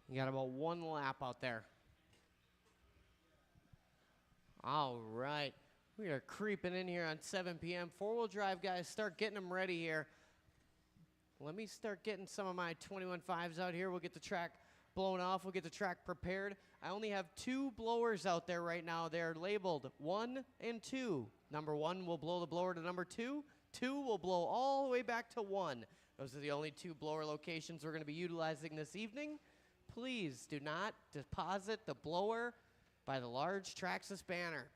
You got about one lap out there. All right. We are creeping in here on 7 p.m. Four-wheel drive guys, start getting them ready here. Let me start getting some of my 21.5s out here. We'll get the track blown off. We'll get the track prepared. I only have 2 blowers out there right now. They're labeled 1 and 2. Number 1 will blow the blower to number 2. 2 will blow all the way back to 1. Those are the only 2 blower locations we're going to be utilizing this evening. Please do not deposit the blower by the large Trackside banner.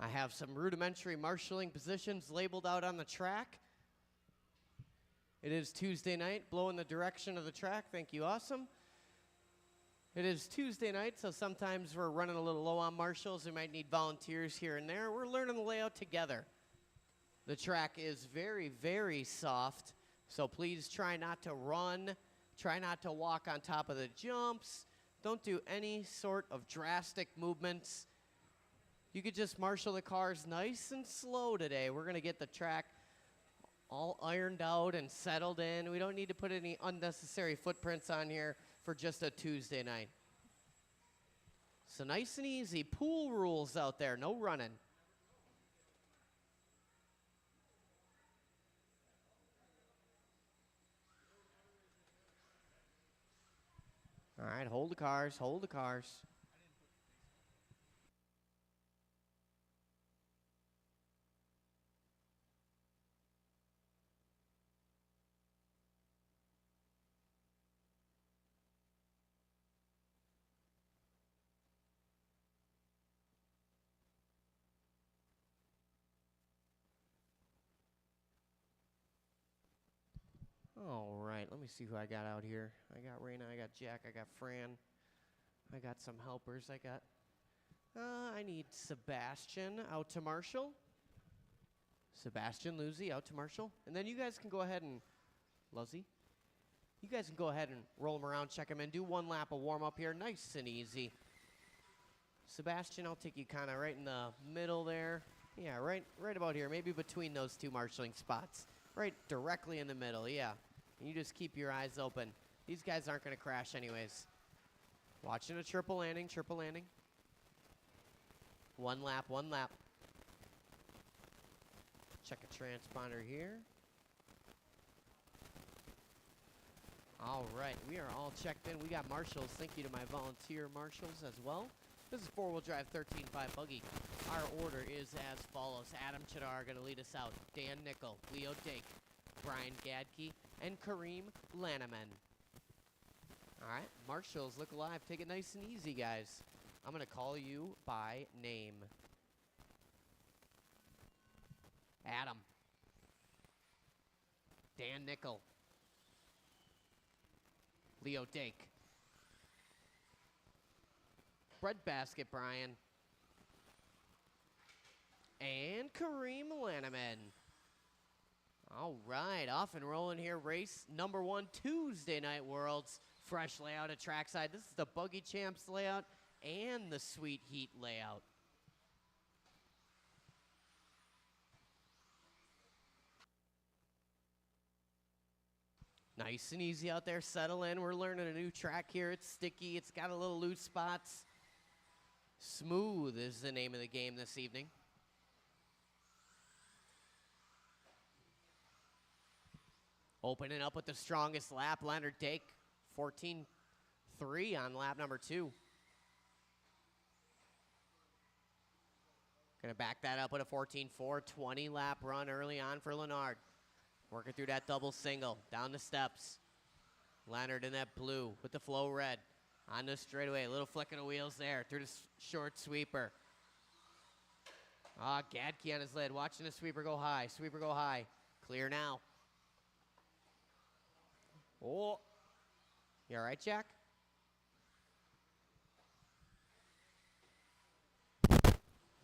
I have some rudimentary marshalling positions labeled out on the track. It is Tuesday night, blow in the direction of the track. Thank you, awesome. It is Tuesday night, so sometimes we're running a little low on marshals. We might need volunteers here and there. We're learning the layout together. The track is very, very soft, so please try not to run. Try not to walk on top of the jumps. Don't do any sort of drastic movements. You could just marshal the cars nice and slow today. We're going to get the track all ironed out and settled in. We don't need to put any unnecessary footprints on here for just a Tuesday night. So nice and easy. Pool rules out there. No running. All right, hold the cars. Hold the cars. All right, let me see who I got out here. I got Raina, I got Jack, I got Fran. I got some helpers. I need Sebastian out to marshal. Sebastian Luzzi out to marshal. And then you guys can go ahead and, Luzzi, you guys can go ahead and roll them around, check them in, do 1 lap of warm up here, nice and easy. Sebastian, I'll take you kind of right in the middle there. Yeah, right about here, maybe between those 2 marshaling spots. Right directly in the middle, yeah. And you just keep your eyes open. These guys aren't going to crash anyways. Watching a triple landing, triple landing. 1 lap, 1 lap. Check a transponder here. All right, we are all checked in. We got marshals. Thank you to my volunteer marshals as well. This is 4-wheel drive 13.5 buggy. Our order is as follows. Adam Chadar going to lead us out. Dan Nickel, Leo Dake, Brian Gadke, and Kareem Lanaman. All right, marshals, look alive. Take it nice and easy, guys. I'm going to call you by name. Adam. Dan Nickel. Leo Dake. Breadbasket Brian. And Kareem Lanaman. All right, off and rolling here. Race number 1, Tuesday Night Worlds. Fresh layout at Trackside. This is the Buggy Champs layout and the Sweet Heat layout. Nice and easy out there. Settle in. We're learning a new track here. It's sticky. It's got a little loose spots. Smooth is the name of the game this evening. Opening up with the strongest lap, Leonard Dake, 14.3 on lap number 2. Gonna back that up with a 14.4, 20 lap run early on for Leonard. Working through that double single, down the steps. Leonard in that blue with the flow red. On the straightaway, a little flick of the wheels there through the short sweeper. Gadke on his lid, watching the sweeper go high. Sweeper go high. Clear now. Oh, you all right, Jack?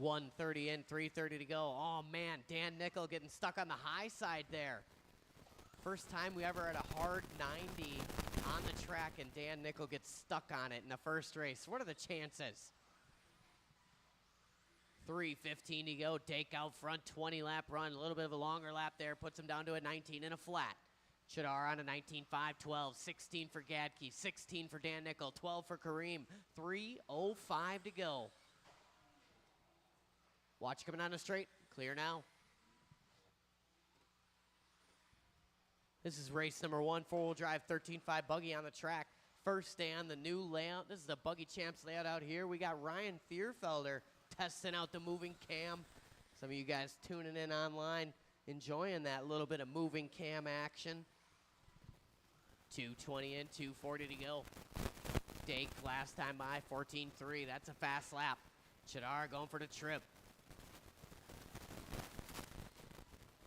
.130 in, 3:30 to go. Oh, man, Dan Nickel getting stuck on the high side there. First time we ever had a hard 90 on the track, and Dan Nickel gets stuck on it in the first race. What are the chances? 3:15 to go. Dake out front, 20-lap run. A little bit of a longer lap there. Puts him down to a 19 and a flat. Chadar on a 19.5, 12, 16 for Gadke, 16 for Dan Nickel, 12 for Kareem. 3:05 to go. Watch coming on the straight. Clear now. This is race number 1, four-wheel drive, 13.5 buggy on the track. First day on the new layout. This is the Buggy Champs layout out here. We got Ryan Thierfelder testing out the moving cam. Some of you guys tuning in online, enjoying that little bit of moving cam action. 2:20 in, 2:40 to go. Dake last time by, 14.3. That's a fast lap. Chadar going for the trip.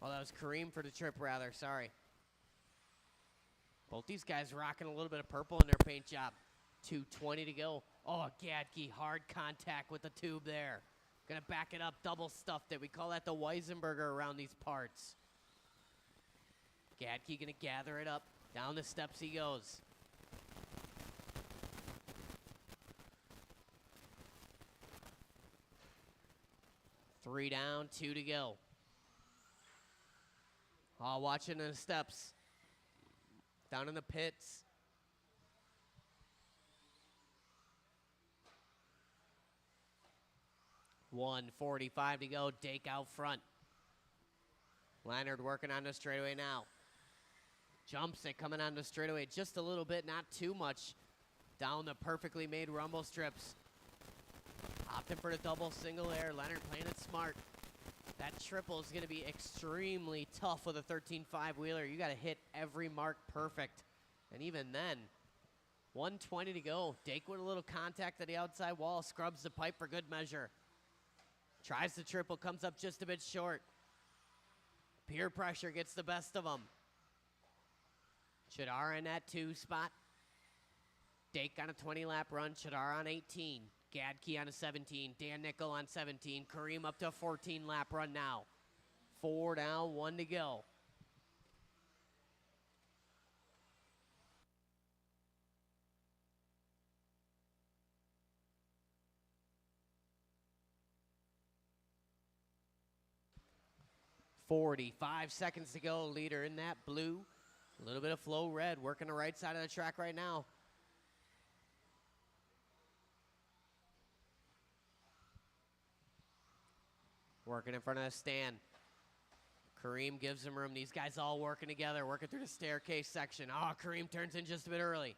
Oh, that was Kareem for the trip, rather. Sorry. Both these guys rocking a little bit of purple in their paint job. 2:20 to go. Oh, Gadke, hard contact with the tube there. Gonna back it up, double stuffed it. We call that the Weisenberger around these parts. Gadke gonna gather it up. Down the steps he goes. Three down, 2 to go. Oh, watching the steps. Down in the pits. $1:45 to go. Dake out front. Leonard working on the straightaway now. Jumps it coming on the straightaway just a little bit, not too much. Down the perfectly made rumble strips. Opting for the double single air. Leonard playing it smart. That triple is going to be extremely tough with a 13.5 wheeler. You got to hit every mark perfect. And even then, 1:20 to go. Dake with a little contact at the outside wall. Scrubs the pipe for good measure. Tries the triple, comes up just a bit short. Peer pressure gets the best of him. Chadar in that 2 spot. Dake on a 20-lap run. Chadar on 18. Gadke on a 17. Dan Nickel on 17. Kareem up to a 14-lap run now. 4 down, 1 to go. $45 seconds to go. Leader in that blue. A little bit of flow red. Working the right side of the track right now. Working in front of the stand. Kareem gives him room. These guys all working together. Working through the staircase section. Oh, Kareem turns in just a bit early.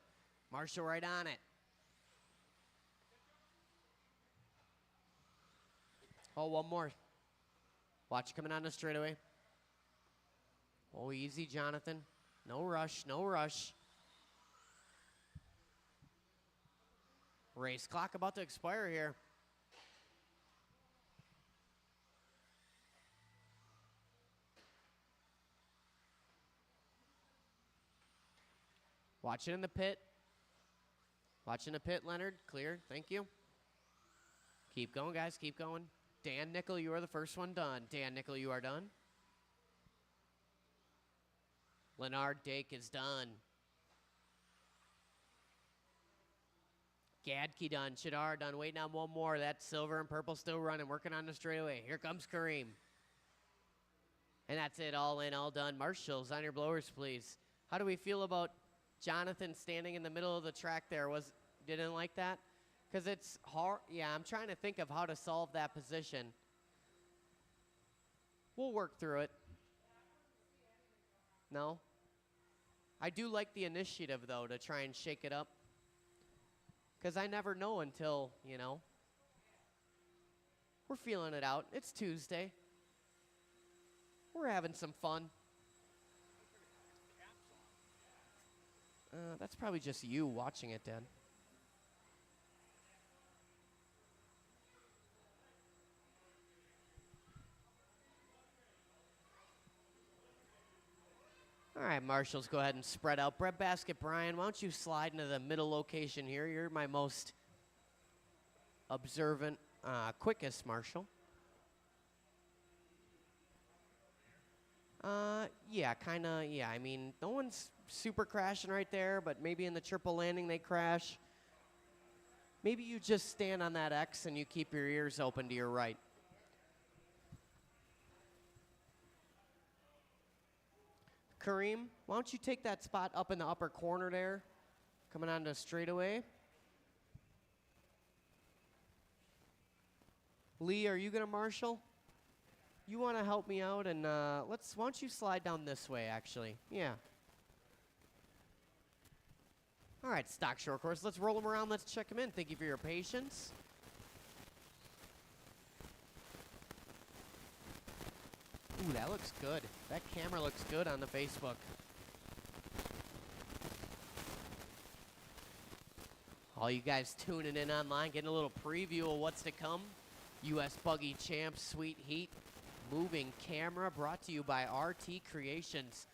Marshall right on it. Oh, one more. Watch coming on the straightaway. Oh, easy, Jonathan. No rush, no rush. Race clock about to expire here. Watching in the pit. Watching the pit, Leonard. Clear. Thank you. Keep going, guys. Keep going. Dan Nickel, you are the first one done. Dan Nickel, you are done. Leonard Dake is done. Gadke done. Chadar done. Waiting on one more. That silver and purple still running. Working on the straightaway. Here comes Kareem. And that's it. All in, all done. Marshals, on your blowers, please. How do we feel about Jonathan standing in the middle of the track there? Didn't like that? Because it's hard. Yeah, I'm trying to think of how to solve that position. We'll work through it. No? I do like the initiative, though, to try and shake it up. Because I never know until, we're feeling it out. It's Tuesday. We're having some fun. That's probably just you watching it, Dad. All right, Marshals, go ahead and spread out. Breadbasket Brian, why don't you slide into the middle location here? You're my most observant, quickest Marshal. Yeah, kind of, yeah. I mean, no one's super crashing right there, but maybe in the triple landing they crash. Maybe you just stand on that X and you keep your ears open to your right. Kareem, why don't you take that spot up in the upper corner there, coming on to straightaway. Lee, are you going to marshal? You want to help me out? And why don't you slide down this way, actually? Yeah. All right, stock short course. Let's roll them around. Let's check them in. Thank you for your patience. Ooh, that looks good. That camera looks good on the Facebook. All you guys tuning in online, getting a little preview of what's to come. U.S. Buggy Champs Sweet Heat moving camera brought to you by RT Creations.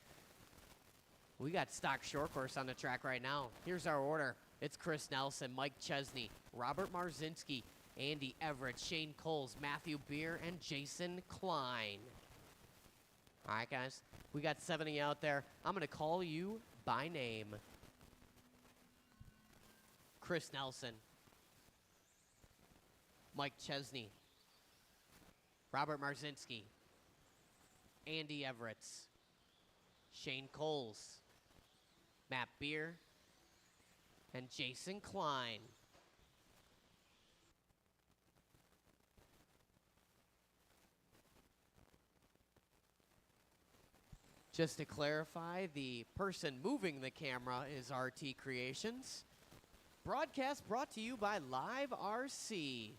We got stock short course on the track right now. Here's our order. It's Chris Nelson, Mike Chesney, Robert Marzinski, Andy Everett, Shane Coles, Matthew Beer, and Jason Klein. All right, guys. We got 70 out there. I'm going to call you by name. Chris Nelson, Mike Chesney, Robert Marzinski, Andy Everett, Shane Coles, Matt Beer, and Jason Klein. Just to clarify, the person moving the camera is RT Creations. Broadcast brought to you by Live RC.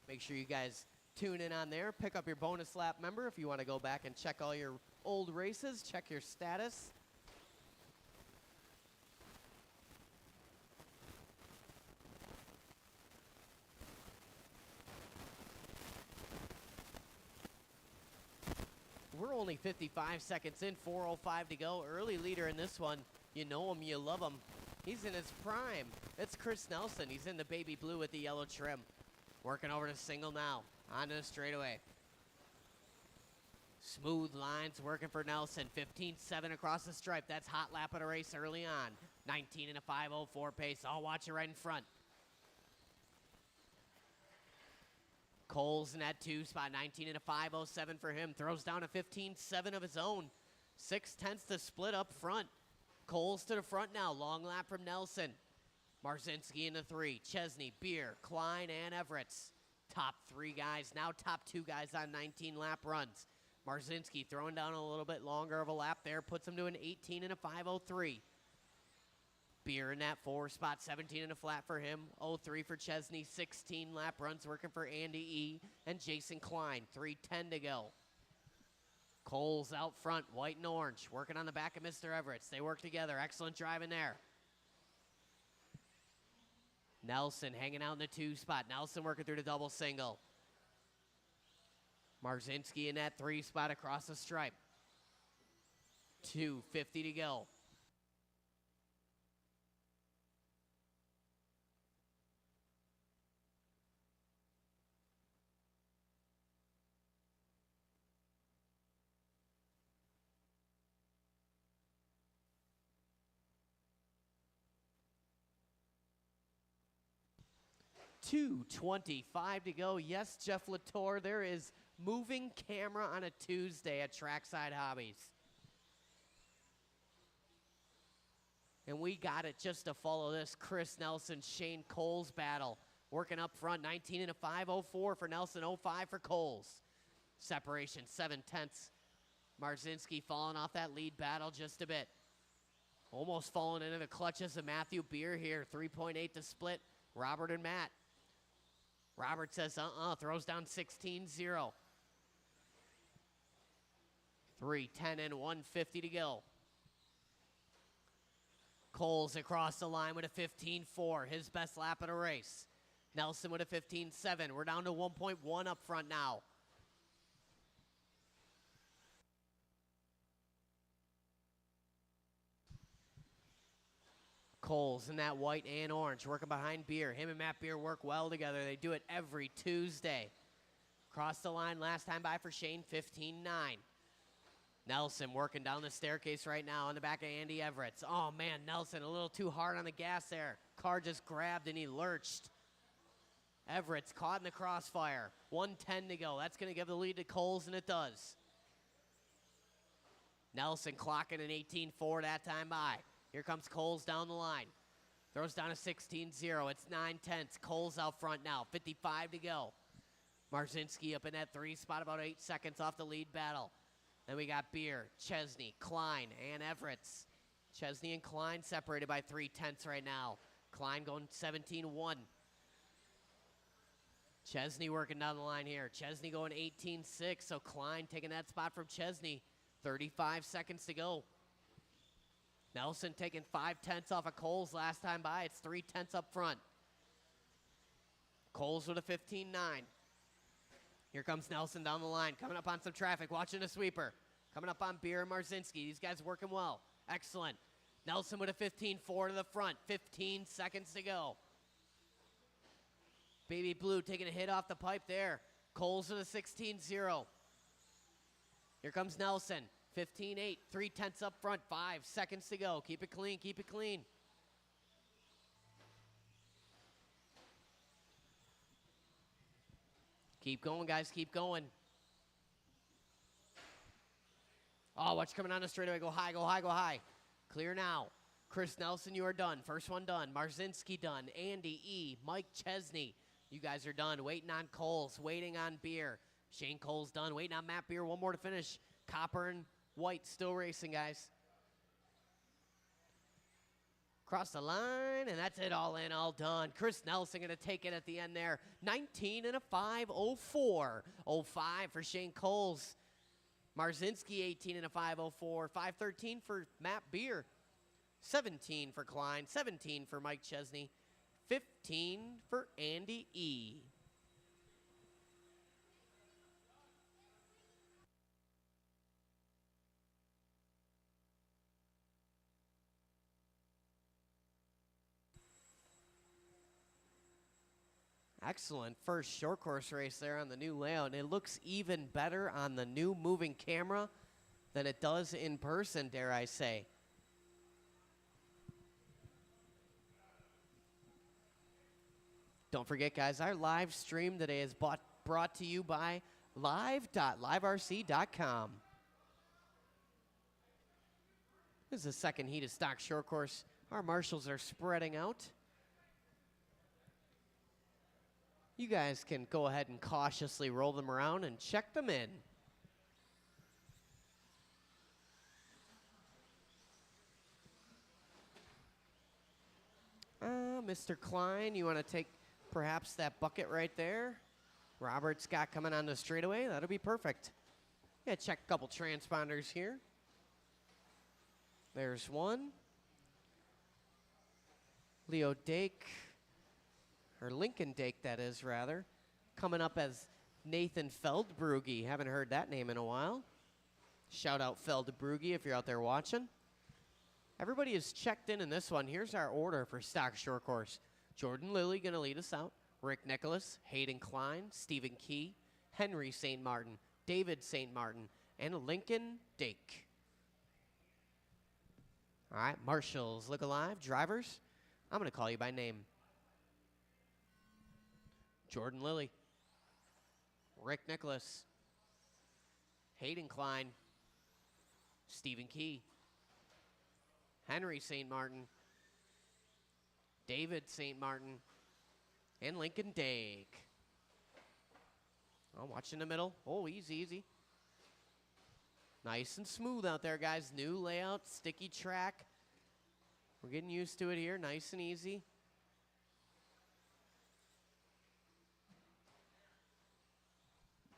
Make sure you guys tune in on there. Pick up your bonus lap member if you want to go back and check all your old races. Check your status. We're only 55 seconds in, 4:05 to go. Early leader in this one. You know him, you love him. He's in his prime. It's Chris Nelson. He's in the baby blue with the yellow trim. Working over to single now. Onto the straightaway. Smooth lines working for Nelson. 15.7 across the stripe. That's hot lap of the race early on. 19 and a 5:04 pace. I'll watch it right in front. Coles in that 2 spot. 19 and a 5:07 for him. Throws down a 15.7 of his own. 0.6 to split up front. Coles to the front now. Long lap from Nelson. Marzinski in the 3. Chesney, Beer, Klein, and Everett. Top 3 guys. Now top 2 guys on 19 lap runs. Marzinski throwing down a little bit longer of a lap there. Puts him to an 18 and a 5:03. Beer in that 4 spot. 17 and a flat for him. 03 for Chesney. 16 lap runs working for Andy E. and Jason Klein. 3:10 to go. Coles out front, white and orange, working on the back of Mr. Everett. They work together. Excellent driving there. Nelson hanging out in the 2 spot. Nelson working through the double single. Marzinski in that 3 spot across the stripe. 2:50 to go. $2:25 to go. Yes, Jeff Latour, there is moving camera on a Tuesday at Trackside Hobbies. And we got it just to follow this Chris Nelson, Shane Coles battle. Working up front, 19 and a 5:04 for Nelson, 05 for Coles. Separation, 0.7. Marzinski falling off that lead battle just a bit. Almost falling into the clutches of Matthew Beer here. 3.8 to split, Robert and Matt. Robert says, throws down 16-0. 3:10 and 1:50 to go. Coles across the line with a 15.4, his best lap of the race. Nelson with a 15.7. We're down to 1.1 up front now. Coles in that white and orange, working behind Beer. Him and Matt Beer work well together. They do it every Tuesday. Crossed the line last time by for Shane, 15.9. Nelson working down the staircase right now on the back of Andy Everett. Oh, man, Nelson a little too hard on the gas there. Car just grabbed and he lurched. Everett's caught in the crossfire. 1:10 to go. That's going to give the lead to Coles, and it does. Nelson clocking an 18.4 that time by. Here comes Coles down the line. Throws down a 16-0. It's 9/10. Coles out front now. 55 to go. Marzinski up in that 3 spot, about 8 seconds off the lead battle. Then we got Beer, Chesney, Klein, and Everett. Chesney and Klein separated by 3/10 right now. Klein going 17-1. Chesney working down the line here. Chesney going 18-6, so Klein taking that spot from Chesney. 35 seconds to go. Nelson taking 5/10 off of Coles last time by. It's 3/10 up front. Coles with a 15-9. Here comes Nelson down the line, coming up on some traffic, watching a sweeper. Coming up on Beer and Marzinski. These guys working well. Excellent. Nelson with a 15.4 to the front. 15 seconds to go. Baby Blue taking a hit off the pipe there. Coles with a 16.0. Here comes Nelson. 15.8. 3/10 up front. 5 seconds to go. Keep it clean. Keep it clean. Keep going, guys. Keep going. Oh, watch coming on the straightaway. Go high, go high, go high. Clear now. Chris Nelson, you are done. First one done. Marzinski done. Andy E. Mike Chesney. You guys are done. Waiting on Coles. Waiting on Beer. Shane Coles done. Waiting on Matt Beer. One more to finish. Copper and White still racing, guys. Cross the line, and that's it, all in, all done. Chris Nelson going to take it at the end there. 19 and a 5.04. 05 for Shane Coles. Marzinski, 18 and a 5.04. 5:13 for Matt Beer. 17 for Klein. 17 for Mike Chesney. 15 for Andy E. Excellent first short course race there on the new layout. And it looks even better on the new moving camera than it does in person, dare I say. Don't forget, guys, our live stream today is brought to you by live.liverc.com. This is the second heat of stock short course. Our marshals are spreading out. You guys can go ahead and cautiously roll them around and check them in. Mr. Klein, you want to take perhaps that bucket right there? Robert Scott coming on the straightaway. That'll be perfect. Yeah, check a couple transponders here. There's one. Leo Dake. Or Lincoln Dake, that is, rather. Coming up as Nathan Feldbrugge. Haven't heard that name in a while. Shout out Feldbrugge if you're out there watching. Everybody is checked in this one. Here's our order for stock short course. Jordan Lilly going to lead us out. Rick Nicholas, Hayden Klein, Stephen Key, Henry St. Martin, David St. Martin, and Lincoln Dake. All right, marshals, look alive. Drivers, I'm going to call you by name. Jordan Lilly, Rick Nicholas, Hayden Klein, Stephen Key, Henry St. Martin, David St. Martin, and Lincoln Dake. Oh, watch in the middle. Oh, easy, easy. Nice and smooth out there, guys. New layout, sticky track. We're getting used to it here. Nice and easy.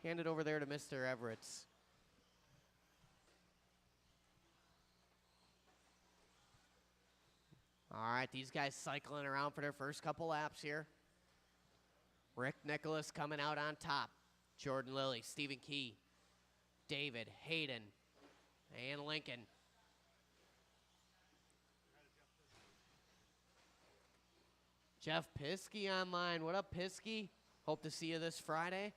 Hand it over there to Mr. Everett. All right, these guys cycling around for their first couple laps here. Rick Nicholas coming out on top. Jordan Lilly, Stephen Key, David, Hayden, and Lincoln. Jeff Piskey online. What up, Piskey? Hope to see you this Friday.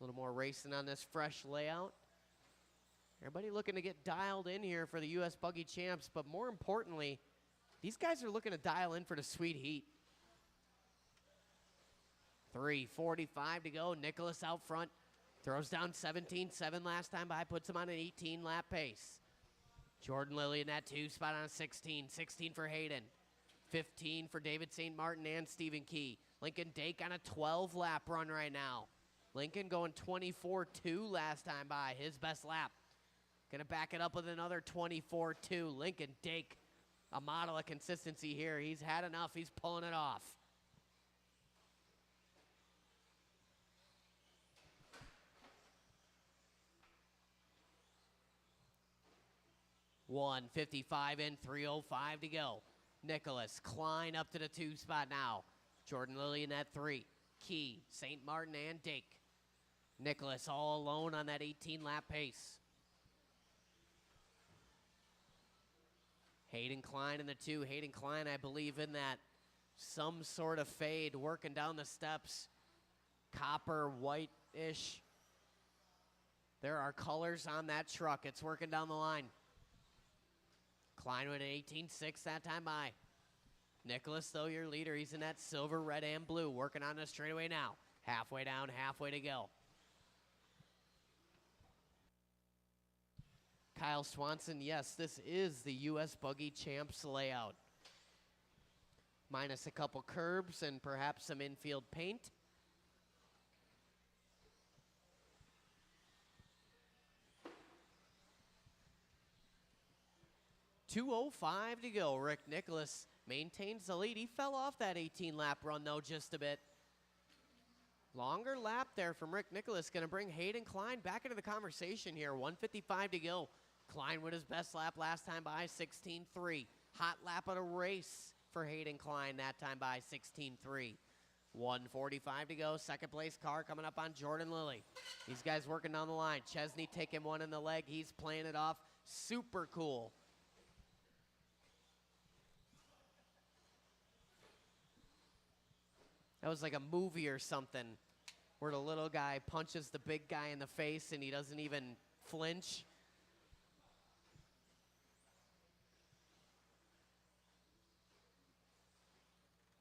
A little more racing on this fresh layout. Everybody looking to get dialed in here for the U.S. Buggy Champs, but more importantly, these guys are looking to dial in for the sweet heat. 3:45 to go. Nicholas out front. Throws down 17.7 last time by. Puts him on an 18-lap pace. Jordan Lilly in that 2 spot on 16. 16 for Hayden. 15 for David St. Martin and Stephen Key. Lincoln Dake on a 12-lap run right now. Lincoln going 24-2 last time by, his best lap. Gonna back it up with another 24-2. Lincoln Dake, a model of consistency here. He's had enough, he's pulling it off. $1:55 in, 3:05 to go. Nicholas Klein up to the 2 spot now. Jordan Lilly in that 3. Key, St. Martin, and Dake. Nicholas all alone on that 18-lap pace. Hayden Klein in the 2. Hayden Klein, I believe, in that some sort of fade, working down the steps. Copper, white-ish. There are colors on that truck. It's working down the line. Klein with an 18.6 that time by. Nicholas, though, your leader. He's in that silver, red, and blue, working on the straightaway now. Halfway down, halfway to go. Kyle Swanson, yes, this is the U.S. Buggy Champs layout. Minus a couple curbs and perhaps some infield paint. $2:05 to go. Rick Nicholas maintains the lead. He fell off that 18-lap run, though, just a bit. Longer lap there from Rick Nicholas. Going to bring Hayden Klein back into the conversation here. 1:55 to go. Klein with his best lap last time by, 16.3. Hot lap of the race for Hayden Klein that time by, 16.3. 1:45 to go. Second place car coming up on Jordan Lilly. These guys working down the line. Chesney taking one in the leg. He's playing it off. Super cool. That was like a movie or something where the little guy punches the big guy in the face and he doesn't even flinch.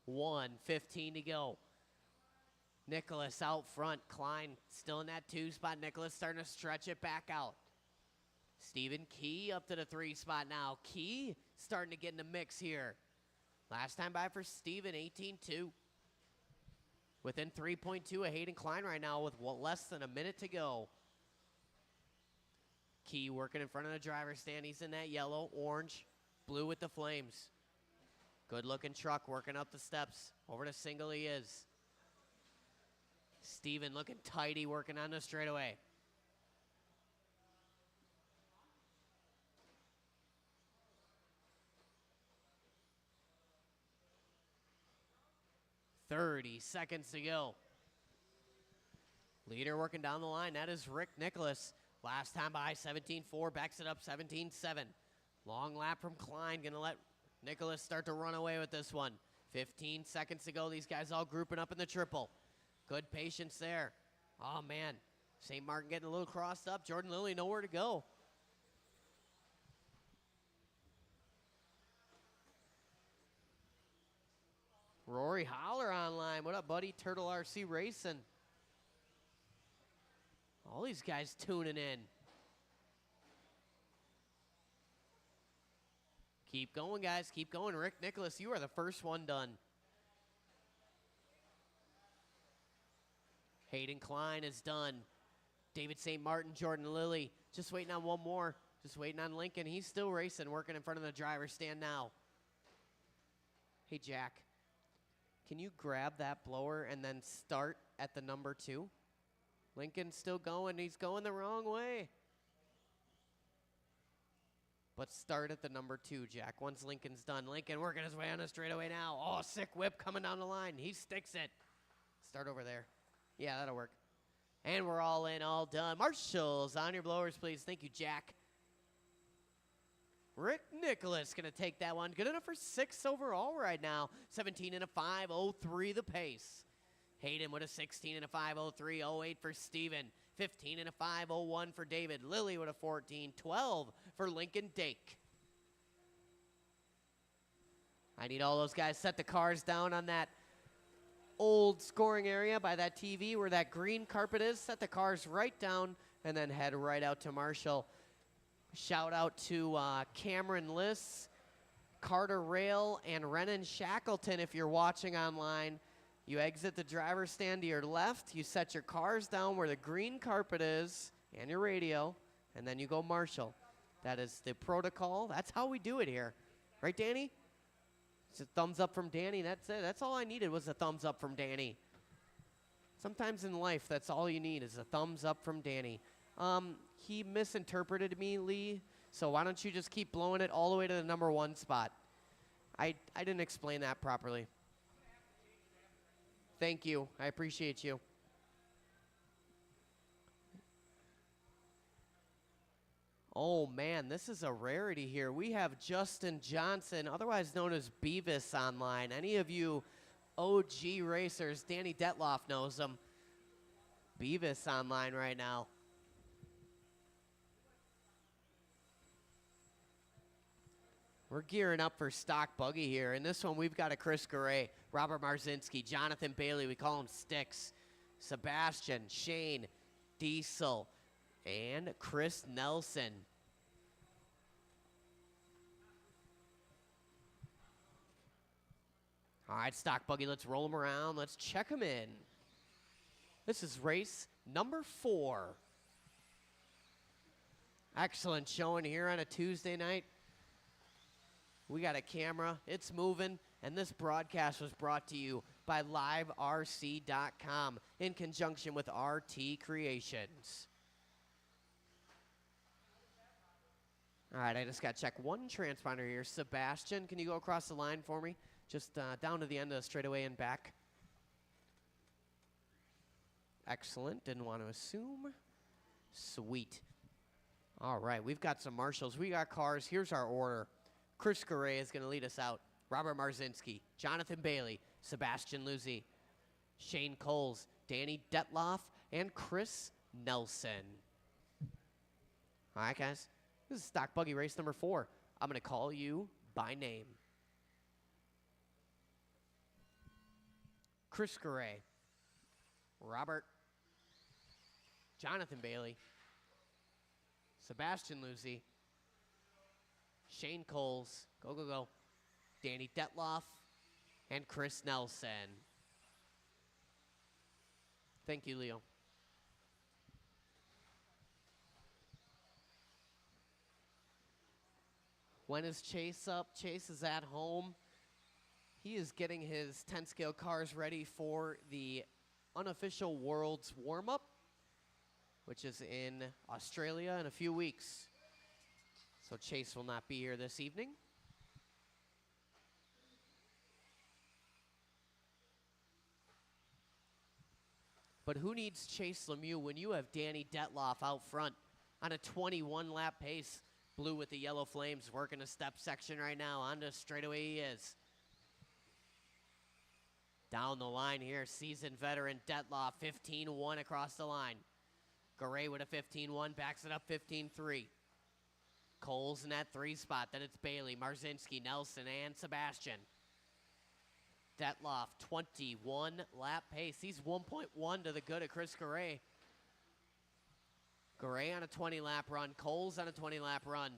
$1:15 to go. Nicholas out front. Klein still in that 2 spot. Nicholas starting to stretch it back out. Stephen Key up to the 3 spot now. Key starting to get in the mix here. Last time by for Stephen, 18.2. Within 3.2 of Hayden Klein right now with less than a minute to go. Key working in front of the driver's stand. He's in that yellow, orange, blue with the flames. Good looking truck working up the steps. Over to single he is. Steven looking tidy working on the straightaway. .30 seconds to go. Leader working down the line. That is Rick Nicholas. Last time by, 17.4. Backs it up, 17.7. Long lap from Klein. Going to let Nicholas start to run away with this one. 15 seconds to go. These guys all grouping up in the triple. Good patience there. Oh, man. St. Martin getting a little crossed up. Jordan Lilly nowhere to go. Rory Holler online. What up, buddy? Turtle RC Racing. All these guys tuning in. Keep going, guys. Keep going. Rick Nicholas, you are the first one done. Hayden Klein is done. David St. Martin, Jordan Lilly. Just waiting on one more. Just waiting on Lincoln. He's still racing, working in front of the driver's stand now. Hey, Jack. Can you grab that blower and then start at the number 2? Lincoln's still going. He's going the wrong way. But start at the number 2, Jack, once Lincoln's done. Lincoln working his way on the straightaway now. Oh, sick whip coming down the line. He sticks it. Start over there. Yeah, that'll work. And we're all in, all done. Marshals, on your blowers, please. Thank you, Jack. Rick Nicholas going to take that one. Good enough for 6 overall right now. 17 and a 5.03 the pace. Hayden with a 16 and a 5.03. 08 for Steven. 15 and a 5.01 for David. Lilly with a 14. 12 for Lincoln Dake. I need all those guys set the cars down on that old scoring area by that TV where that green carpet is. Set the cars right down and then head right out to Marshall. Shout out to Cameron Liss, Carter Rail, and Renan Shackleton if you're watching online. You exit the driver's stand to your left, you set your cars down where the green carpet is and your radio, and then you go marshal. That is the protocol. That's how we do it here. Right, Danny? It's a thumbs up from Danny. That's it. That's all I needed was a thumbs up from Danny. Sometimes in life, that's all you need is a thumbs up from Danny. He misinterpreted me, Lee, so why don't you just keep blowing it all the way to the number 1 spot? I didn't explain that properly. Thank you. I appreciate you. Oh, man, this is a rarity here. We have Justin Johnson, otherwise known as Beavis online. Any of you OG racers, Danny Detloff knows him. Beavis online right now. We're gearing up for stock buggy here. In this one, we've got a Chris Garay, Robert Marzinski, Jonathan Bailey, we call him Sticks, Sebastian, Shane, Diesel, and Chris Nelson. All right, stock buggy, let's roll them around. Let's check them in. This is race number 4. Excellent showing here on a Tuesday night. We got a camera, it's moving, and this broadcast was brought to you by LiveRC.com in conjunction with RT Creations. All right, I just got to check one transponder here. Sebastian, can you go across the line for me? Just down to the end of the straightaway and back. Excellent, didn't want to assume. Sweet. All right, we've got some marshals. We got cars. Here's our order. Chris Garay is going to lead us out. Robert Marzinski, Jonathan Bailey, Sebastian Luzzi, Shane Coles, Danny Detloff, and Chris Nelson. All right, guys. This is stock buggy race number 4. I'm going to call you by name. Chris Garay, Robert, Jonathan Bailey, Sebastian Luzzi, Shane Coles, go, go, go, Danny Detloff, and Chris Nelson. Thank you, Leo. When is Chase up? Chase is at home. He is getting his 10-scale cars ready for the unofficial Worlds warm-up, which is in Australia in a few weeks. So Chase will not be here this evening. But who needs Chase Lemieux when you have Danny Detloff out front on a 21-lap pace? Blue with the yellow flames working a step section right now. On the straightaway he is. Down the line here, seasoned veteran Detloff, 15-1 across the line. Garay with a 15-1, backs it up 15-3. Coles in that 3 spot. Then it's Bailey, Marzinski, Nelson, and Sebastian. Detloff, 21-lap pace. He's 1.1 to the good of Chris Garay. Garay on a 20-lap run. Coles on a 20-lap run.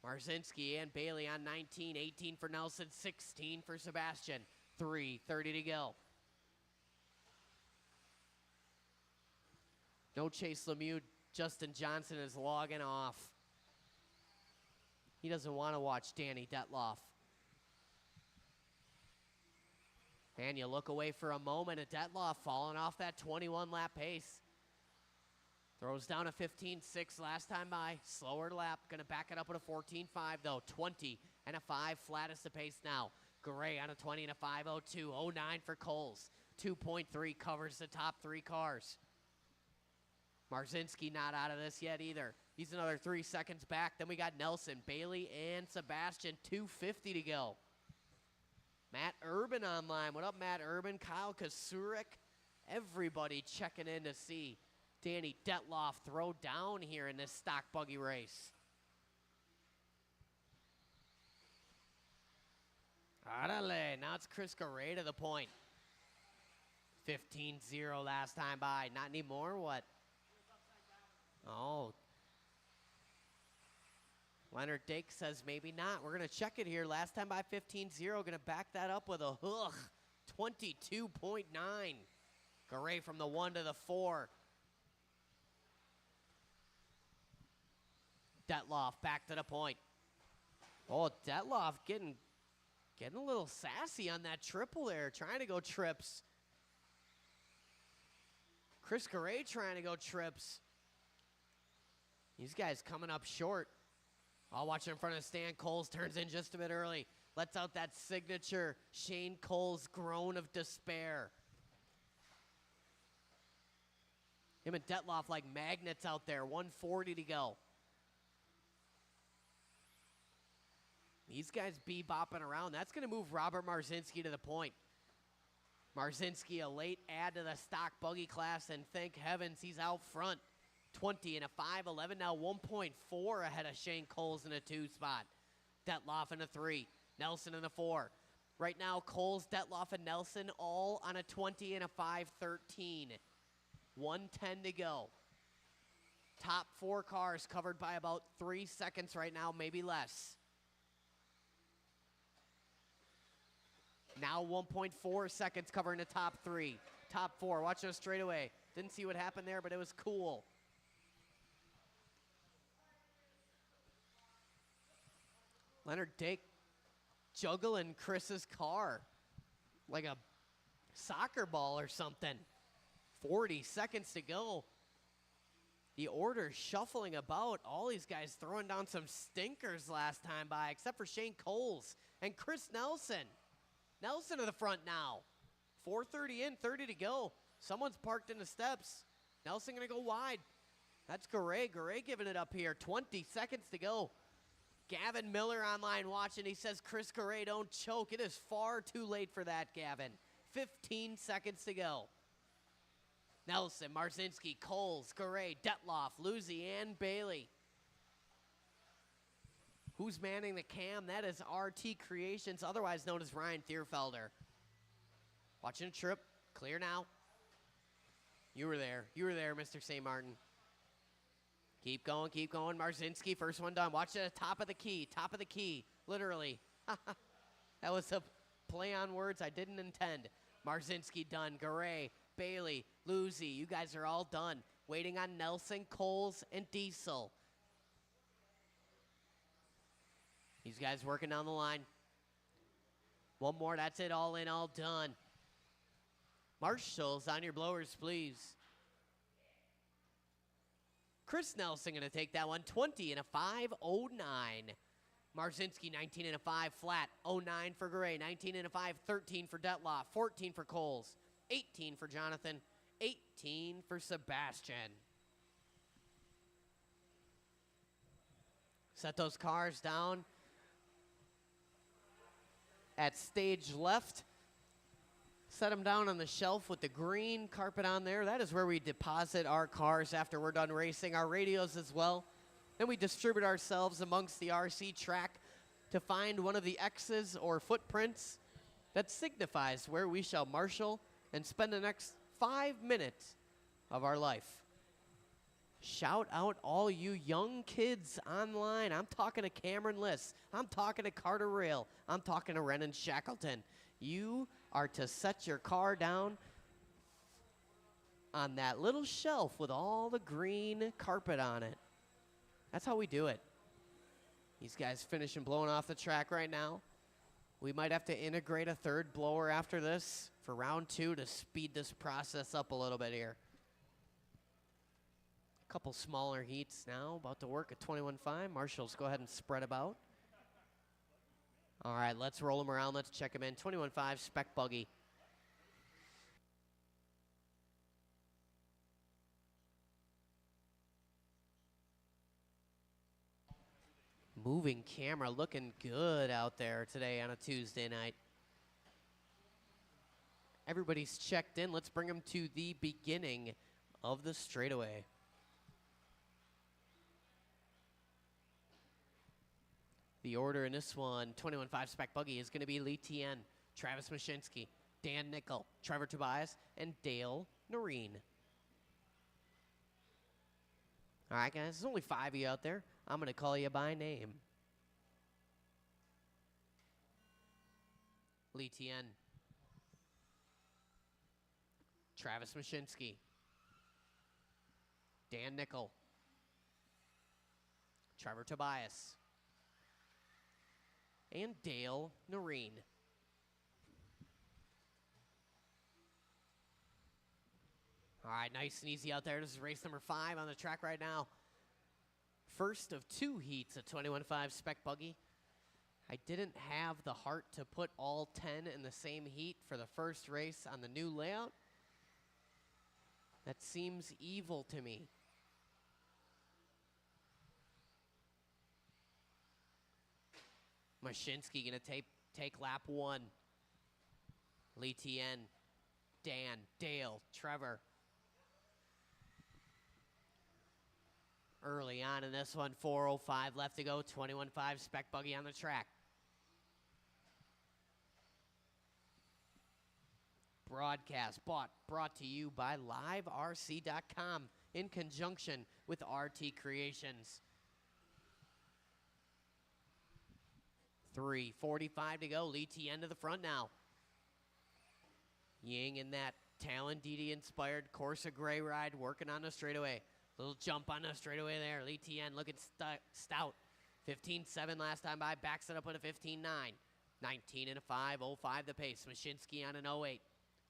Marzinski and Bailey on 19. 18 for Nelson, 16 for Sebastian. 3:30 to go. No Chase Lemieux. Justin Johnson is logging off. He doesn't want to watch Danny Detloff. And you look away for a moment at Detloff falling off that 21-lap pace. Throws down a 15.6 last time by. Slower lap. Going to back it up with a 14.5 though. 20 and a 5 flattest the pace now. Garay on a 20 and a 5.02. 0.9 for Coles. 2.3 covers the top 3 cars. Marzinski not out of this yet either. He's another 3 seconds back. Then we got Nelson, Bailey, and Sebastian. 2:50 to go. Matt Urban online. What up, Matt Urban? Kyle Kasurek. Everybody checking in to see Danny Detloff throw down here in this stock buggy race. Arale. Now it's Chris Garay to the point. 15-0 last time by. Not anymore, what? Oh. Leonard Dake says maybe not. We're going to check it here. Last time by 15-0. Going to back that up with a 22.9. Garay from the 1 to the 4. Detloff back to the point. Oh, Detloff getting a little sassy on that triple there, trying to go trips. Chris Garay trying to go trips. These guys coming up short. I'll watch in front of Stan. Coles turns in just a bit early. Lets out that signature Shane Coles groan of despair. Him and Detloff like magnets out there. 140 to go. These guys bebopping around. That's going to move Robert Marzinski to the point. Marzinski, a late add to the stock buggy class, and thank heavens he's out front. 20 and a 5.11, now 1.4 ahead of Shane Coles in a 2 spot. Detloff in a 3, Nelson in a 4. Right now, Coles, Detloff, and Nelson all on a 20 and a 5.13. 1:10 to go. Top 4 cars covered by about 3 seconds right now, maybe less. Now 1.4 seconds covering the top 3. Top 4, watch those straightaway. Didn't see what happened there, but it was cool. Leonard Dake juggling Chris's car like a soccer ball or something. 40 seconds to go. The order shuffling about. All these guys throwing down some stinkers last time by, except for Shane Coles and Chris Nelson. Nelson to the front now. 4:30 in, 30 to go. Someone's parked in the steps. Nelson going to go wide. That's Garay. Garay giving it up here. 20 seconds to go. Gavin Miller online watching. He says, Chris Garay, don't choke. It is far too late for that, Gavin. 15 seconds to go. Nelson, Marzinski, Coles, Garay, Detloff, Luzzi, and Bailey. Who's manning the cam? That is RT Creations, otherwise known as Ryan Thierfelder. Watching a trip. Clear now. You were there. You were there, Mr. St. Martin. Keep going, keep going. Marzinski, first one done. Watch it at the top of the key. Top of the key. Literally. That was a play on words I didn't intend. Marzinski done. Garay, Bailey, Luzzi. You guys are all done. Waiting on Nelson, Coles, and Diesel. These guys working down the line. One more. That's it. All in, all done. Marshals on your blowers, please. Chris Nelson going to take that one. 20 and a 5.09. Marzinski, 19 and a 5 flat. 09 for Garay. 19 and a 5.13 for Detloff. 14 for Coles. 18 for Jonathan. 18 for Sebastian. Set those cars down at stage left. Set them down on the shelf with the green carpet on there. That is where we deposit our cars after we're done racing, our radios as well. Then we distribute ourselves amongst the RC track to find one of the X's or footprints that signifies where we shall marshal and spend the next 5 minutes of our life. Shout out all you young kids online. I'm talking to Cameron Liss. I'm talking to Carter Rail. I'm talking to Renan Shackleton. You are to set your car down on that little shelf with all the green carpet on it. That's how we do it. These guys finishing blowing off the track right now. We might have to integrate a third blower after this for round 2 to speed this process up a little bit here. A couple smaller heats now, about to work at 21.5. Marshals, go ahead and spread about. All right, let's roll them around. Let's check them in. 21.5 spec buggy. Moving camera looking good out there today on a Tuesday night. Everybody's checked in. Let's bring them to the beginning of the straightaway. The order in this one, 21.5 spec buggy, is going to be Lee Tien, Travis Mashinsky, Dan Nickel, Trevor Tobias, and Dale Noreen. All right, guys, there's only 5 of you out there. I'm going to call you by name. Lee Tien. Travis Mashinsky. Dan Nickel. Trevor Tobias. And Dale Noreen. All right, nice and easy out there. This is race number 5 on the track right now. First of 2 heats at 21.5 Spec Buggy. I didn't have the heart to put all 10 in the same heat for the first race on the new layout. That seems evil to me. Mashinsky gonna take lap 1. Lee Tien, Dan, Dale, Trevor. Early on in this one, 4:05 left to go, 21.5 Spec Buggy on the track. Broadcast brought to you by liverc.com in conjunction with RT Creations. 3:45 to go. Lee Tien to the front now. Ying in that Talon DD inspired Corsa Gray ride working on the straightaway. Little jump on the straightaway there. Lee Tien looking stout. 15.7 last time by. Backs it up with a 15.9. 19 and a 5.05 the pace. Mashinsky on an 0.8.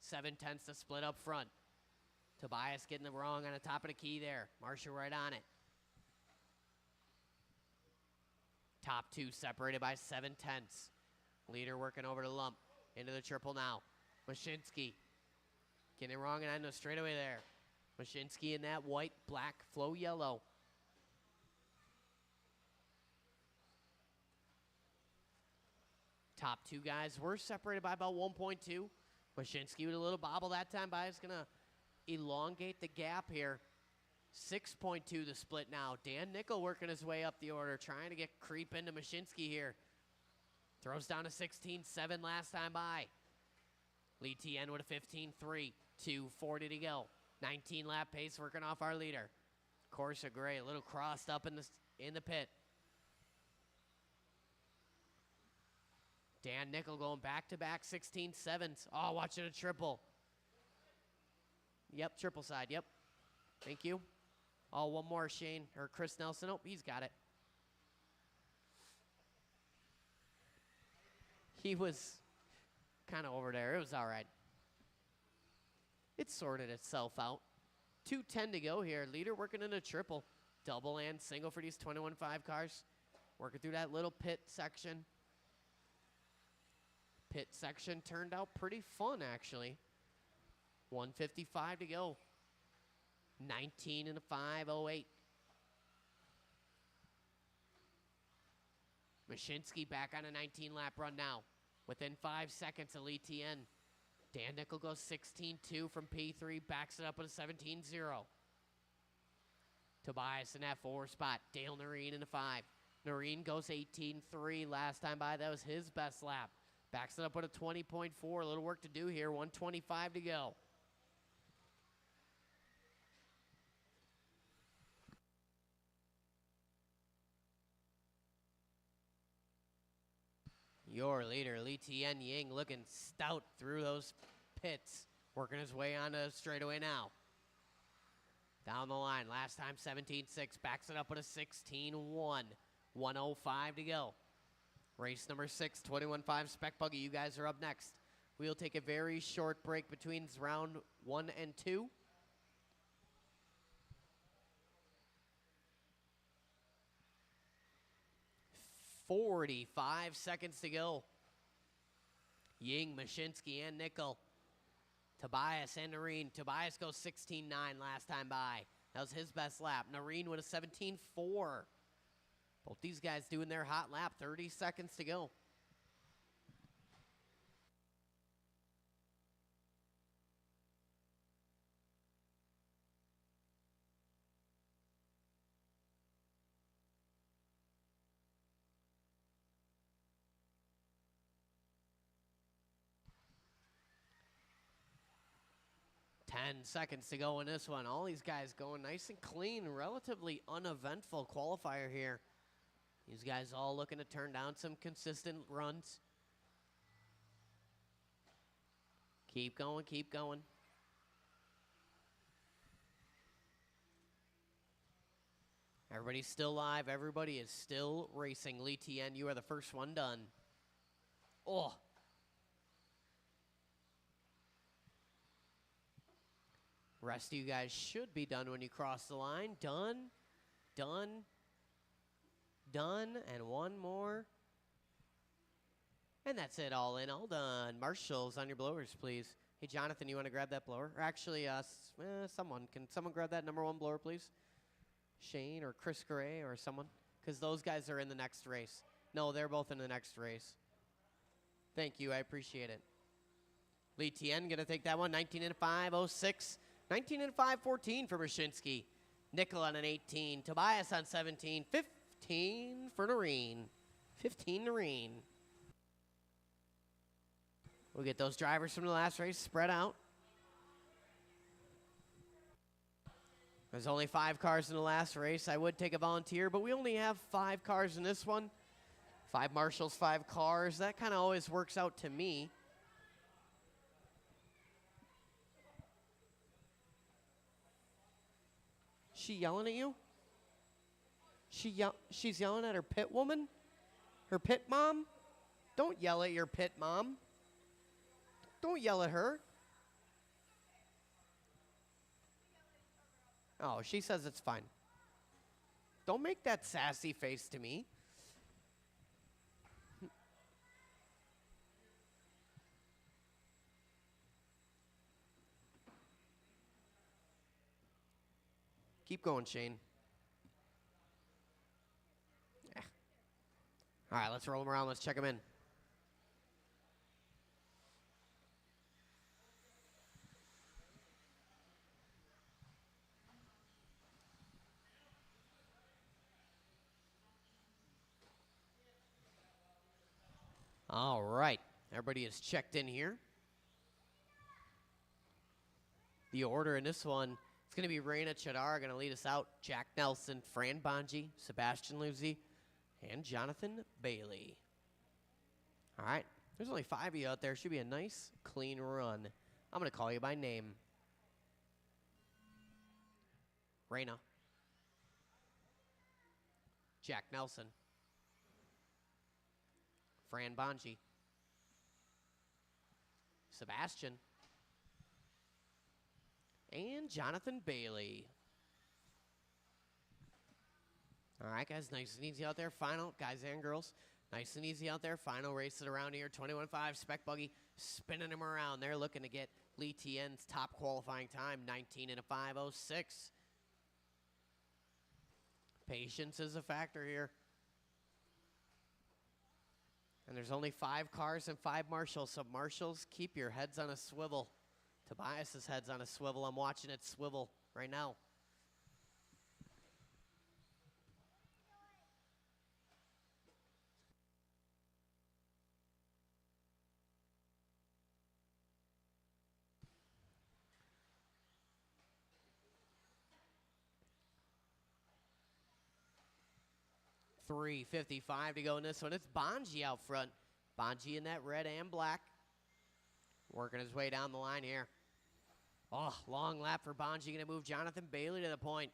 7/10 to split up front. Tobias getting the wrong on the top of the key there. Marshall right on it. Top 2 separated by 7/10. Leader working over the lump. Into the triple now. Mashinsky getting it wrong and on the straightaway there. Mashinsky in that white, black, flow yellow. Top 2 guys were separated by about 1.2. Mashinsky with a little bobble that time by. Is going to elongate the gap here. 6.2 the split now. Dan Nickel working his way up the order, trying to get creep into Mashinsky here. Throws down a 16.7 last time by. Lee Tien with a 15.3. 2:40 to go. 19 lap pace working off our leader. Corsa Gray a little crossed up in the pit. Dan Nickel going back-to-back 16.7s. Oh, watching a triple. Yep, triple side, yep. Thank you. Oh, one more, Shane, or Chris Nelson. Oh, he's got it. He was kind of over there. It was all right. It sorted itself out. 2:10 to go here. Leader working in a triple. Double and single for these 21.5 cars. Working through that little pit section. Pit section turned out pretty fun, actually. 1:55 to go. 19 and a 5.08. Mashinsky back on a 19-lap run now. Within 5 seconds of Lee Tien. Dan Nickel goes 16.2 from P3, backs it up with a 17.0. Tobias in that 4 spot. Dale Noreen in the 5. Noreen goes 18.3 last time by. That was his best lap. Backs it up with a 20.4. A little work to do here. 1:25 to go. Your leader, Lee Tien Ying, looking stout through those pits. Working his way on the straightaway now. Down the line. Last time 17.6. Backs it up with a 16.1. 1:05 to go. Race number 6, 21.5 Spec Buggy. You guys are up next. We'll take a very short break between round 1 and 2. .45 seconds to go. Ying, Mashinsky, and Nickel. Tobias and Noreen. Tobias goes 16.9 last time by. That was his best lap. Noreen with a 17.4. Both these guys doing their hot lap. 30 seconds to go. Seconds to go in this one. All these guys going nice and clean, relatively uneventful qualifier here. These guys all looking to turn down some consistent runs. Keep going, keep going. Everybody's still live. Everybody is still racing. Lee Tien, you are the first one done. Oh. Rest of you guys should be done when you cross the line. Done, done, done, and one more. And that's it, all in, all done. Marshals on your blowers, please. Hey, Jonathan, you want to grab that blower? Or actually, can someone grab that number 1 blower, please? Shane or Chris Gray or someone? Because those guys are in the next race. No, they're both in the next race. Thank you, I appreciate it. Lee Tien going to take that one, 19 and 5.06. 19 and 5.14 for Mashinsky. Nickel on an 18. Tobias on 17. 15 for Noreen. 15 Noreen. We'll get those drivers from the last race spread out. There's only 5 cars in the last race. I would take a volunteer, but we only have 5 cars in this one. 5 marshals, 5 cars. That kind of always works out to me. She yelling at you? She's yelling at her pit woman? Her pit mom? Don't yell at your pit mom. Don't yell at her. Oh, she says it's fine. Don't make that sassy face to me. Keep going, Shane. Yeah. All right, let's roll them around. Let's check them in. All right. Everybody is checked in here. The order in this one, it's going to be Raina Chadar going to lead us out. Jack Nelson, Fran Bonji, Sebastian Luzzi, and Jonathan Bailey. All right. There's only 5 of you out there. Should be a nice, clean run. I'm going to call you by name. Raina. Jack Nelson. Fran Bonji. Sebastian. And Jonathan Bailey. All right, guys, nice and easy out there. Final, guys and girls, nice and easy out there. Final races around here. 21.5 spec buggy, spinning them around. They're looking to get Lee Tien's top qualifying time, 19 and a 5.06. Patience is a factor here. And there's only 5 cars and 5 marshals. So marshals, keep your heads on a swivel. Tobias's head's on a swivel. I'm watching it swivel right now. $3.55 to go in this one. It's Bonji out front. Bonji in that red and black. Working his way down the line here. Oh, long lap for Bonji. Going to move Jonathan Bailey to the point.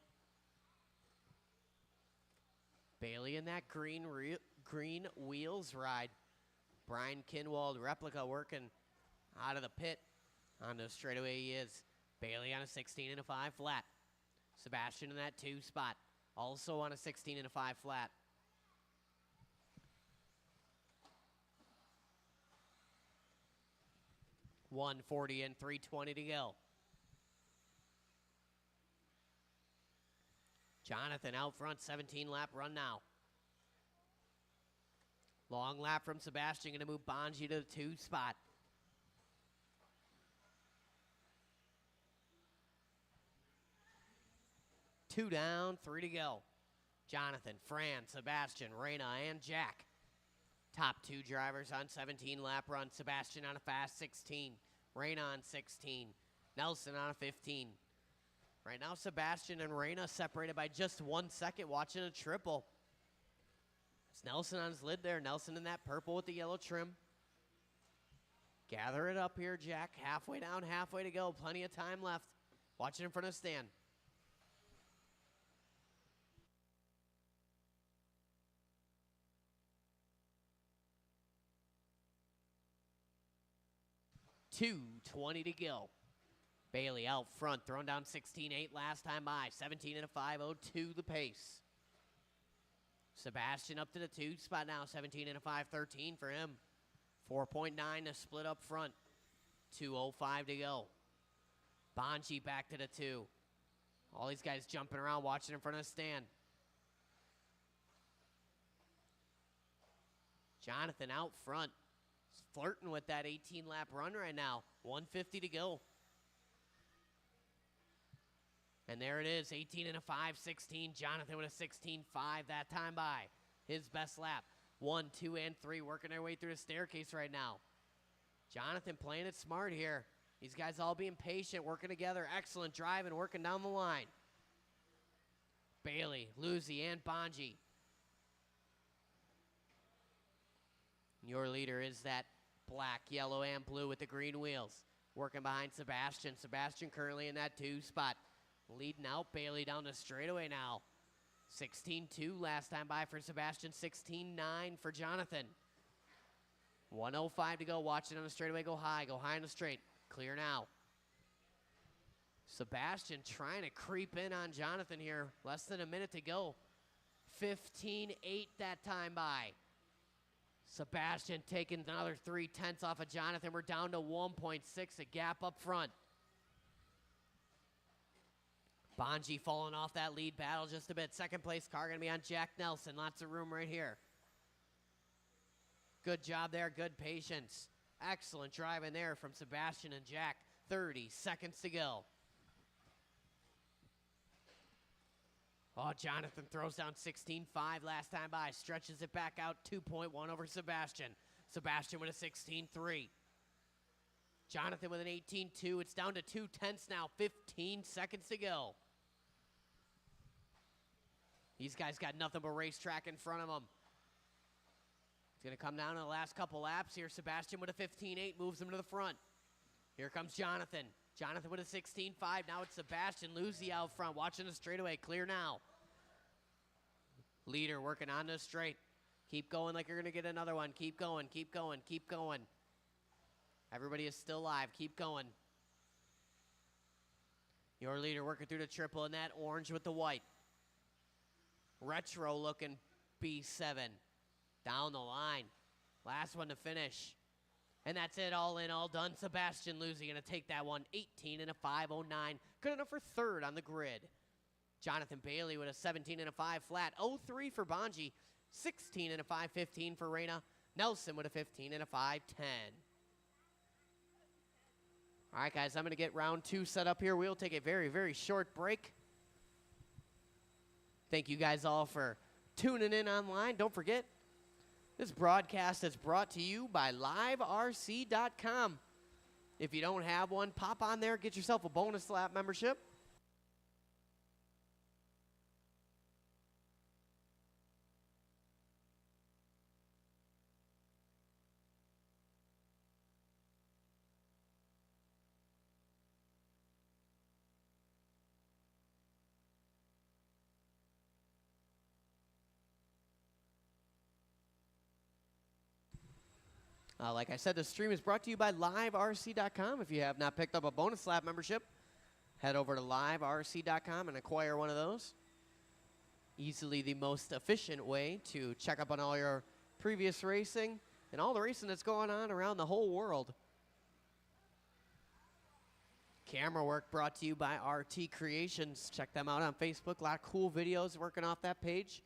Bailey in that green wheels ride. Brian Kinwald, replica, working out of the pit. Onto the straightaway he is. Bailey on a 16 and a 5 flat. Sebastian in that 2 spot. Also on a 16 and a 5 flat. $140 and $320 to go. Jonathan out front, 17 lap run now. Long lap from Sebastian, going to move Bonji to the 2 spot. Two down, 3 to go. Jonathan, Fran, Sebastian, Raina, and Jack. Top 2 drivers on 17 lap run. Sebastian on a fast 16. Raina on 16. Nelson on a 15. Right now, Sebastian and Raina separated by just 1 second, watching a triple. It's Nelson on his lid there. Nelson in that purple with the yellow trim. Gather it up here, Jack. Halfway down, halfway to go. Plenty of time left. Watch it in front of Stan. .220 to go. Bailey out front, thrown down 16.8 last time by. 17 and a 5.02 the pace. Sebastian up to the 2 spot now. 17 and a 5.13 for him. 4.9 to split up front. 2:05 to go. Bonji back to the 2. All these guys jumping around, watching in front of the stand. Jonathan out front. He's flirting with that 18-lap run right now. 150 to go. And there it is, 18 and a 5.16. Jonathan with a 16.5 that time by. His best lap. 1, 2, and 3 working their way through the staircase right now. Jonathan playing it smart here. These guys all being patient, working together. Excellent driving, working down the line. Bailey, Lucy, and Bonji. Your leader is that black, yellow, and blue with the green wheels. Working behind Sebastian. Sebastian currently in that 2 spot. Leading out, Bailey down the straightaway now. 16.2 last time by for Sebastian. 16.9 for Jonathan. 1:05 to go. Watch it on the straightaway. Go high on the straight. Clear now. Sebastian trying to creep in on Jonathan here. Less than a minute to go. 15.8 that time by. Sebastian taking another 0.3 off of Jonathan. We're down to 1.6, a gap up front. Bonji falling off that lead battle just a bit. Second place car going to be on Jack Nelson. Lots of room right here. Good job there. Good patience. Excellent driving there from Sebastian and Jack. 30 seconds to go. Oh, Jonathan throws down 16.5 last time by. Stretches it back out 2.1 over Sebastian. Sebastian with a 16.3. Jonathan with an 18.2. It's down to 0.2 now. 15 seconds to go. These guys got nothing but racetrack in front of them. It's going to come down to the last couple laps here. Sebastian with a 15.8 moves him to the front. Here comes Jonathan. Jonathan with a 16.5. Now it's Sebastian. Lucy out front. Watching the straightaway. Clear now. Leader working on the straight. Keep going like you're going to get another one. Keep going. Keep going. Keep going. Everybody is still live. Keep going. Your leader working through the triple in that orange with the white. Retro looking B7. Down the line. Last one to finish. And that's it, all in, all done. Sebastian Lucy going to take that one. 18 and a 5.09. Good enough for third on the grid. Jonathan Bailey with a 17 and a 5 flat. 0.3 for Bonji. 16 and a 5.15 for Reyna. Nelson with a 15 and a 5.10. All right, guys, I'm going to get round 2 set up here. We'll take a very, very short break. Thank you guys all for tuning in online. Don't forget, this broadcast is brought to you by liverc.com. If you don't have one, pop on there, get yourself a bonus lap membership. Like I said, the stream is brought to you by liverc.com. If you have not picked up a bonus lap membership, head over to liverc.com and acquire one of those. Easily the most efficient way to check up on all your previous racing and all the racing that's going on around the whole world. Camera work brought to you by RT Creations. Check them out on Facebook. A lot of cool videos working off that page.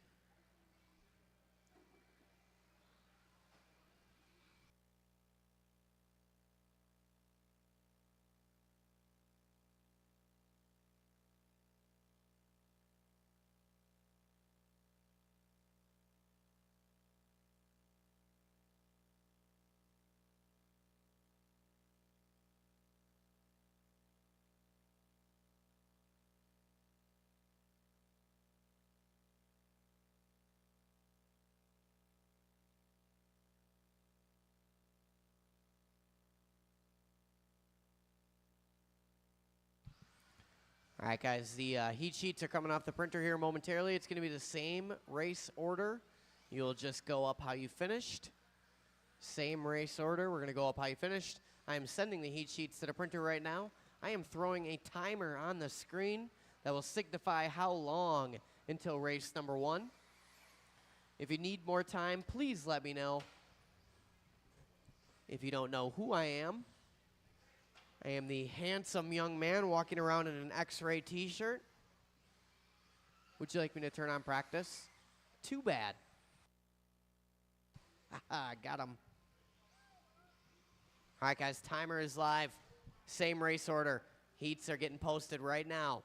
All right, guys, the heat sheets are coming off the printer here momentarily. It's going to be the same race order. You'll just go up how you finished. Same race order. We're going to go up how you finished. I am sending the heat sheets to the printer right now. I am throwing a timer on the screen that will signify how long until race number 1. If you need more time, please let me know. If you don't know who I am the handsome young man walking around in an X-ray t-shirt. Would you like me to turn on practice? Too bad. Haha, got him. All right, guys, timer is live. Same race order. Heats are getting posted right now.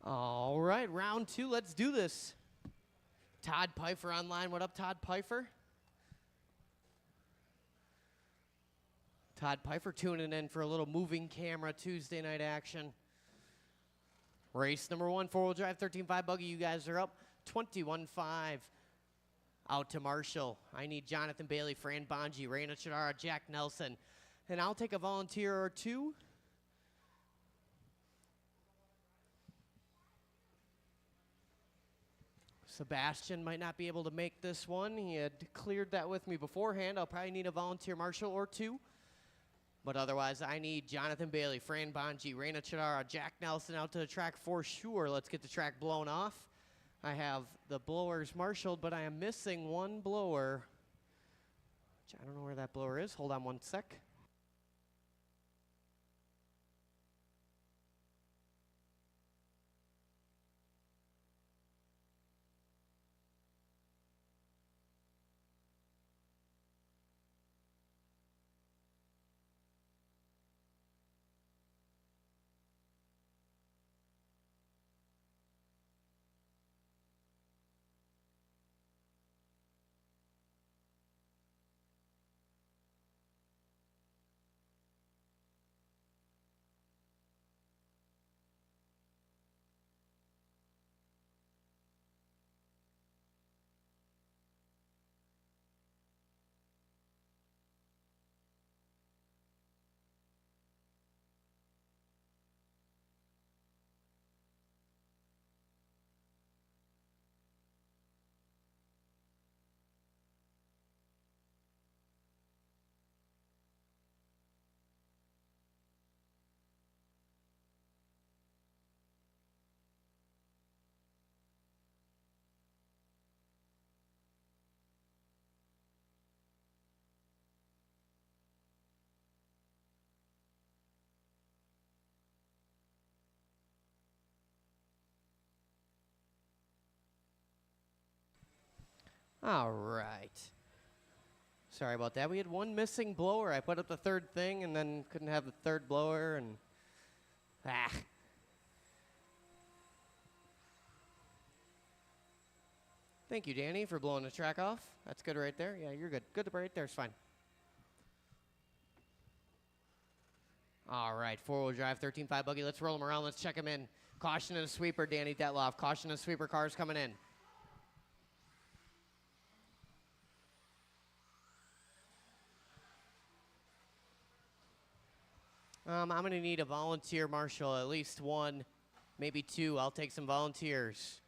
All right, round 2, let's do this. Todd Pfeiffer online. What up, Todd Pfeiffer? Todd Pfeiffer tuning in for a little moving camera Tuesday night action. Race number 1, four-wheel drive, 13.5 buggy. You guys are up 21.5. Out to Marshall. I need Jonathan Bailey, Fran Bonji, Raina Chidara, Jack Nelson. And I'll take a volunteer or two. Sebastian might not be able to make this one. He had cleared that with me beforehand. I'll probably need a volunteer marshal or two. But otherwise, I need Jonathan Bailey, Fran Bonji, Raina Chidara, Jack Nelson out to the track for sure. Let's get the track blown off. I have the blowers marshaled, but I am missing one blower. I don't know where that blower is. Hold on one sec. All right. Sorry about that. We had one missing blower. I put up the third thing and then couldn't have the third blower and Thank you, Danny, for blowing the track off. That's good right there. Yeah, you're good. Good right there is fine. All right, four-wheel drive, 13.5 buggy. Let's roll them around. Let's check them in. Caution and a sweeper, Danny Detloff. Caution and a sweeper cars coming in. I'm going to need a volunteer marshal, at least one, maybe two. I'll take some volunteers.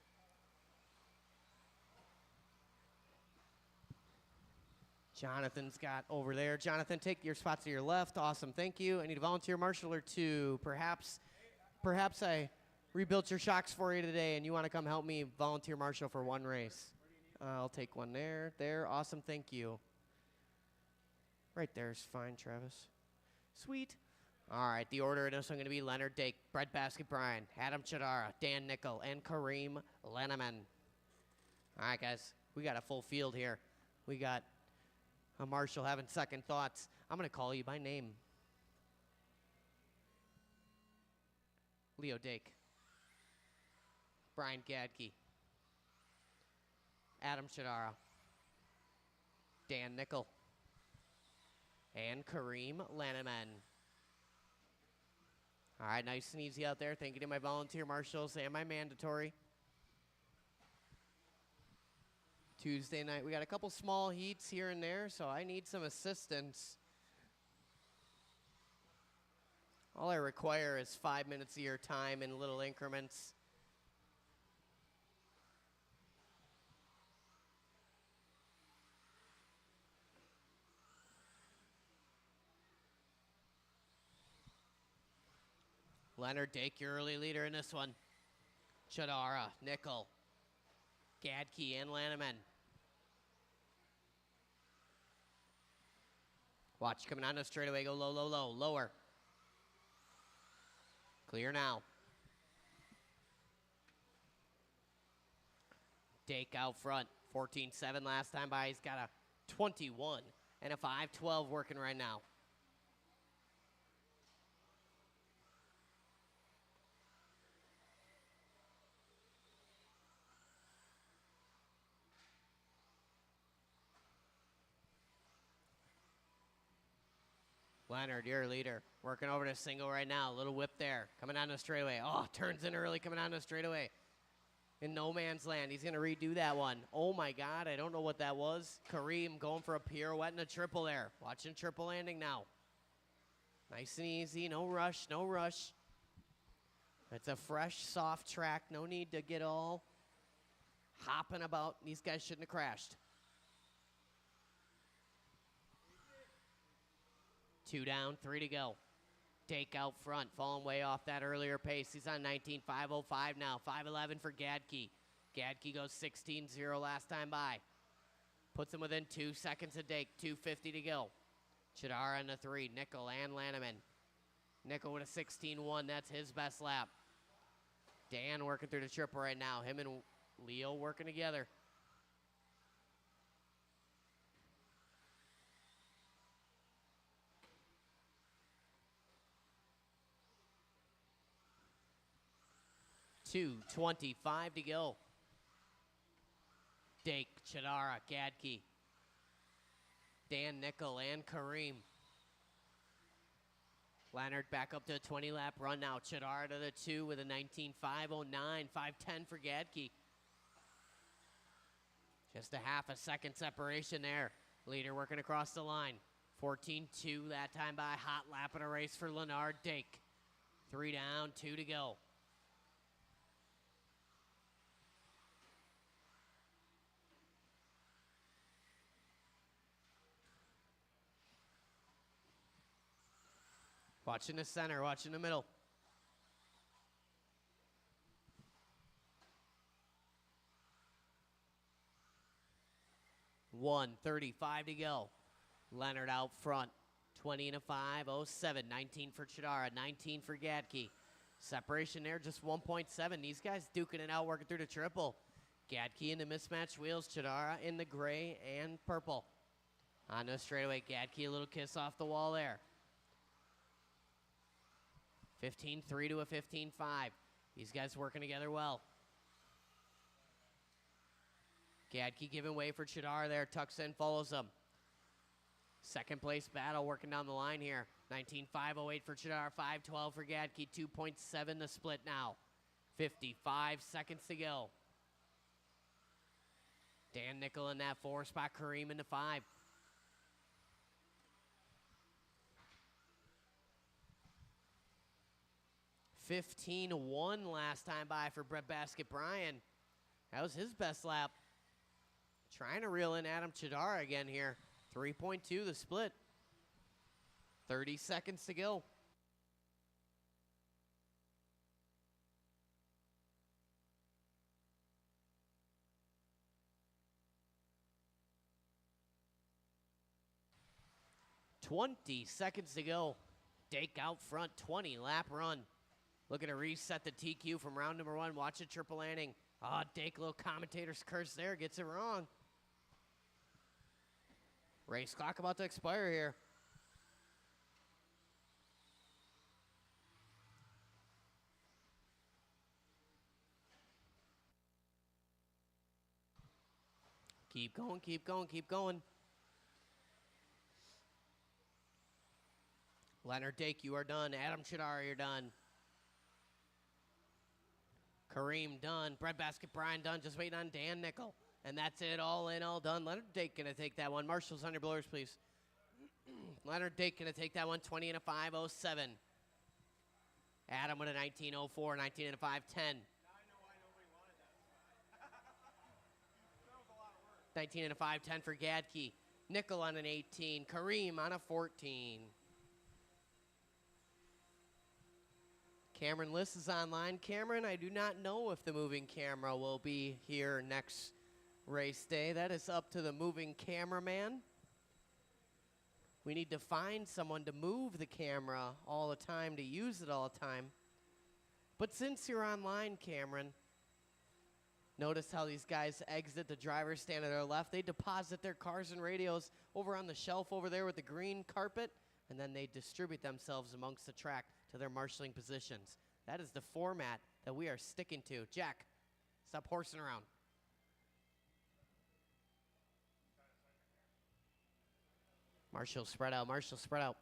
Jonathan's got over there. Jonathan, take your spots to your left. Awesome, thank you. I need a volunteer marshal or two. Perhaps I rebuilt your shocks for you today and you want to come help me volunteer marshal for one race. I'll take one there. There, awesome, thank you. Right there's fine, Travis. Sweet. All right, the order of this one going to be Leonard Dake, Brett Basket-Bryan, Adam Chidara, Dan Nickel, and Kareem Leneman. All right, guys, we got a full field here. We got a marshal having second thoughts. I'm going to call you by name. Leo Dake, Brian Gadke, Adam Chidara, Dan Nickel, and Kareem Leneman. All right, nice and easy out there. Thank you to my volunteer marshals and my mandatory. Tuesday night, we got a couple small heats here and there, so I need some assistance. All I require is 5 minutes of your time in little increments. Leonard Dake, your early leader in this one. Chidara, Nickel, Gadke, and Laneman. Watch, coming on the straightaway, go low, low, low, lower. Clear now. Dake out front, 14.7 last time by. He's got a 21 and a 5.12 working right now. Leonard, your leader, working over to single right now. Little whip there, coming on the straightaway. Oh, turns in early, coming on the straightaway. In no man's land, he's going to redo that one. Oh, my God, I don't know what that was. Kareem going for a pirouette and a triple there. Watching triple landing now. Nice and easy, no rush, no rush. It's a fresh, soft track. No need to get all hopping about. These guys shouldn't have crashed. 2 down, 3 to go. Dake out front, falling way off that earlier pace. He's on 19.505 now. 5:11 for Gadke. Gadke goes 16.0 last time by. Puts him within 2 seconds of Dake. 2:50 to go. Chidara in the 3. Nickel and Lanneman. Nickel with a 16.1. That's his best lap. Dan working through the triple right now. Him and Leo working together. $2:25 to go. Dake, Chidara, Gadke, Dan Nickel, and Kareem. Leonard back up to a 20-lap run now. Chidara to the 2 with a 19.509. 5:10 for Gadke. Just a half a second separation there. Leader working across the line. 14.2 that time by. Hot lap in a race for Leonard Dake. 3 down, 2 to go. Watching the center, watching the middle. $1:35 to go. Leonard out front. 20 and a 5:07. 19 for Chidara. 19 for Gadke. Separation there, just 1.7. These guys duking it out, working through the triple. Gadke in the mismatched wheels. Chidara in the gray and purple. On the straightaway, Gadke a little kiss off the wall there. 15.3 to a 15.5. These guys working together well. Gadke giving way for Chidara there. Tucks in, follows him. Second place battle working down the line here. 19.508 for Chidara, 5:12 for Gadke. 2.7 the split now. 55 seconds to go. Dan Nickel in that 4 spot. Kareem in the 5. $15.1 last time by for Brett Basket Bryan. That was his best lap. Trying to reel in Adam Chidara again here. 3.2 the split. 30 seconds to go. $20 seconds to go. Dake out front, 20-lap run. Looking to reset the TQ from round number 1. Watch it, triple landing. Oh, Dake, little commentator's curse there. Gets it wrong. Race clock about to expire here. Keep going, keep going, keep going. Leonard Dake, you are done. Adam Chidara, you're done. Kareem done. Brett Basket Bryan done. Just waiting on Dan Nickel. And that's it. All in, all done. Leonard Dake going to take that one. Marshals on your blowers, please. Leonard Dake going to take that one. 20 and a 5:07. Adam with a 19:04. 19 and a 5:10. 19 and a 5:10 for Gadke. Nickel on an 18. Kareem on a 14. Cameron Liss is online. Cameron, I do not know if the moving camera will be here next race day. That is up to the moving cameraman. We need to find someone to move the camera all the time, to use it all the time. But since you're online, Cameron, notice how these guys exit the driver's stand to their left. They deposit their cars and radios over on the shelf over there with the green carpet, and then they distribute themselves amongst the track to their marshaling positions. That is the format that we are sticking to. Jack, stop horsing around. Marshall spread out, Marshall spread out.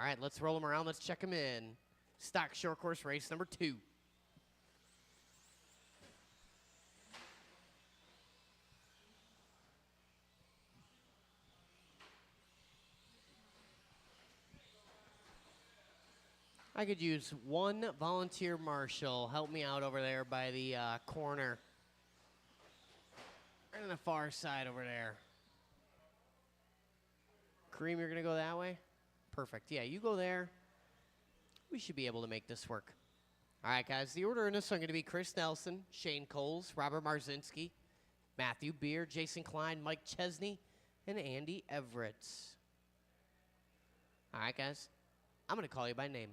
right, let's roll them around. Let's check them in. Stock short course race number 2. I could use one volunteer marshal. Help me out over there by the corner. Right on the far side over there. Kareem, you're going to go that way? Perfect. Yeah, you go there. We should be able to make this work. All right, guys. The order in this one going to be Chris Nelson, Shane Coles, Robert Marzinski, Matthew Beer, Jason Klein, Mike Chesney, and Andy Everett. All right, guys. I'm going to call you by name.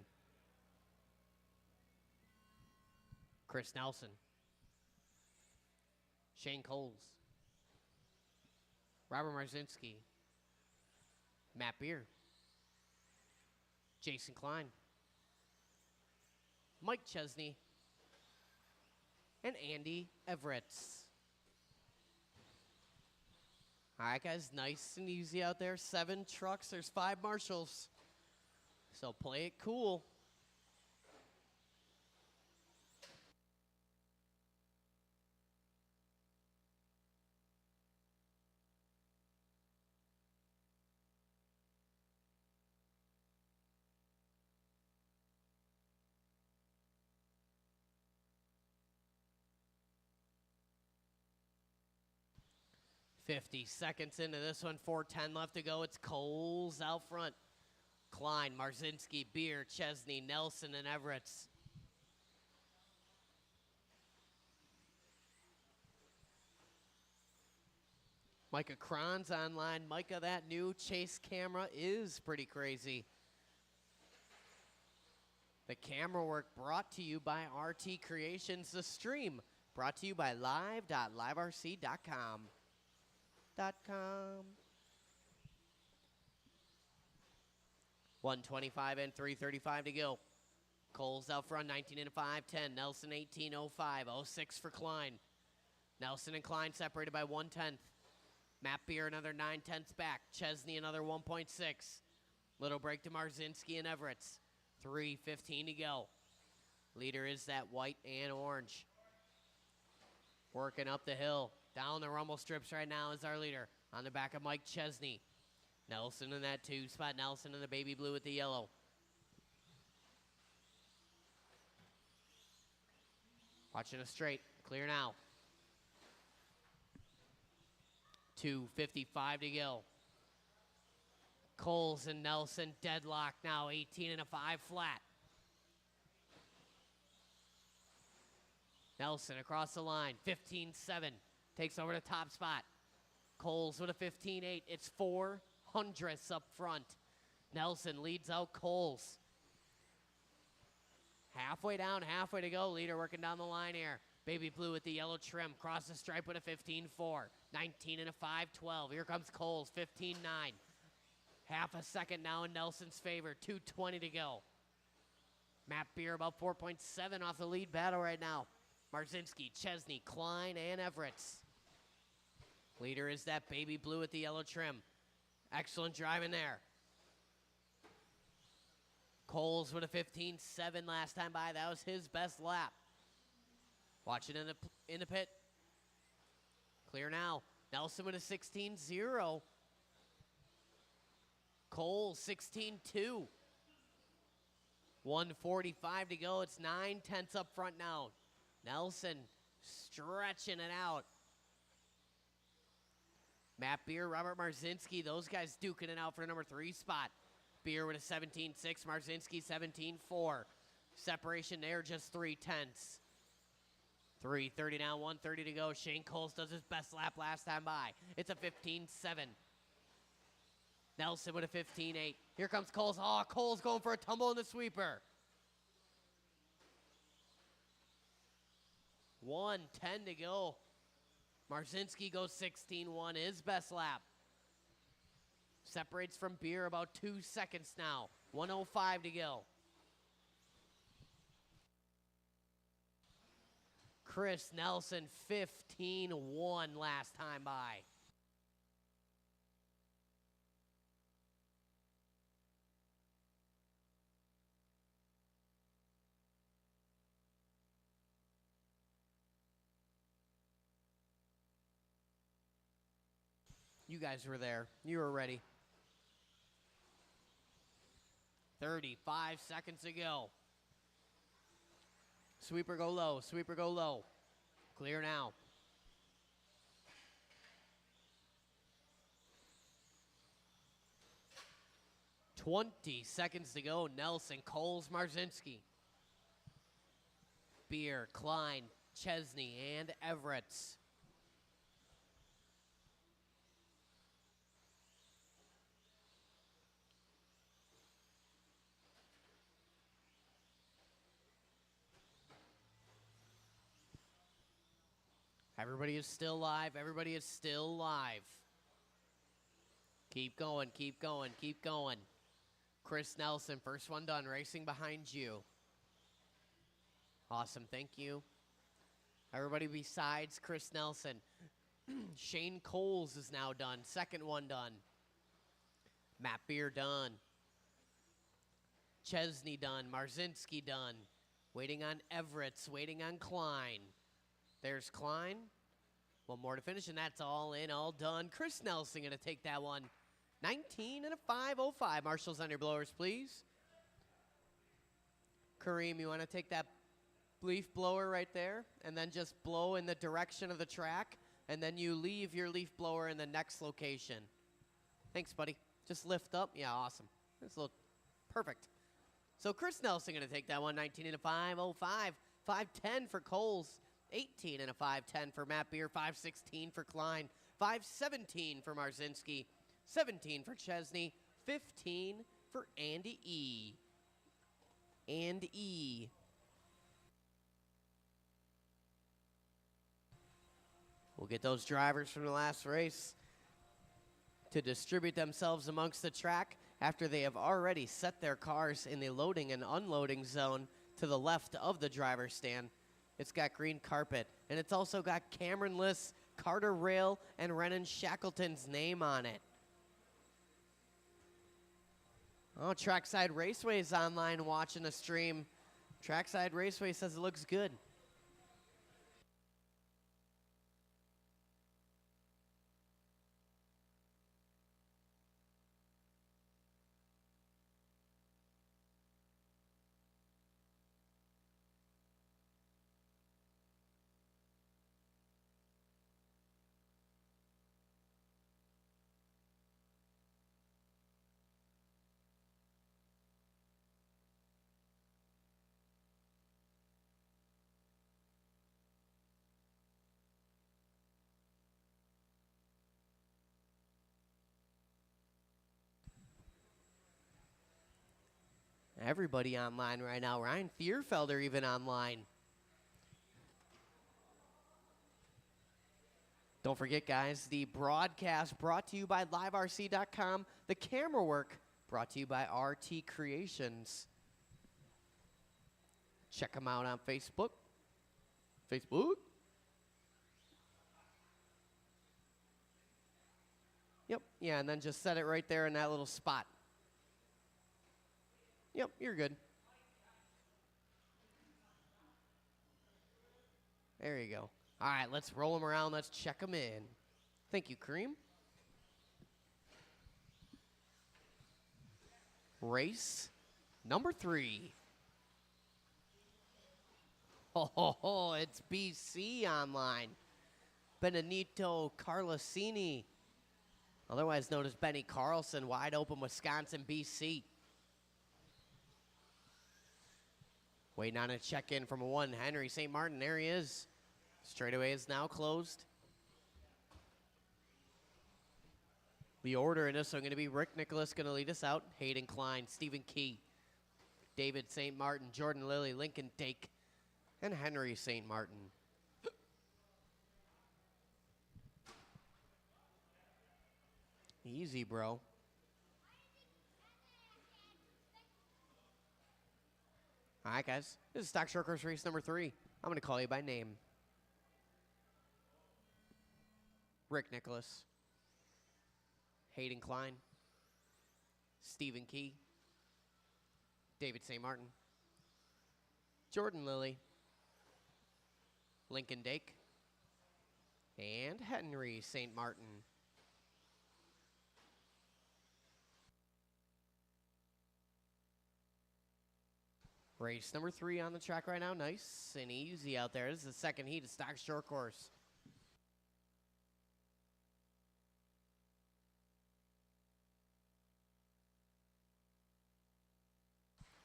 Chris Nelson, Shane Coles, Robert Marzinski, Matt Beer, Jason Klein, Mike Chesney, and Andy Everett. All right, guys, nice and easy out there. 7 trucks, there's 5 marshals. So play it cool. $50 into this one, 4:10 left to go. It's Coles out front. Klein, Marzinski, Beer, Chesney, Nelson, and Everett. Micah Cron's online. Micah, that new chase camera is pretty crazy. The camera work brought to you by RT Creations. The stream brought to you by live.liverc.com. 125 and 335 to go. Coles out front, 19 and 5:10. Nelson 18:05. 06 for Klein. Nelson and Klein separated by 1/10. Matt Beer another 9/10 back. Chesney another 1.6. Little break to Marzinski and Everett. 3:15 to go. Leader is that white and orange. Working up the hill. Down the rumble strips right now is our leader. On the back of Mike Chesney. Nelson in that 2 spot. Nelson in the baby blue with the yellow. Watching a straight. Clear now. 2:55 to go. Coles and Nelson deadlock now. 18 and a 5 flat. Nelson across the line. 15-7. Takes over the top spot. Coles with a 15-8. It's 400ths up front. Nelson leads out Coles. Halfway down, halfway to go. Leader working down the line here. Baby blue with the yellow trim. Cross the stripe with a 15-4. 19 and a 5-12. Here comes Coles. 15-9. Half a second now in Nelson's favor. 2:20 to go. Matt Beer about 4.7 off the lead battle right now. Marzinski, Chesney, Klein, and Everett. Leader is that baby blue with the yellow trim. Excellent driving there. Coles with a 15-7 last time by. That was his best lap. Watch it in the pit. Clear now. Nelson with a 16-0. Coles 16-2. 1:45 to go. It's 9/10 up front now. Nelson stretching it out. Matt Beer, Robert Marzinski, those guys duking it out for the number 3 spot. Beer with a 17-6, Marzinski 17-4. Separation there, just 3/10. 3:30 now, 1:30 to go. Shane Coles does his best lap last time by. It's a 15-7. Nelson with a 15-8. Here comes Coles. Oh, Coles going for a tumble in the sweeper. 1:10 to go. Marzinski goes 16-1, his best lap. Separates from Beer about 2 seconds now. 1:05 to go. Chris Nelson 15-1 last time by. You guys were there. You were ready. 35 seconds to go. Sweeper go low. Sweeper go low. Clear now. "20 seconds to go. Nelson, Coles, Marzinski. Beer, Klein, Chesney, and Everett. Everybody is still live. Everybody is still live. Keep going, keep going, keep going. Chris Nelson, first one done, racing behind you. Awesome, thank you. Everybody besides Chris Nelson. Shane Coles is now done, second one done. Matt Beer done. Chesney done, Marzinski done. Waiting on Everett, waiting on Klein. There's Klein. One more to finish, and that's all in, all done. Chris Nelson going to take that one. 19 and a 5:05. Marshals on your blowers, please. Kareem, you want to take that leaf blower right there, and then just blow in the direction of the track, and then you leave your leaf blower in the next location. Thanks, buddy. Just lift up. Yeah, awesome. That's a little perfect. So Chris Nelson going to take that one. 19 and a 5:05. 5:10 for Coles. 18 and a 5:10 for Matt Beer. 5:16 for Klein. 5:17 for Marzinski. 17 for Chesney. 15 for Andy E. And E. We'll get those drivers from the last race to distribute themselves amongst the track after they have already set their cars in the loading and unloading zone to the left of the driver's stand. It's got green carpet, and it's also got Cameron Liss, Carter Rail, and Renan Shackleton's name on it. Oh, Trackside Raceway is online watching the stream. Trackside Raceway says it looks good. Everybody online right now. Ryan Thierfelder even online. Don't forget, guys, the broadcast brought to you by liverc.com. The camera work brought to you by RT Creations. Check them out on Facebook. Yep, yeah, and then just set it right there in that little spot. Yep, you're good. There you go. All right, let's roll them around. Let's check them in. Thank you, Kareem. Race number 3. Oh, it's BC online. Benedito Carlosini, otherwise known as Benny Carlson, wide open Wisconsin, BC. Waiting on a check-in from a 1, Henry St. Martin. There he is. Straightaway is now closed. The order in this one going to be Rick Nicholas going to lead us out. Hayden Klein, Stephen Key, David St. Martin, Jordan Lilly, Lincoln Dake, and Henry St. Martin. Easy, bro. All right, guys. This is Stock Short Course race number 3. I'm going to call you by name. Rick Nicholas, Hayden Klein, Stephen Key, David St. Martin, Jordan Lilly, Lincoln Dake, and Henry St. Martin. Race number 3 on the track right now. Nice and easy out there. This is the second heat of stock short course.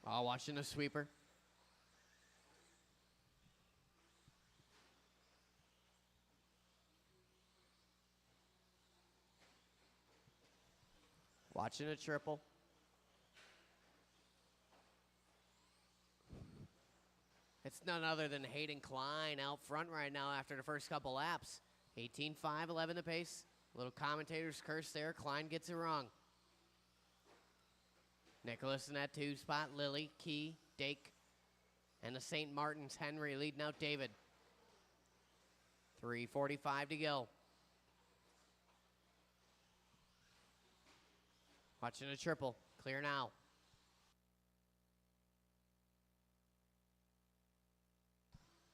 Oh, watching the sweeper. Watching a triple. It's none other than Hayden Klein out front right now after the first couple laps. 18.5, the pace. Little commentator's curse there. Klein gets it wrong. Nicholas in that 2 spot. Lilly, Key, Dake, and the St. Martin's Henry leading out David. 3:45 to go. Watching a triple. Clear now.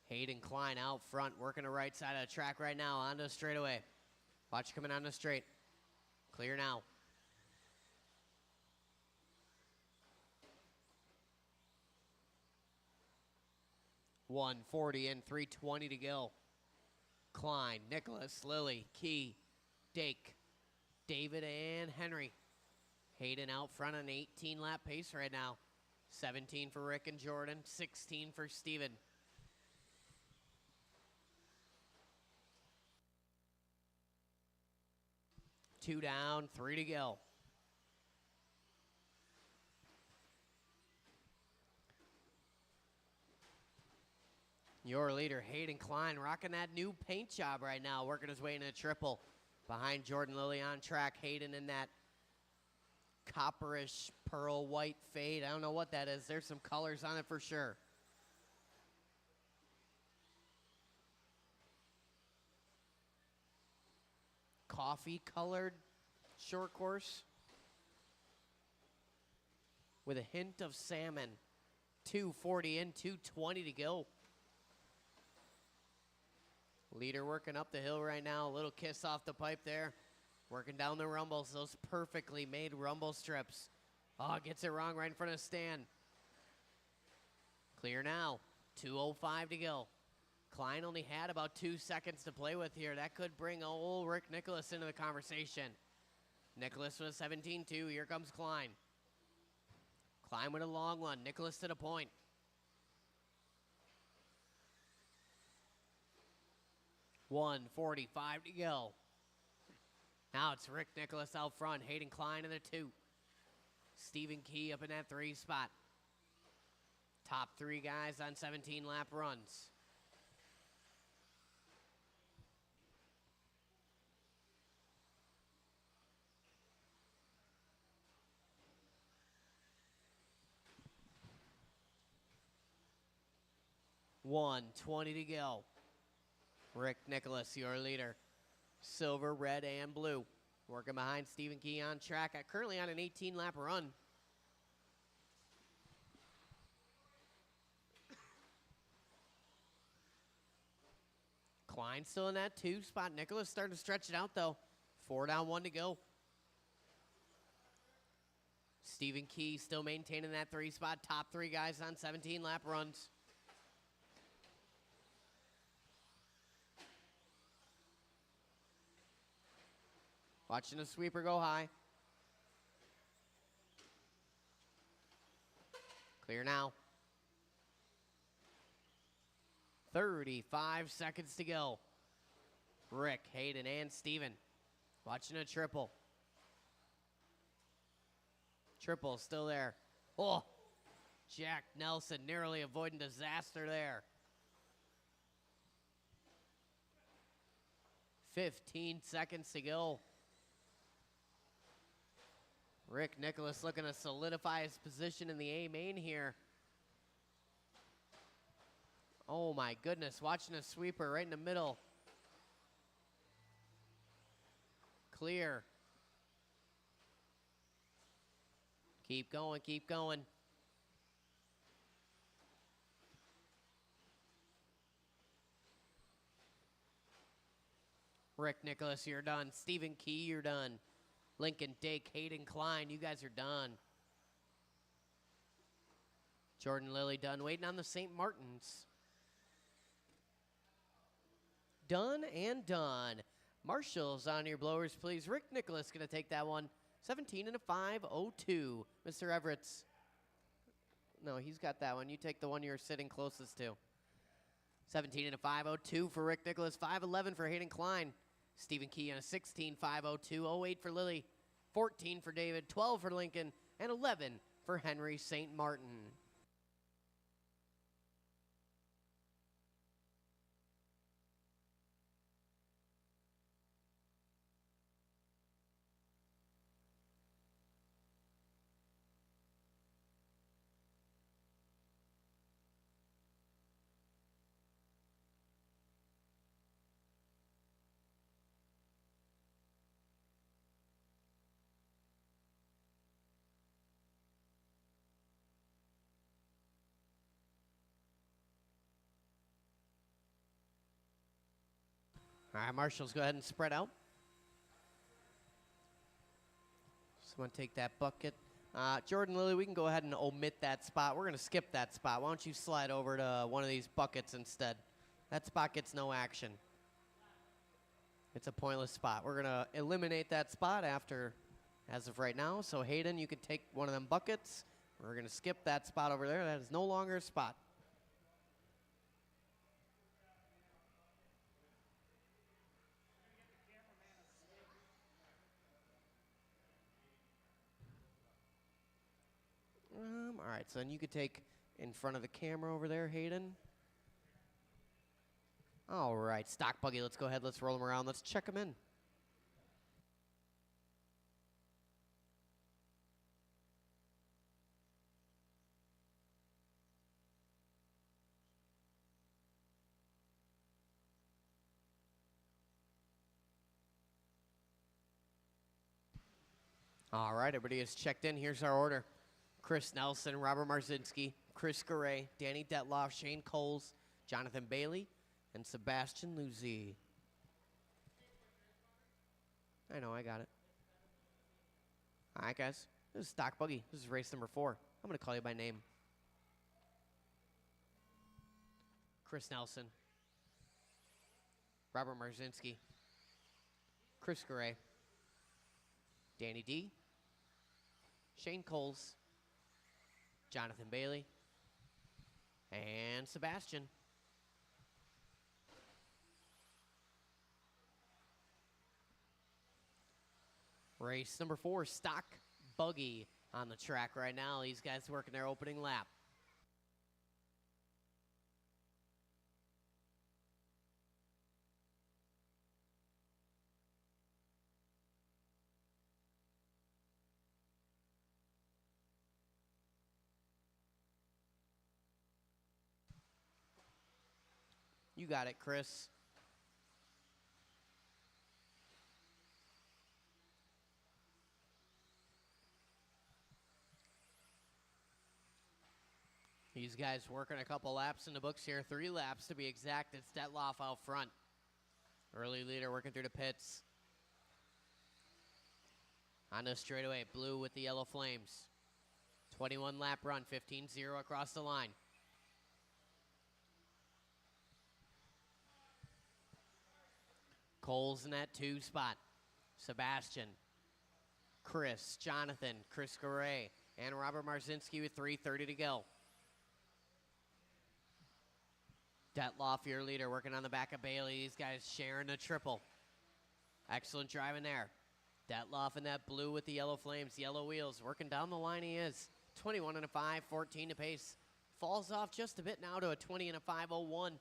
Hayden Klein out front, working the right side of the track right now, onto the straightaway. Watch coming on the straight. Clear now. .140 and 3:20 to go. Klein, Nicholas, Lilly, Key, Dake, David, and Henry. Hayden out front on 18-lap pace right now. 17 for Rick and Jordan, 16 for Steven. Two down, 3 to go. Your leader, Hayden Klein, rocking that new paint job right now, working his way into a triple. Behind Jordan Lilly on track, Hayden in that copperish pearl white fade. I don't know what that is. There's some colors on it for sure. Coffee colored short course with a hint of salmon. 2:40 in, 2:20 to go. Leader working up the hill right now. A little kiss off the pipe there. Working down the rumbles. Those perfectly made rumble strips. Oh, gets it wrong right in front of the stand. Clear now. 2:05 to go. Klein only had about 2 seconds to play with here. That could bring old Rick Nicholas into the conversation. Nicholas with a 17-2. Here comes Klein. Klein with a long one. Nicholas to the point. .145 to go. Now it's Rick Nicholas out front. Hayden Klein in the 2. Stephen Key up in that 3 spot. Top 3 guys on 17-lap runs. .120 to go. Rick Nicholas, your leader. Silver, red, and blue. Working behind Stephen Key on track. Currently on an 18-lap run. Klein still in that 2 spot. Nicholas starting to stretch it out, though. 4 down, 1 to go. Stephen Key still maintaining that 3 spot. Top 3 guys on 17-lap runs. Watching the sweeper go high. Clear now. 35 seconds to go. Rick, Hayden, and Steven. Watching a triple. Triple still there. Oh, Jack Nelson narrowly avoiding disaster there. 15 seconds to go. Rick Nicholas looking to solidify his position in the A main here. Oh my goodness, watching a sweeper right in the middle. Clear. Keep going, keep going. Rick Nicholas, you're done. Stephen Key, you're done. Lincoln Dake, Hayden Klein, you guys are done. Jordan Lilly done waiting on the St. Martins. Done and done. Marshals on your blowers, please. Rick Nicholas going to take that one. 17 and a 5.02. Mr. Everett's. No, he's got that one. You take the one you're sitting closest to. 17 and a 5.02 for Rick Nicholas. 5.11 for Hayden Klein. Stephen Key on a 16, 5.02. 08 for Lilly. 14 for David. 12 for Lincoln. And 11 for Henry St. Martin. All right, Marshals, go ahead and spread out. Someone take that bucket. Jordan Lilly, we can go ahead and omit that spot. We're going to skip that spot. Why don't you slide over to one of these buckets instead? That spot gets no action. It's a pointless spot. We're going to eliminate that spot after, as of right now. So, Hayden, you can take one of them buckets. We're going to skip that spot over there. That is no longer a spot. All right, so then you could take in front of the camera over there, Hayden. All right, stock buggy, let's go ahead, let's roll them around, let's check them in. All right, everybody is checked in. Here's our order. Chris Nelson, Robert Marzinski, Chris Garay, Danny Detloff, Shane Coles, Jonathan Bailey, and Sebastian Luzi. I know, I got it. All right, guys. This is Stock Buggy. This is race number 4. I'm going to call you by name. Chris Nelson, Robert Marzinski, Chris Garay, Danny D, Shane Coles, Jonathan Bailey, and Sebastian. Race number 4, Stock Buggy on the track right now. These guys working their opening lap. You got it, Chris. These guys working a couple laps in the books here. 3 laps to be exact. It's Detloff out front. Early leader working through the pits. On the straightaway, blue with the yellow flames. 21 lap run, 15-0 across the line. Coles in that 2 spot. Sebastian, Chris, Jonathan, Chris Garay, and Robert Marzinski with 3:30 to go. Detloff, your leader, working on the back of Bailey. These guys sharing a triple. Excellent driving there. Detloff in that blue with the yellow flames, yellow wheels. Working down the line he is. 21 and a 5, 14 to pace. Falls off just a bit now to a 20 and a 5.01.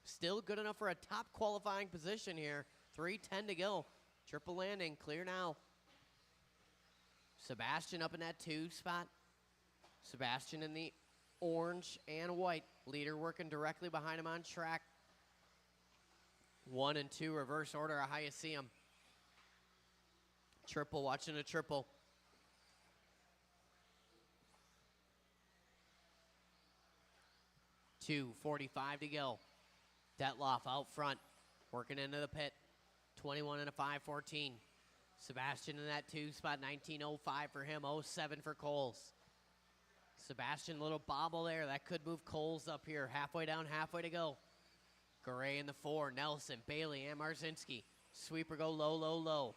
Still good enough for a top qualifying position here. 3:10 to go. Triple landing, clear now. Sebastian up in that 2 spot. Sebastian in the orange and white. Leader working directly behind him on track. 1 and 2 reverse order of how you see him. Triple, watching a triple. $2:45 to go. Detloff out front, working into the pit. 21 and a 5.14. Sebastian in that 2 spot, 19.05 for him, 07 for Coles. Sebastian, little bobble there. That could move Coles up here. Halfway down, halfway to go. Garay in the 4. Nelson, Bailey, and Marzinski. Sweeper go low, low, low.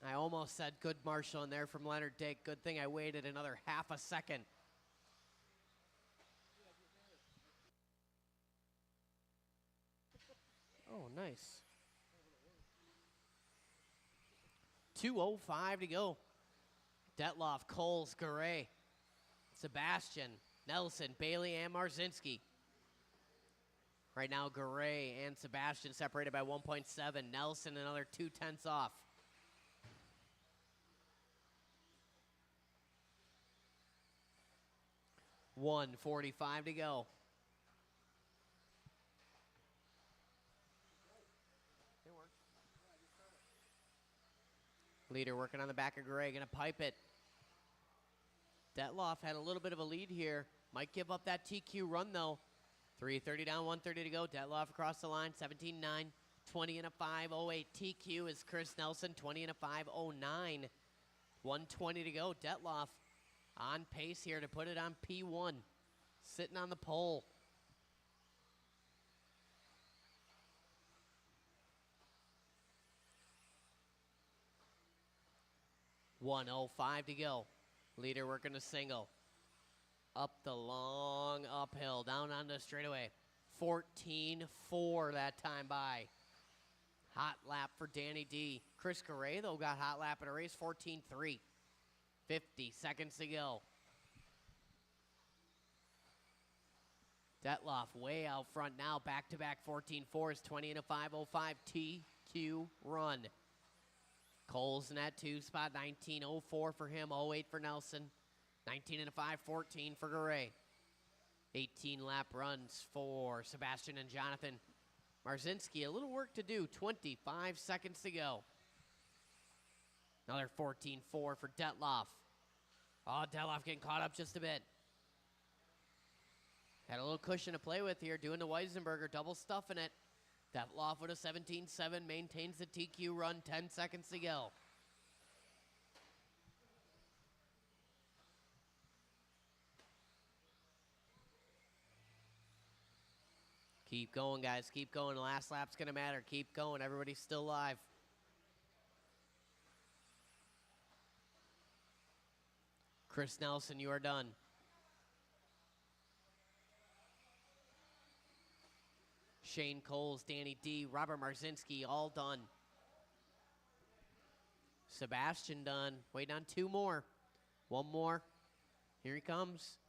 I almost said good marshal in there from Leonard Dake. Good thing I waited another half a second. Oh, nice. 2:05 to go. Detloff, Coles, Garay, Sebastian, Nelson, Bailey, and Marzinski. Right now, Garay and Sebastian separated by 1.7. Nelson another 0.2 off. $1:45 to go. Leader working on the back of Garay, gonna pipe it. Detloff had a little bit of a lead here. Might give up that TQ run though. 3:30 down, 1:30 to go. Detloff across the line, 17.9, 20 and a 5:08. TQ is Chris Nelson, 20 and a 5:09. 1:20 to go. Detloff on pace here to put it on P1. Sitting on the pole. $1:05 to go. Leader working a single. Up the long uphill, down on the straightaway. 14.4 that time by. Hot lap for Danny D. Chris Garay, though, got hot lap in a race, 14.3. 50 seconds to go. Detloff way out front now, back-to-back 14.4s, 20 and a 5:05 TQ run. Coles in that 2 spot, 19.04 for him, 08 for Nelson. 19 and a 5:14 for Garay. 18 lap runs for Sebastian and Jonathan. Marzinski, a little work to do, 25 seconds to go. Another 14.4 for Detloff. Oh, Detloff getting caught up just a bit. Had a little cushion to play with here, doing the Weisenberger, double stuffing it. Detloff with a 17.7, maintains the TQ run, 10 seconds to go. Keep going, guys, keep going. The last lap's gonna matter. Keep going, everybody's still alive. Chris Nelson, you are done. Shane Coles, Danny D, Robert Marzinski, all done. Sebastian done. Waiting on 2 more. 1 more. Here he comes.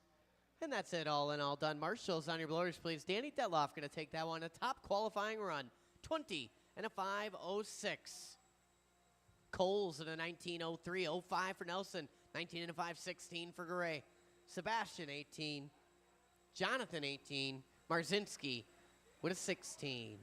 And that's it, all in all done. Marshals on your blowers, please. Danny Detloff going to take that one. A top qualifying run. 20 and a 5:06. Coles at a 19:03. 05 for Nelson. 19 and a 5:16 for Garay. Sebastian, 18. Jonathan, 18. Marzinski with a 16.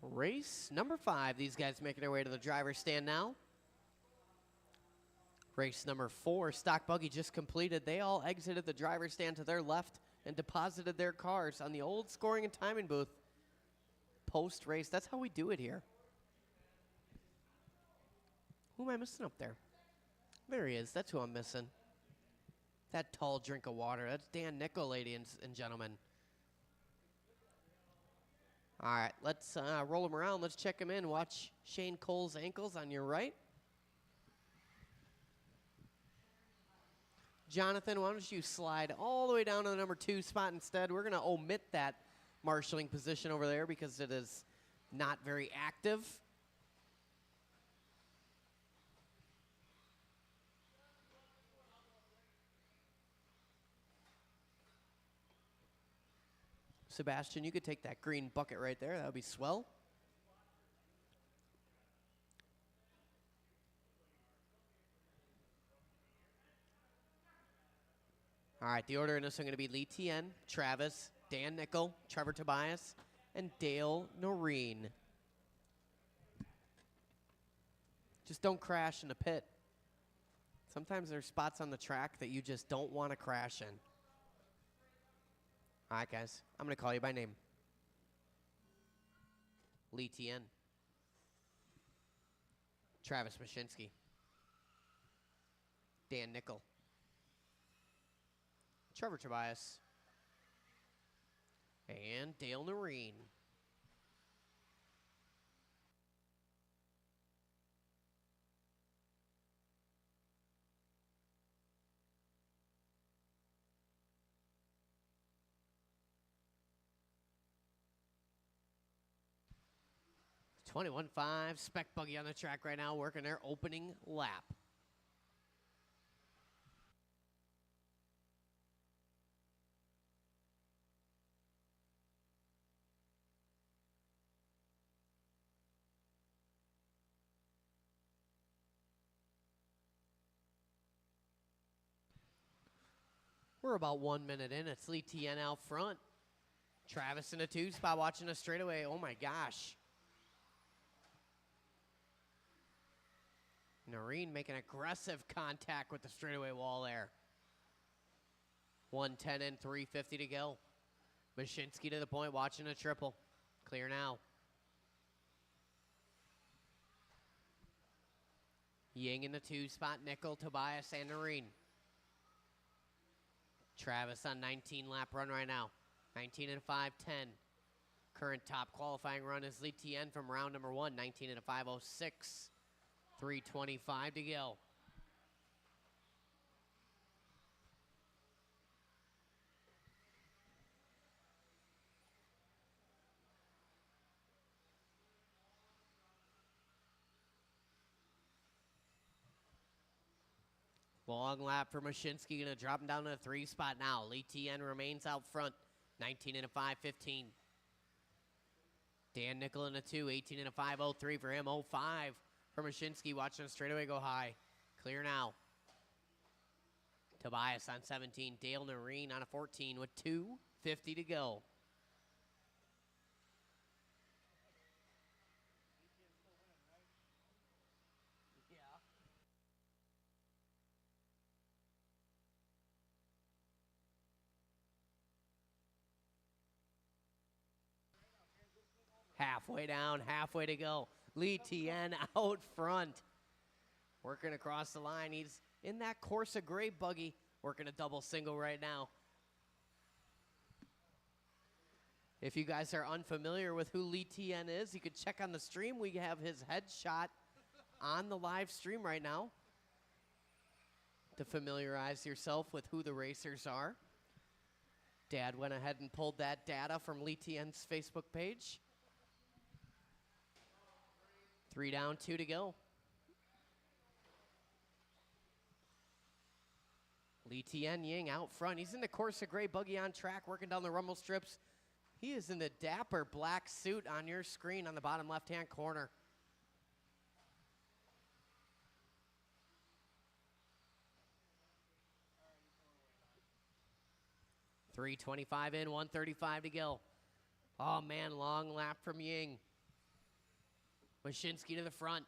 Race number 5. These guys making their way to the driver's stand now. Race number 4, stock buggy just completed. They all exited the driver's stand to their left and deposited their cars on the old scoring and timing booth. Post-race, that's how we do it here. Who am I missing up there? There he is. That's who I'm missing. That tall drink of water. That's Dan Nickel, ladies and gentlemen. All right, let's roll him around. Let's check him in. Watch Shane Cole's ankles on your right. Jonathan, why don't you slide all the way down to the number 2 spot instead? We're going to omit that marshaling position over there because it is not very active. Sebastian, you could take that green bucket right there. That would be swell. All right, the order in this one going to be Lee Tien, Travis, Dan Nickel, Trevor Tobias, and Dale Noreen. Just don't crash in the pit. Sometimes there's spots on the track that you just don't want to crash in. All right, guys, I'm going to call you by name. Lee Tien, Travis Mashinsky, Dan Nickel, Trevor Tobias, and Dale Noreen. .21.5 spec buggy on the track right now, working their opening lap. We're about 1 minute in. It's Lee Tien out front. Travis in a 2 spot watching us straightaway. Oh my gosh. Noreen making aggressive contact with the straightaway wall there. 110 and 350 to go. Mashinsky to the point, watching a triple. Clear now. Ying in the 2 spot, Nickel, Tobias, and Noreen. Travis on 19 lap run right now. 19 and 5.10. Current top qualifying run is Lee Tien from round number 1. 19 and 5.06. 3:25 to go. Long lap for Mashinsky, going to drop him down to the 3 spot now. Lee Tien remains out front, 19 and a 5.15. Dan Nickel in a 2, 18 and a 5.03 for him, 0.5 for Mashinsky, watching the straightaway go high. Clear now. Tobias on 17, Dale Noreen on a 14 with 2:50 to go. Halfway down, halfway to go. Lee Tien out front. Working across the line. He's in that Corsa gray buggy. Working a double single right now. If you guys are unfamiliar with who Lee Tien is, you could check on the stream. We have his headshot on the live stream right now to familiarize yourself with who the racers are. Dad went ahead and pulled that data from Lee Tien's Facebook page. 3 down, 2 to go. Lee Tien Ying out front. He's in the Corsa gray buggy on track, working down the rumble strips. He is in the dapper black suit on your screen on the bottom left-hand corner. .325 in, 135 to go. Oh man, long lap from Ying. Mashinsky to the front.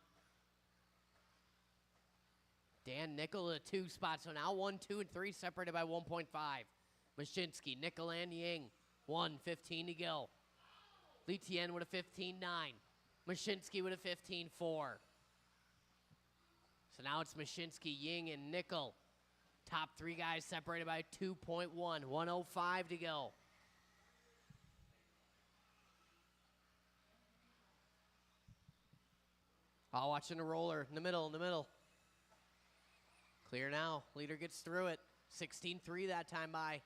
Dan Nickel at 2 spots, so now 1, 2, and 3 separated by 1.5. Mashinsky, Nickel, and Ying. 1:15 to go. Lee Tien with a 15.9. Mashinsky with a 15.4. So now it's Mashinsky, Ying, and Nickel. Top 3 guys separated by 2.1. 1:05 to go. All watching the roller in the middle. Clear now. Leader gets through it. 16.3 that time by.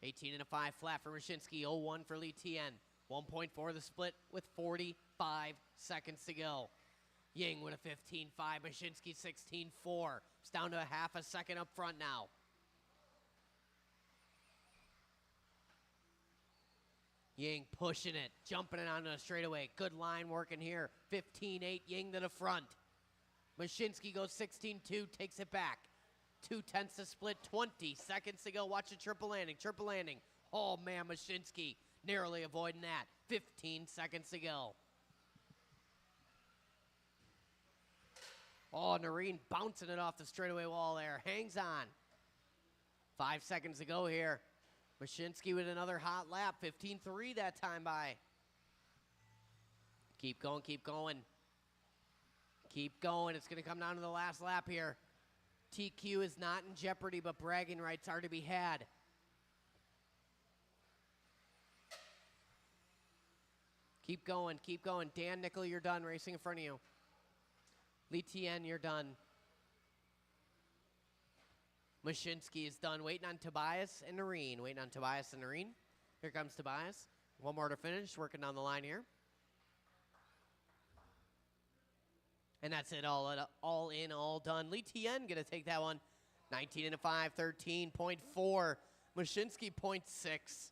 18 and a 5 flat for Mashinsky. 0.1 for Lee Tien. 1.4 the split with 45 seconds to go. Ying with a 15.5. Mashinsky 16.4. It's down to a half a second up front now. Ying pushing it, jumping it onto the straightaway. Good line working here. 15.8, Ying to the front. Mashinsky goes 16.2, takes it back. 2/10 to split, 20 seconds to go. Watch a triple landing, triple landing. Oh, man, Mashinsky narrowly avoiding that. 15 seconds to go. Oh, Noreen bouncing it off the straightaway wall there. Hangs on. 5 seconds to go here. Mashinsky with another hot lap. 15-3 that time by. Keep going, keep going. Keep going. It's going to come down to the last lap here. TQ is not in jeopardy, but bragging rights are to be had. Keep going, keep going. Dan Nickel, you're done. Racing in front of you. Lee Tien, you're done. Mashinsky is done. Waiting on Tobias and Noreen. Waiting on Tobias and Noreen. Here comes Tobias. One more to finish. Working down the line here. And that's it. All in, all done. Lee Tien going to take that one. 19 and a 5, 13.4. Mashinsky 0.6.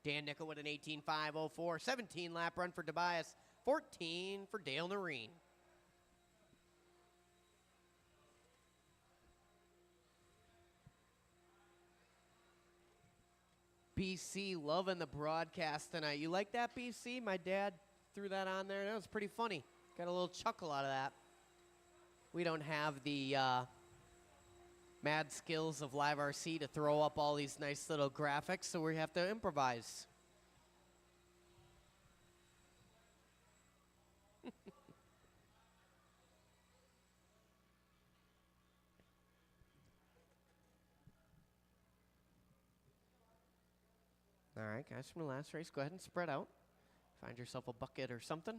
Dan Nickel with an 18.5.04. 17 lap run for Tobias. 14 for Dale Noreen. BC loving the broadcast tonight. You like that, BC? My dad threw that on there. That was pretty funny. Got a little chuckle out of that. We don't have the mad skills of Live RC to throw up all these nice little graphics, so we have to improvise. All right, guys, from the last race, go ahead and spread out. Find yourself a bucket or something.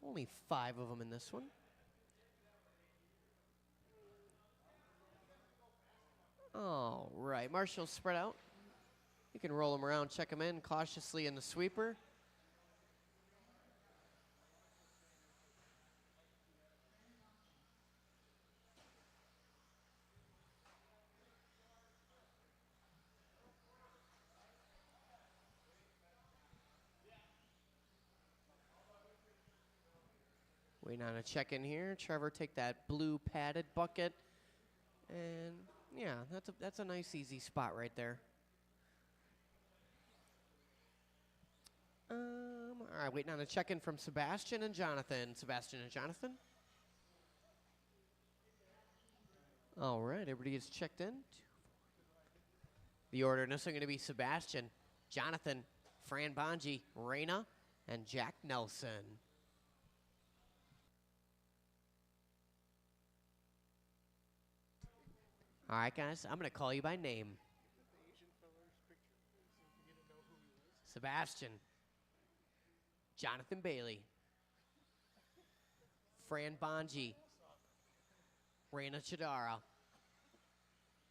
Only 5 of them in this one. All right, Marshall, spread out. You can roll them around, check them in cautiously in the sweeper. Waiting on a check-in here. Trevor, take that blue padded bucket. And, yeah, that's a nice, easy spot right there. All right, waiting on a check-in from Sebastian and Jonathan. Sebastian and Jonathan. All right, everybody is checked in. The order is going to be Sebastian, Jonathan, Fran Bonji, Reyna, and Jack Nelson. All right, guys, I'm going to call you by name. Sebastian, Jonathan Bailey, Fran Bonji, Reyna Chidara,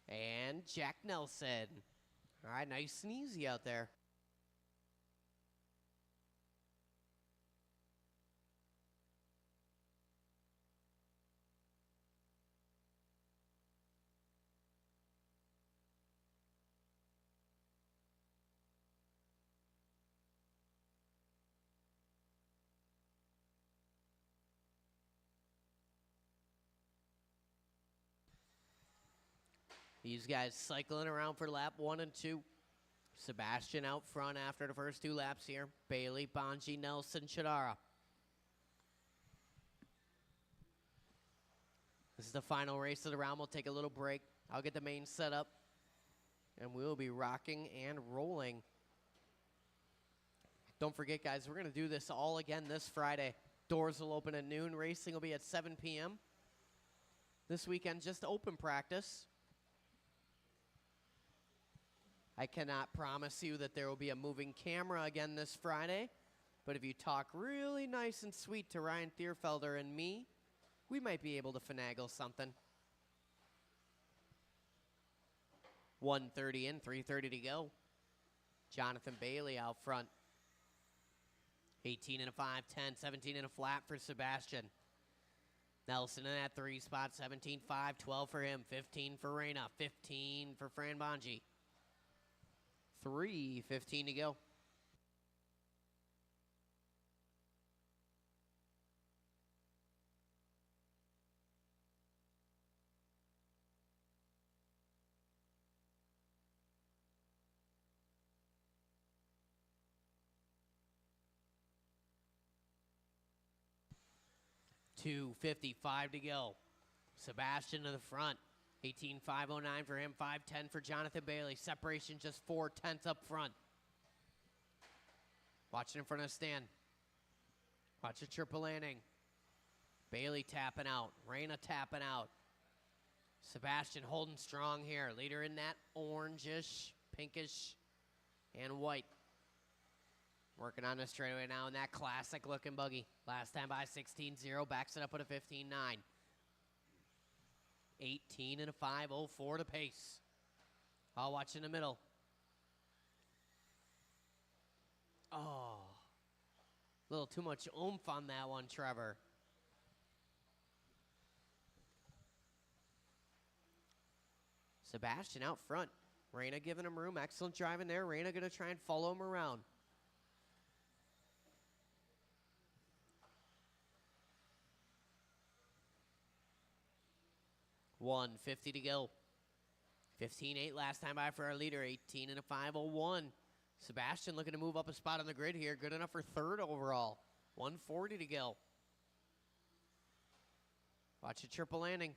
and Jack Nelson. All right, nice and easy out there. These guys cycling around for lap 1 and 2. Sebastian out front after the first 2 laps here. Bailey, Bonji, Nelson, Chidara. This is the final race of the round. We'll take a little break. I'll get the main set up, and we'll be rocking and rolling. Don't forget, guys, we're going to do this all again this Friday. Doors will open at noon. Racing will be at 7 p.m. This weekend, just open practice. I cannot promise you that there will be a moving camera again this Friday, but if you talk really nice and sweet to Ryan Thierfelder and me, we might be able to finagle something. 1:30 in, 3:30 to go. Jonathan Bailey out front. 18 and a 5, 10, 17 and a flat for Sebastian. Nelson in that 3 spot, 17, 5, 12 for him, 15 for Reyna, 15 for Fran Bonji. 3:15 to go. 2:55 to go. Sebastian to the front. 18.509 for him, 5:10 for Jonathan Bailey. Separation just 4/10 up front. Watching in front of the stand. Watch a triple landing. Bailey tapping out. Reyna tapping out. Sebastian holding strong here. Leader in that orangish, pinkish, and white. Working on the straightaway now in that classic looking buggy. Last time by 16.0. Backs it up at a 15.9. 18 and a 5.04 to pace. I'll watch in the middle. Oh. A little too much oomph on that one, Trevor. Sebastian out front. Reyna giving him room. Excellent driving there. Reyna going to try and follow him around. $150 to go. 15.8 last time by for our leader. 18 and a 5.01. Sebastian looking to move up a spot on the grid here. Good enough for third overall. 140 to go. Watch a triple landing.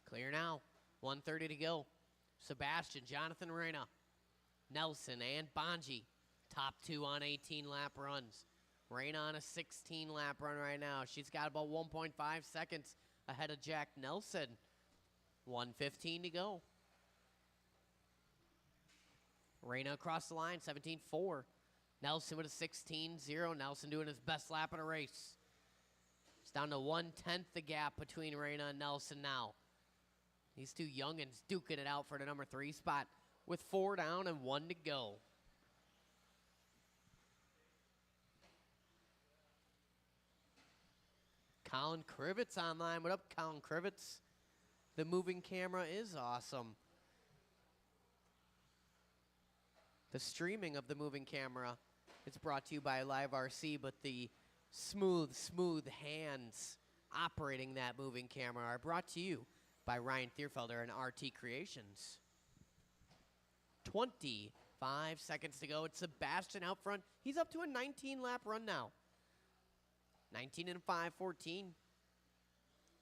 Clear now. 130 to go. Sebastian, Jonathan Reyna, Nelson, and Bonji. Top two on 18 lap runs. Reyna on a 16 lap run right now. She's got about 1.5 seconds ahead of Jack Nelson. 1:15 to go. Reyna across the line, 17.4. Nelson with a 16.0. Nelson doing his best lap in a race. It's down to 1/10 the gap between Reyna and Nelson now. These two youngins duking it out for the number 3 spot with 4 down and 1 to go. Colin Krivitz online. What up, Colin Krivitz? The moving camera is awesome. The streaming of the moving camera, it's brought to you by Live RC, but the smooth hands operating that moving camera are brought to you by Ryan Thierfelder and RT Creations. 25 seconds to go. It's Sebastian out front. He's up to a 19-lap run now. 19 and 5:14.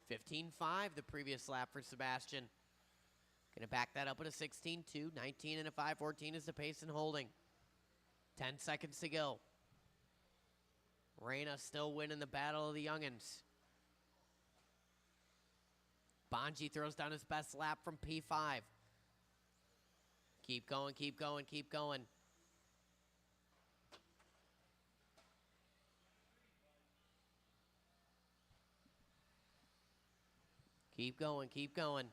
15.5 the previous lap for Sebastian. Going to back that up at a 16.2. 19 and a 5:14 is the pace and holding. 10 seconds to go. Reyna still winning the battle of the youngins. Bonji throws down his best lap from P5. Keep going, keep going, keep going. Keep going, keep going.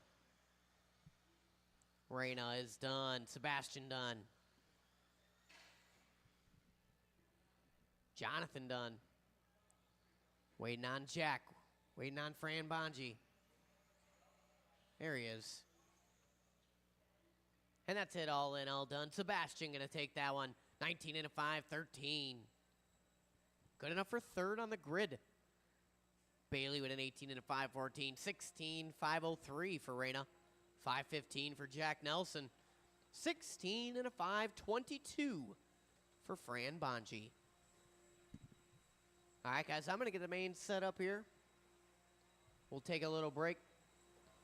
Reyna is done. Sebastian done. Jonathan done. Waiting on Jack. Waiting on Fran Bonji. There he is. And that's it, all in, all done. Sebastian going to take that one. 19 and a 5:13. Good enough for third on the grid. Bailey with an 18 and a 5:14. 16.503 for Reyna. 5:15 for Jack Nelson. 16 and a 5:22 for Fran Bonji. All right, guys, I'm going to get the main set up here. We'll take a little break.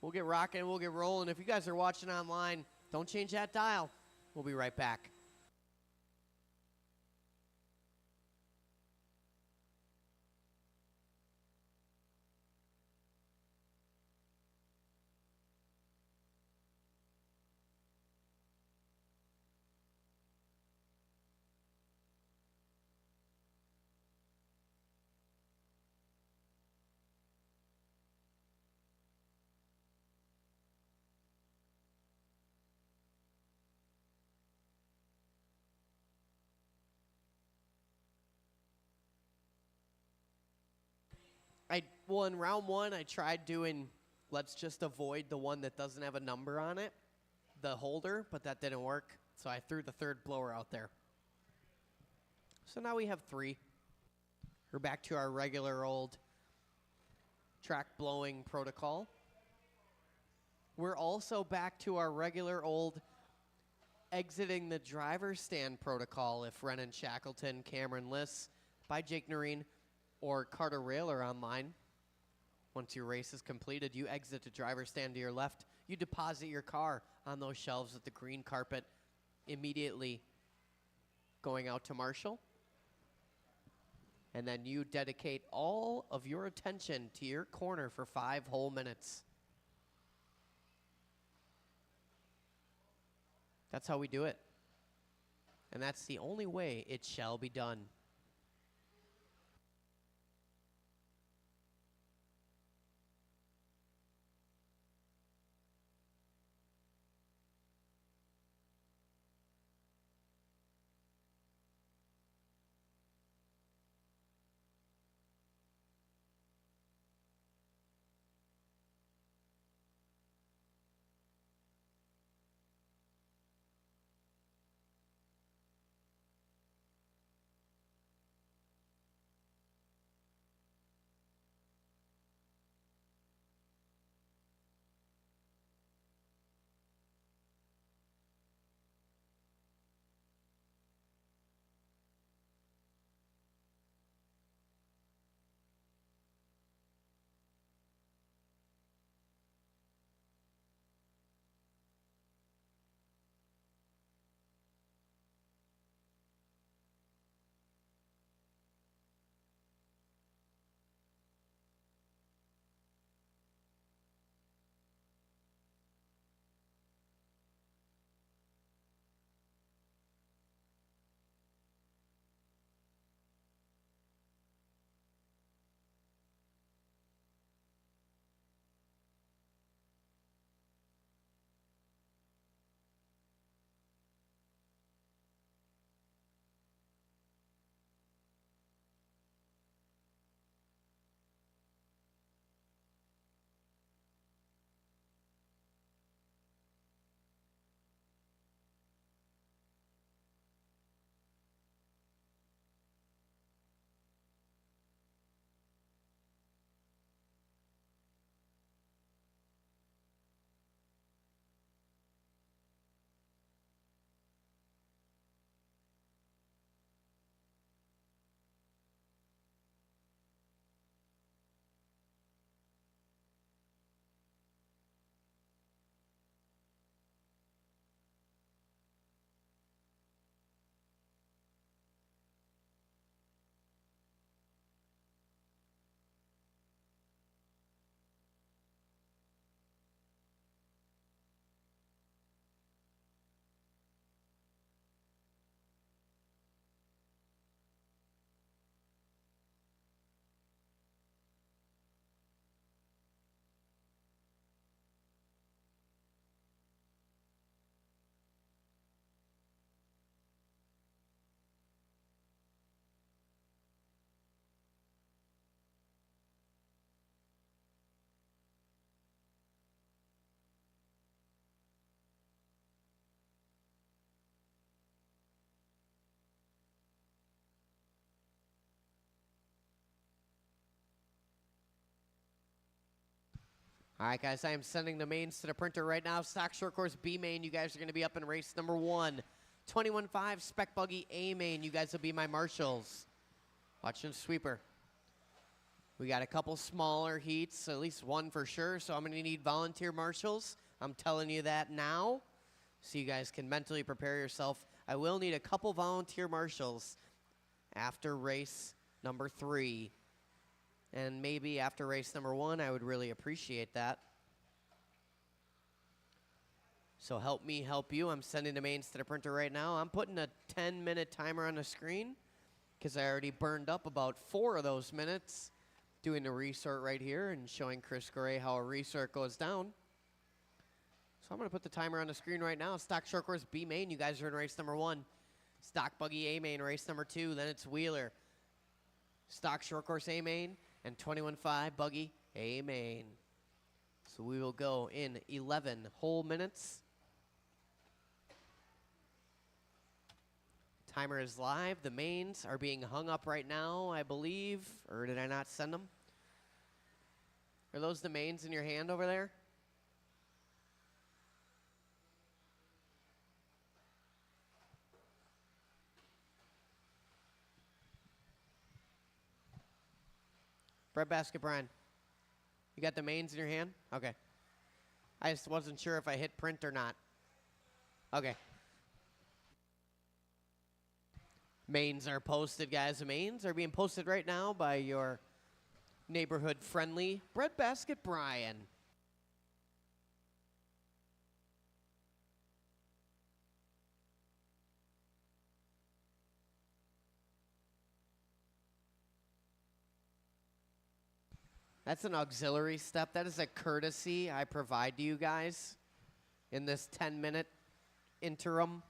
We'll get rocking. We'll get rolling. If you guys are watching online, don't change that dial. We'll be right back. Well, in round one, I tried doing, let's just avoid the one that doesn't have a number on it, the holder, but that didn't work. So I threw the third blower out there. So now we have 3. We're back to our regular old track blowing protocol. We're also back to our regular old exiting the driver's stand protocol if Renan Shackleton, Cameron Liss, by Jake Noreen, or Carter Railer online. Once your race is completed, you exit the driver's stand to your left. You deposit your car on those shelves with the green carpet, immediately going out to Marshall. And then you dedicate all of your attention to your corner for 5 whole minutes. That's how we do it. And that's the only way it shall be done. All right, guys, I am sending the mains to the printer right now. Stock short course B main, you guys are going to be up in race number 1. 21.5 spec buggy A main, you guys will be my marshals. Watching sweeper. We got a couple smaller heats, at least one for sure, so I'm going to need volunteer marshals. I'm telling you that now, so you guys can mentally prepare yourself. I will need a couple volunteer marshals after race number 3. And maybe after race number 1, I would really appreciate that. So help me help you. I'm sending the mains to the printer right now. I'm putting a 10-minute timer on the screen because I already burned up about 4 of those minutes doing the resort right here and showing Chris Gray how a resort goes down. So I'm going to put the timer on the screen right now. Stock short course B main, you guys are in race number 1. Stock buggy A main, race number 2. Then it's Wheeler. Stock short course A main and 21.5 buggy A main. So we will go in 11 whole minutes. Timer is live. The mains are being hung up right now, I believe. Or did I not send them? Are those the mains in your hand over there? Breadbasket Brian. You got the mains in your hand? Okay. I just wasn't sure if I hit print or not. Okay. Mains are posted, guys. The mains are being posted right now by your neighborhood-friendly Breadbasket Brian. That's an auxiliary step. That is a courtesy I provide to you guys in this 10-minute interim.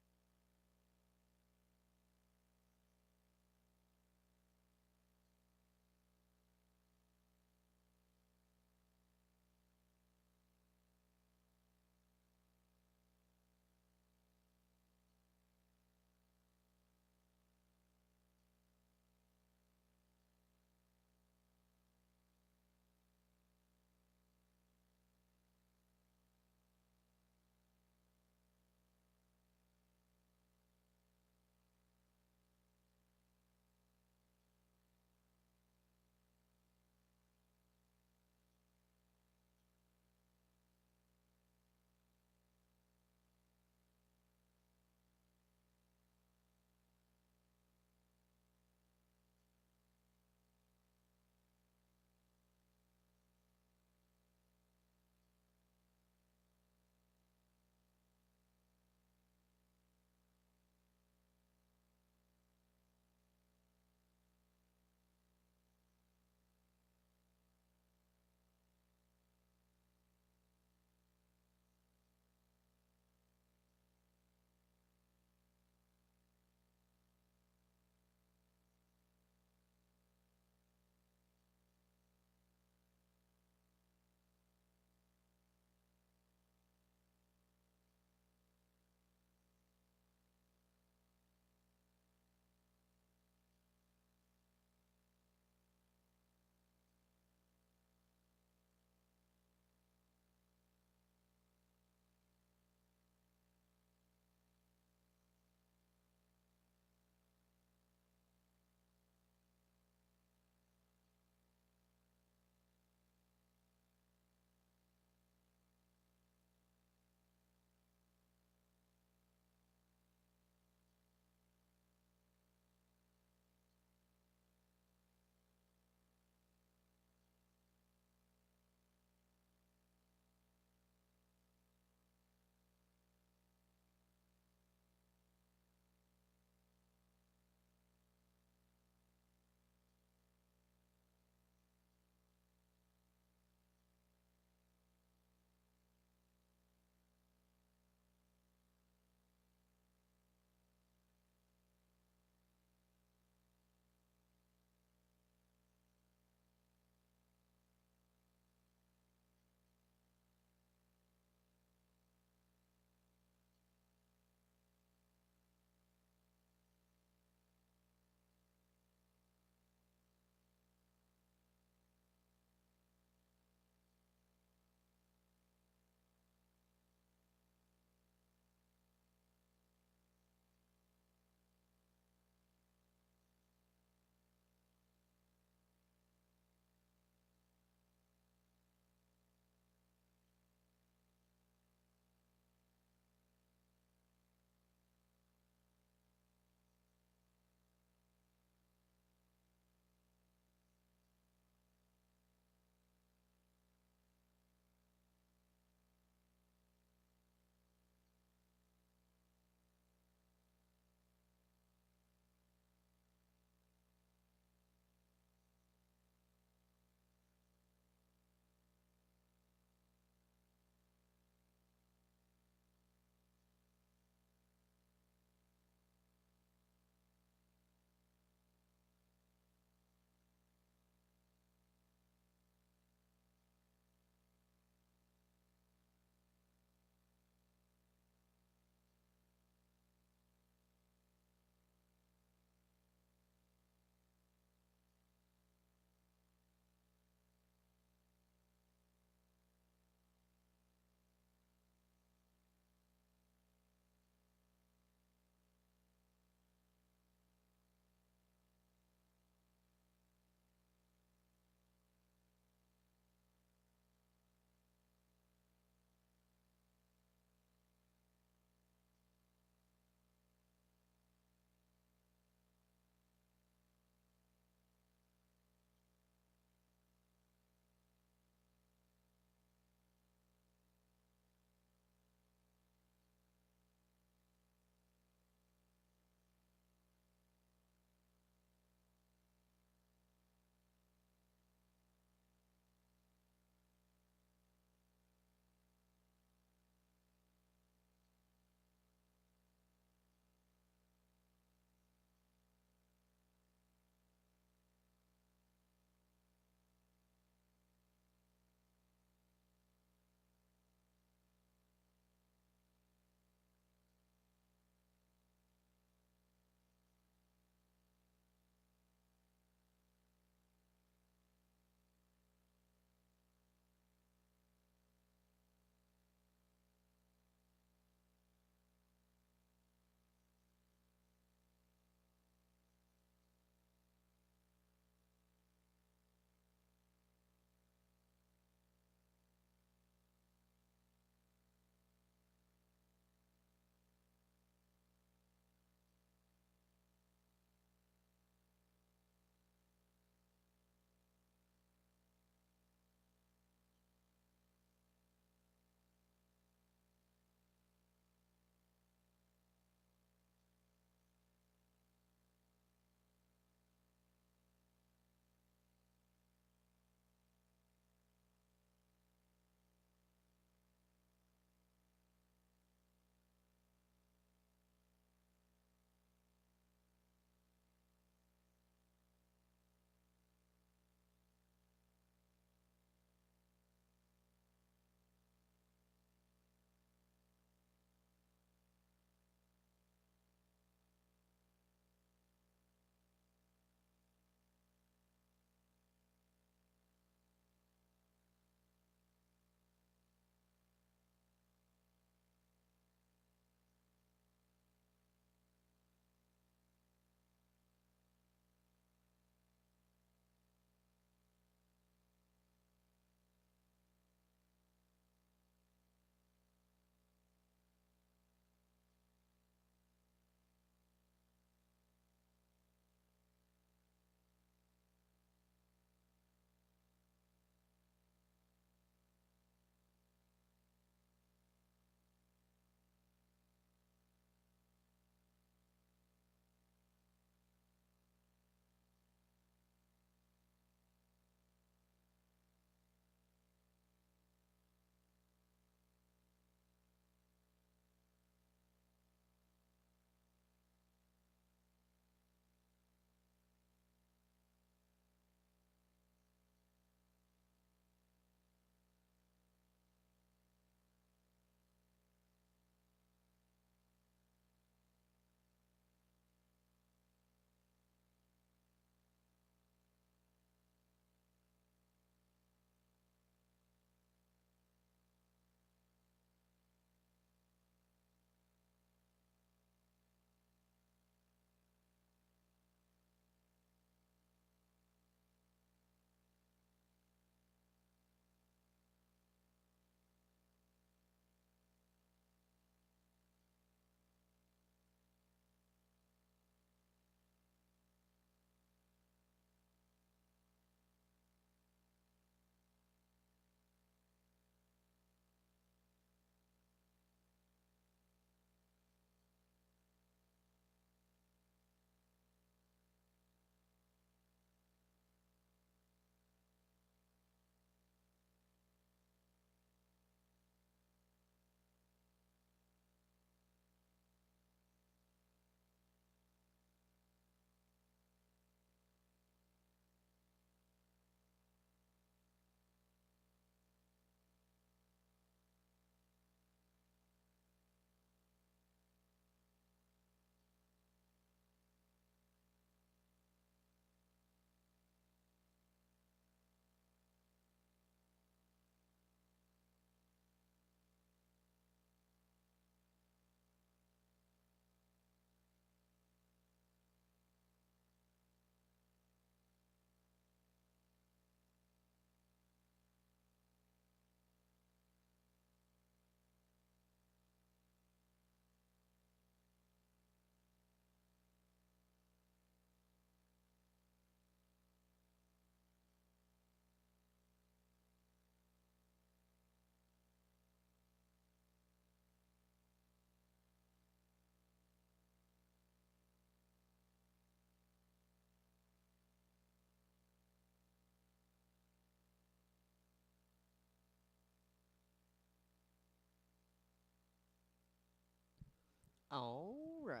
All right.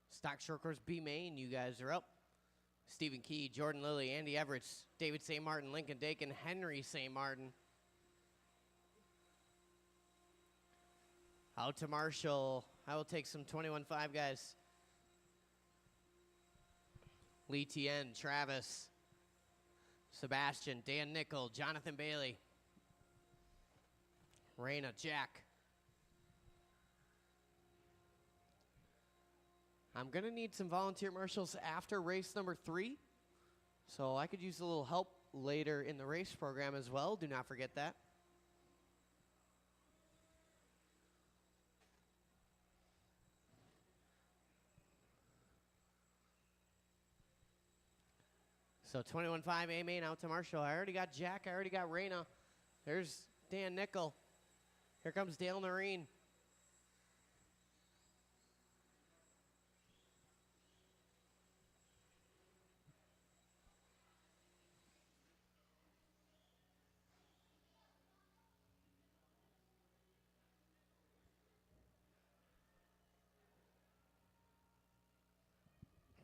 Stock Short Course B main, you guys are up. Stephen Key, Jordan Lilly, Andy Everett, David St. Martin, Lincoln Dakin, Henry St. Martin. Out to Marshall. I will take some 21.5 guys. Lee Tien, Travis, Sebastian, Dan Nickel, Jonathan Bailey, Raina, Jack. I'm going to need some volunteer marshals after race number 3. So I could use a little help later in the race program as well. Do not forget that. So 21.5 A main out to Marshall. I already got Jack. I already got Raina. There's Dan Nickel. Here comes Dale Noreen.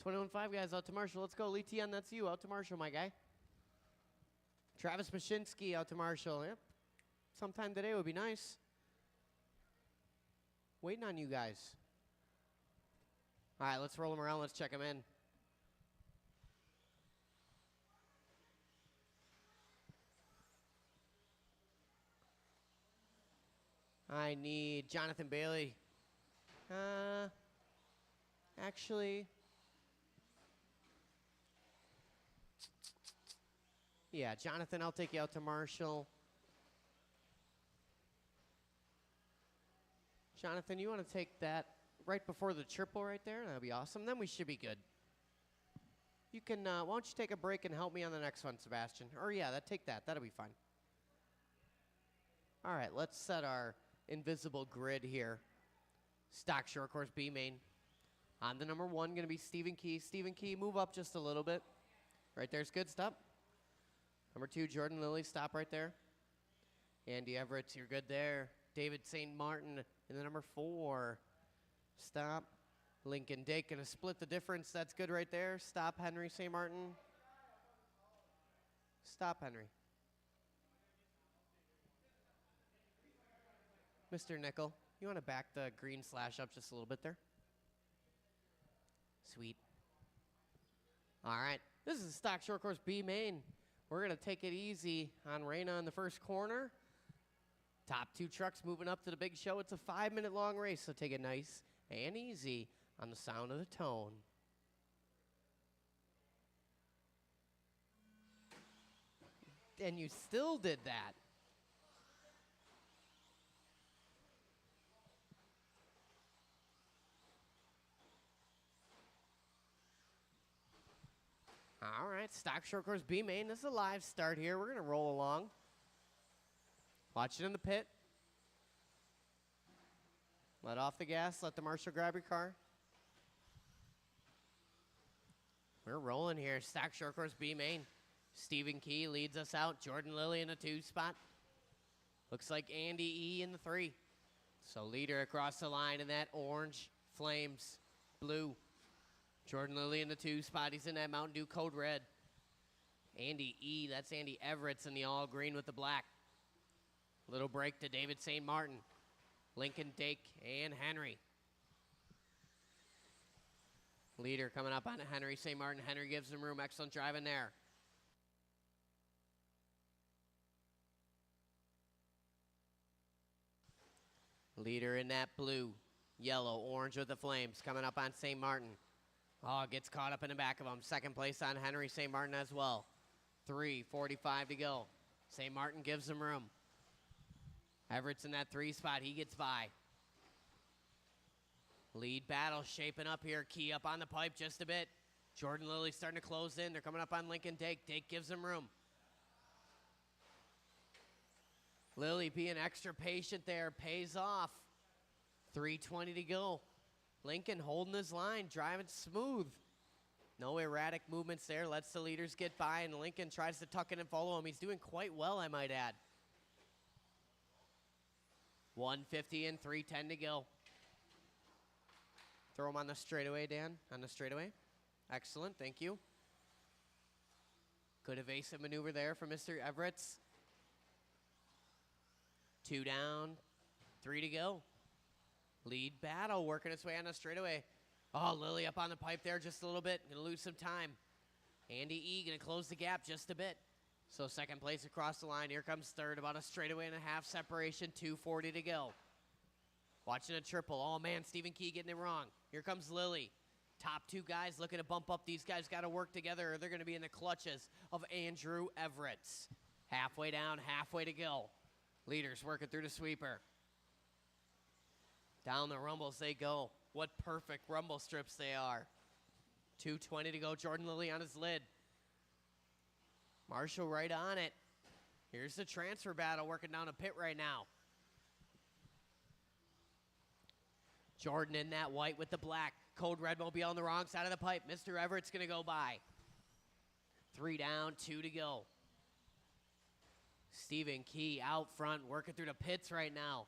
$21.5 guys out to Marshall. Let's go. Lee Tien, that's you. Out to Marshall, my guy. Travis Mashinsky out to Marshall. Yep. Sometime today would be nice. Waiting on you guys. All right, let's roll them around. Let's check them in. I need Jonathan Bailey. Actually, yeah, Jonathan, I'll take you out to Marshall. Jonathan, you want to take that right before the triple right there? That'll be awesome. Then we should be good. You can, why don't you take a break and help me on the next one, Sebastian? Or yeah, take that. That'll be fine. All right, let's set our invisible grid here. Stock Short Course B main. On the number 1, going to be Stephen Key. Stephen Key, move up just a little bit. Right there's good. Stop. Number 2, Jordan Lilly. Stop right there. Andy Everett, you're good there. David St. Martin in the number 4. Stop. Lincoln Dake going to split the difference. That's good right there. Stop, Henry St. Martin. Stop, Henry. Mr. Nickel, you want to back the green slash up just a little bit there? Sweet. All right. This is Stock Short Course B main. We're going to take it easy on Raina in the first corner. Top 2 trucks moving up to the big show. It's a 5-minute long race, so take it nice and easy on the sound of the tone. And you still did that. All right, Stock Short Course B main. This is a live start here. We're going to roll along. Watch it in the pit. Let off the gas. Let the marshal grab your car. We're rolling here. Stock Short Course B main. Stephen Key leads us out. Jordan Lilly in the 2 spot. Looks like Andy E in the 3. So leader across the line in that orange, flames, blue. Jordan Lilly in the 2 spot. He's in that Mountain Dew code red. Andy E, that's Andy Everett's in the all green with the black. Little break to David St. Martin. Lincoln Dake and Henry. Leader coming up on Henry St. Martin. Henry gives him room. Excellent driving there. Leader in that blue, yellow, orange with the flames coming up on St. Martin. Oh, gets caught up in the back of him. Second place on Henry St. Martin as well. 3:45 to go. St. Martin gives him room. Everett's in that 3 spot. He gets by. Lead battle shaping up here. Key up on the pipe just a bit. Jordan Lilly starting to close in. They're coming up on Lincoln Dake. Dake gives him room. Lilly being extra patient there. Pays off. 3:20 to go. Lincoln holding his line. Driving smooth. No erratic movements there. Lets the leaders get by, and Lincoln tries to tuck in and follow him. He's doing quite well, I might add. 150 and 310 to go. Throw him on the straightaway, Dan. On the straightaway. Excellent, thank you. Good evasive maneuver there from Mr. Everett's. 2 down, 3 to go. Lead battle working its way on the straightaway. Oh, Lily up on the pipe there just a little bit. Gonna lose some time. Andy E gonna close the gap just a bit. So second place across the line. Here comes third, about a straightaway and a half separation. 240 to go. Watching a triple. Oh man, Stephen Key getting it wrong. Here comes Lily. Top 2 guys looking to bump up. These guys got to work together or they're going to be in the clutches of Andrew Everett. Halfway down, halfway to go. Leaders working through the sweeper. Down the rumbles they go. What perfect rumble strips they are. 2:20 to go. Jordan Lilly on his lid. Marshall right on it. Here's the transfer battle working down a pit right now. Jordan in that white with the black. Code Red Mobile on the wrong side of the pipe. Mr. Everett's going to go by. 3 down, 2 to go. Stephen Key out front working through the pits right now.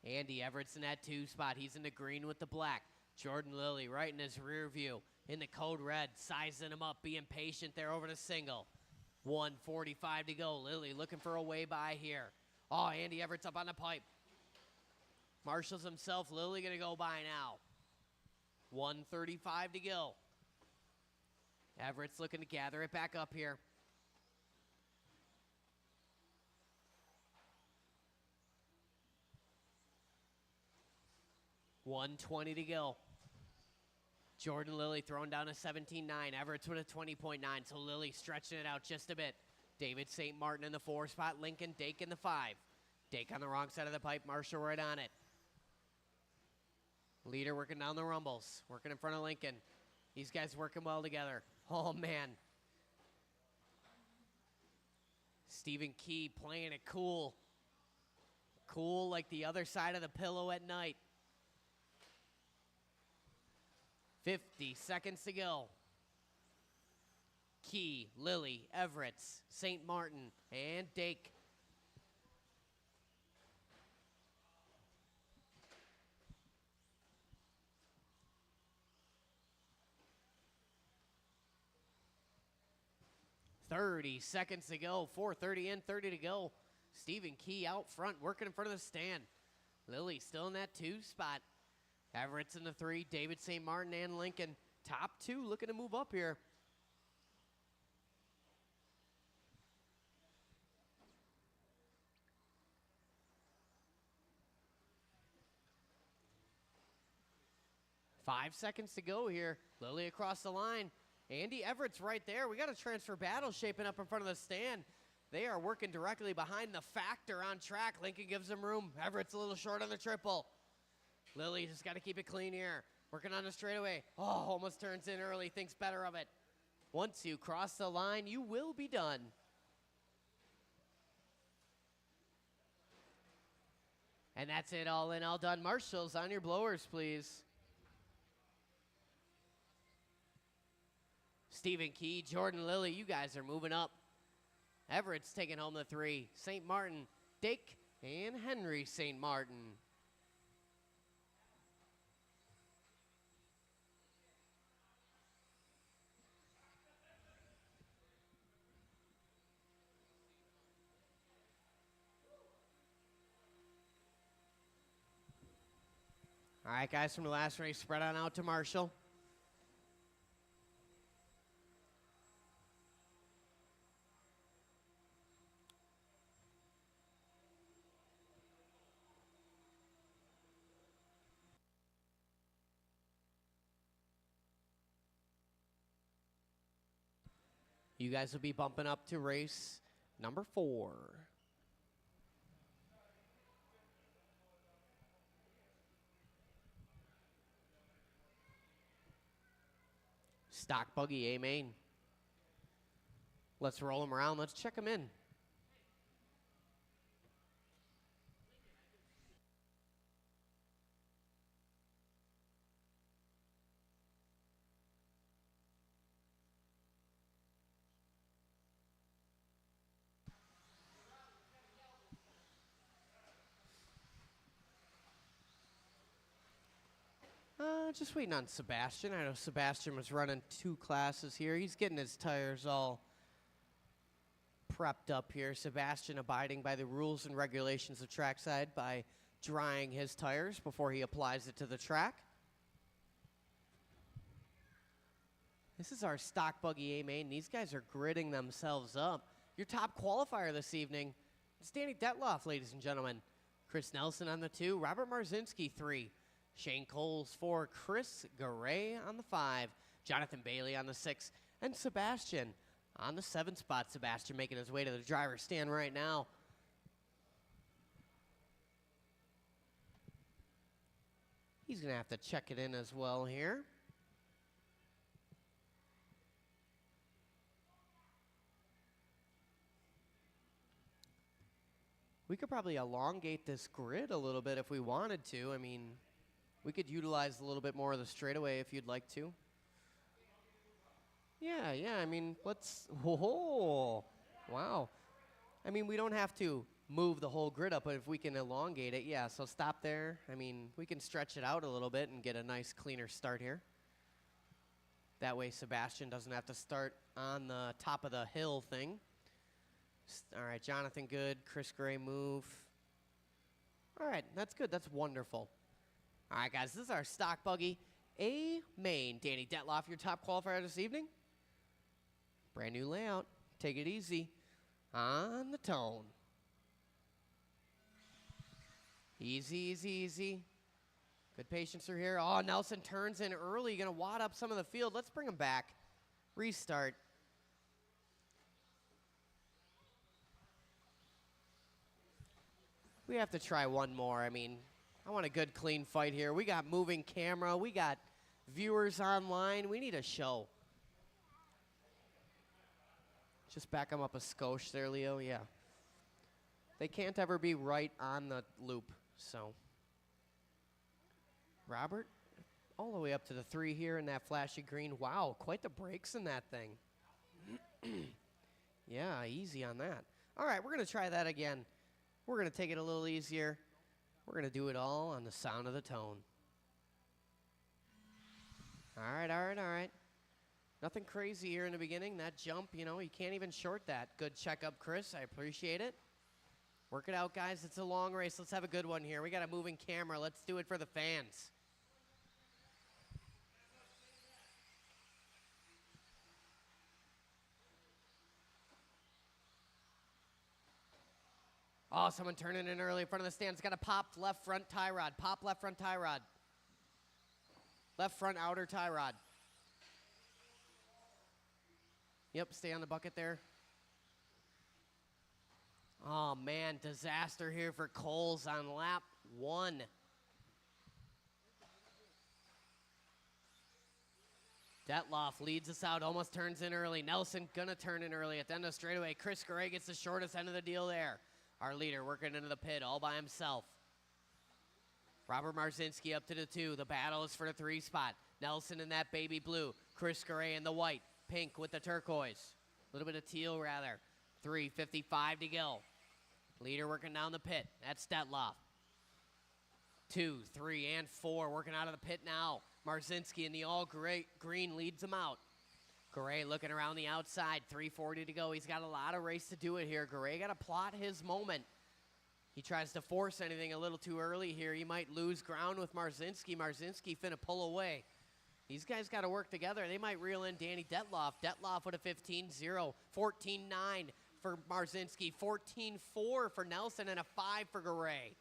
Andy Everett's in that 2 spot. He's in the green with the black. Jordan Lilly right in his rear view. In the Code Red, sizing him up, being patient there over the single. 1:45 to go. Lilly looking for a way by here. Oh, Andy Everett's up on the pipe. Marshals himself. Lilly going to go by now. 1:35 to go. Everett's looking to gather it back up here. $120 to go. Jordan Lilly throwing down a 17.9. Everett's with a 20.9. So Lilly stretching it out just a bit. David St. Martin in the 4 spot. Lincoln Dake in the 5. Dake on the wrong side of the pipe. Marshall right on it. Leader working down the rumbles. Working in front of Lincoln. These guys working well together. Oh, man. Stephen Key playing it cool. Cool like the other side of the pillow at night. 50 seconds to go. Key, Lilly, Everett's, St. Martin, and Dake. $30 seconds to go. 4:30 in, 30 to go. Stephen Key out front, working in front of the stand. Lilly still in that 2 spot. Everett's in the 3. David St. Martin and Lincoln. Top 2 looking to move up here. Five seconds to go here. Lilly across the line. Andy Everett's right there. We got a transfer battle shaping up in front of the stand. They are working directly behind the factor on track. Lincoln gives them room. Everett's a little short on the triple. Lilly just got to keep it clean here. Working on the straightaway. Oh, almost turns in early. Thinks better of it. Once you cross the line, you will be done. And that's it, all in, all done. Marshals, on your blowers, please. Stephen Key, Jordan Lilly, you guys are moving up. Everett's taking home the 3. St. Martin, Dake, and Henry St. Martin. All right, guys, from the last race, spread on out to Marshall. You guys will be bumping up to race number 4. Stock buggy, A-Main. Let's roll them around. Let's check them in. Just waiting on Sebastian. I know Sebastian was running 2 classes here. He's getting his tires all prepped up here. Sebastian abiding by the rules and regulations of Trackside by drying his tires before he applies it to the track. This is our stock buggy A main. These guys are gridding themselves up. Your top qualifier this evening is Danny Detloff, ladies and gentlemen. Chris Nelson on the 2, Robert Marzinski 3, Shane Coles 4, Chris Garay on the 5, Jonathan Bailey on the 6, and Sebastian on the 7 spot. Sebastian making his way to the driver's stand right now. He's going to have to check it in as well here. We could probably elongate this grid a little bit if we wanted to. I mean, we could utilize a little bit more of the straightaway if you'd like to. Yeah, I mean, let's, whoa, wow. I mean, we don't have to move the whole grid up, but if we can elongate it, yeah, so stop there. I mean, we can stretch it out a little bit and get a nice cleaner start here. That way Sebastian doesn't have to start on the top of the hill thing. All right, Jonathan good, Chris Gray move. All right, that's good, that's wonderful. All right, guys, this is our stock buggy A main. Danny Detloff, your top qualifier this evening. Brand new layout, take it easy on the tone. Easy, easy, easy. Good patience through here. Oh, Nelson turns in early, gonna wad up some of the field. Let's bring him back. Restart. We have to try one more. I mean, I want a good, clean fight here. We got moving camera. We got viewers online. We need a show. Just back them up a skosh there, Leo. Yeah. They can't ever be right on the loop, so. Robert, all the way up to the 3 here in that flashy green. Wow, quite the brakes in that thing. Yeah, easy on that. All right, we're going to try that again. We're going to take it a little easier. We're going to do it all on the sound of the tone. All right, all right, all right. Nothing crazy here in the beginning. That jump, you know, you can't even short that. Good checkup, Chris. I appreciate it. Work it out, guys. It's a long race. Let's have a good one here. We got a moving camera. Let's do it for the fans. Oh, someone turning in early in front of the stands. Got a popped left front tie rod. Pop left front tie rod. Left front outer tie rod. Yep, stay on the bucket there. Oh, man, disaster here for Coles on lap 1. Detloff leads us out, almost turns in early. Nelson gonna turn in early at the end of the straightaway. Chris Garay gets the shortest end of the deal there. Our leader working into the pit all by himself. Robert Marzinski up to the 2. The battle is for the 3 spot. Nelson in that baby blue. Chris Garay in the white. Pink with the turquoise. A little bit of teal, rather. 3:55 to go. Leader working down the pit. That's Detloff. 2, 3, and 4 working out of the pit now. Marzinski in the all green leads him out. Garay looking around the outside. 3:40 to go. He's got a lot of race to do it here. Garay got to plot his moment. He tries to force anything a little too early here. He might lose ground with Marzinski. Marzinski finna pull away. These guys got to work together. They might reel in Danny Detloff. Detloff with a 15-0. 14-9 for Marzinski. 14-4 for Nelson and a 5 for Garay.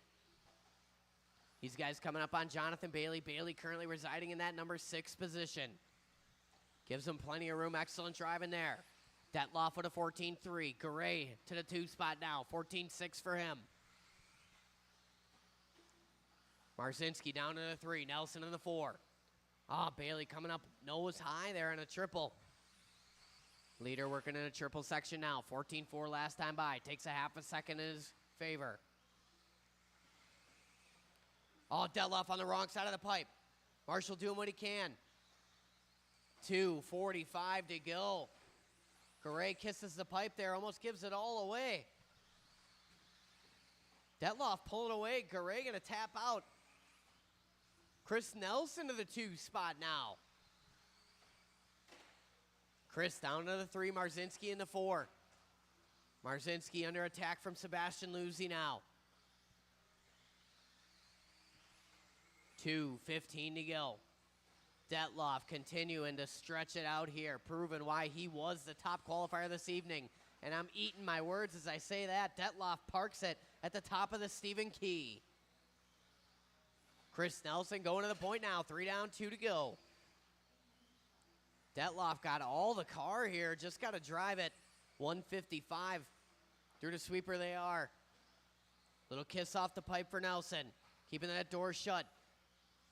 These guys coming up on Jonathan Bailey. Bailey currently residing in that number 6 position. Gives him plenty of room. Excellent driving there. Detloff with a 14-3. Garay to the 2 spot now. 14-6 for him. Marzinski down to the 3. Nelson in the 4. Ah, Bailey coming up nose high there in a triple. Leader working in a triple section now. 14-4 last time by. Takes a half a second in his favor. Oh, Detloff on the wrong side of the pipe. Marshall doing what he can. 2:45 to go. Garay kisses the pipe there, almost gives it all away. Detloff pulling away. Garay gonna tap out. Chris Nelson to the 2 spot now. Chris down to the 3, Marzinski in the 4. Marzinski under attack from Sebastian Luzzi now. 2:15 to go. Detloff continuing to stretch it out here, proving why he was the top qualifier this evening. And I'm eating my words as I say that. Detloff parks it at the top of the Stephen Key. Chris Nelson going to the point now. 3 down, 2 to go. Detloff got all the car here. Just got to drive it. 155. Through the sweeper they are. Little kiss off the pipe for Nelson. Keeping that door shut.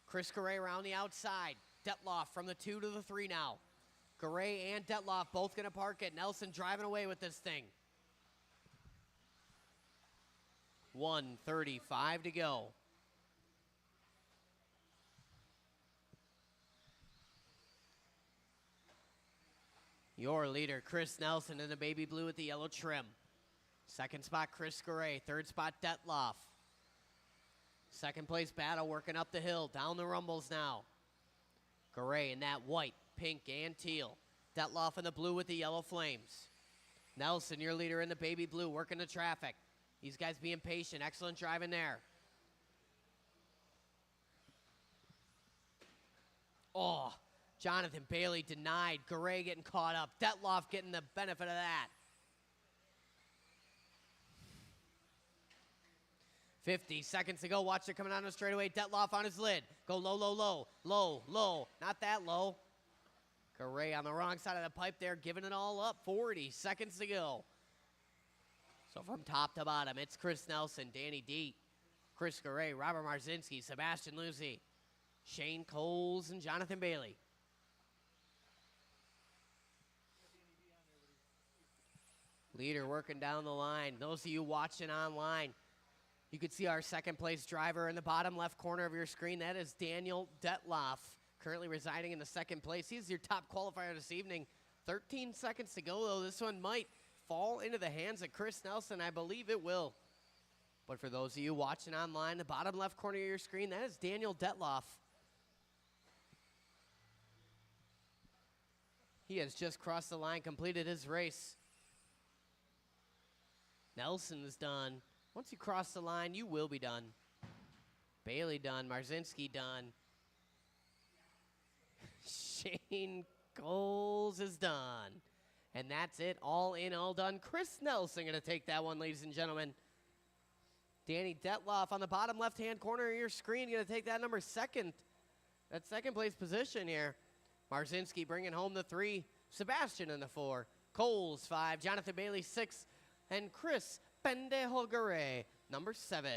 Chris Garay around the outside. Detloff from the 2 to the 3 now. Garay and Detloff both going to park it. Nelson driving away with this thing. 1:35 to go. Your leader, Chris Nelson, in the baby blue with the yellow trim. Second spot, Chris Garay. Third spot, Detloff. Second place battle working up the hill. Down the rumbles now. Garay in that white, pink, and teal. Detloff in the blue with the yellow flames. Nelson, your leader, in the baby blue, working the traffic. These guys being patient. Excellent driving there. Oh, Jonathan Bailey denied. Garay getting caught up. Detloff getting the benefit of that. 50 seconds to go. Watch it coming down the straightaway. Detloff on his lid. Go low, low, low. Low, low. Not that low. Garay on the wrong side of the pipe there, giving it all up. 40 seconds to go. So from top to bottom, it's Chris Nelson, Danny D, Chris Garay, Robert Marzinski, Sebastian Luzzi, Shane Coles, and Jonathan Bailey. Leader working down the line. Those of you watching online, you can see our second place driver in the bottom left corner of your screen. That is Daniel Detloff, currently residing in the second place. He's your top qualifier this evening. 13 seconds to go, though. This one might fall into the hands of Chris Nelson. I believe it will. But for those of you watching online, the bottom left corner of your screen, that is Daniel Detloff. He has just crossed the line, completed his race. Nelson is done. Once you cross the line, you will be done. Bailey done. Marzinski done. Shane Coles is done. And that's it. All in, all done. Chris Nelson going to take that one, ladies and gentlemen. Danny Detloff on the bottom left-hand corner of your screen going to take that number second. That second place position here. Marzinski bringing home the 3. Sebastian in the 4. Coles 5. Jonathan Bailey 6. And Chris Pendejo Garay, number 7.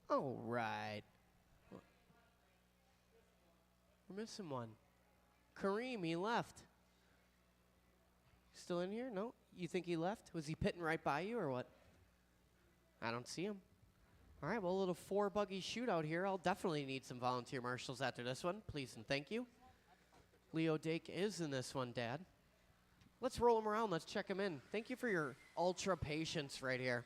All right. We're missing one. Kareem, he left. Still in here? No? You think he left? Was he pitting right by you or what? I don't see him. All right, well, a little 4-buggy shootout here. I'll definitely need some volunteer marshals after this one. Please and thank you. Leo Dake is in this one, Dad. Let's roll him around. Let's check him in. Thank you for your ultra patience right here.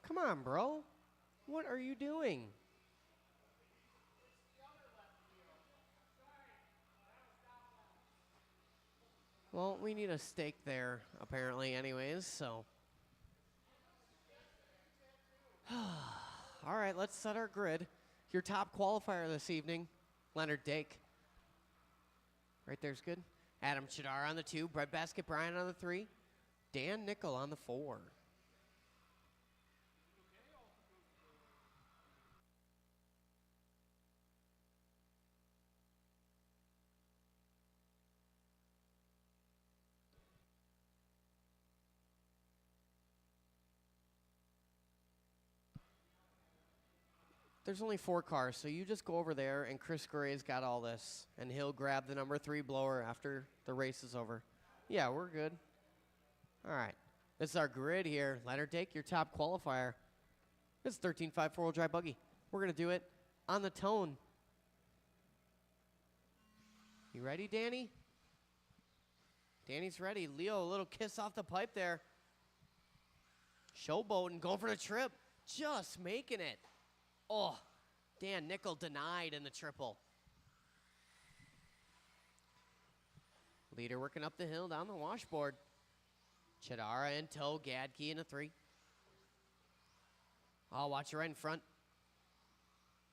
Come on, bro. What are you doing? Well, we need a stake there, apparently, anyways, so. All right, let's set our grid. Your top qualifier this evening, Leonard Dake. Right there's good. Adam Chidar on the 2, Breadbasket Brian on the 3, Dan Nickel on the 4. There's only 4 cars, so you just go over there, and Chris Gray's got all this, and he'll grab the number 3 blower after the race is over. Yeah, we're good. All right. This is our grid here. Leonard Dake, your top qualifier. This is 13.5 4-wheel drive buggy. We're going to do it on the tone. You ready, Danny? Danny's ready. Leo, a little kiss off the pipe there. Showboating, going for the trip. Just making it. Oh, Dan Nickel denied in the triple. Leader working up the hill down the washboard. Chidara in tow, Gadke in a 3. Oh, watch it right in front.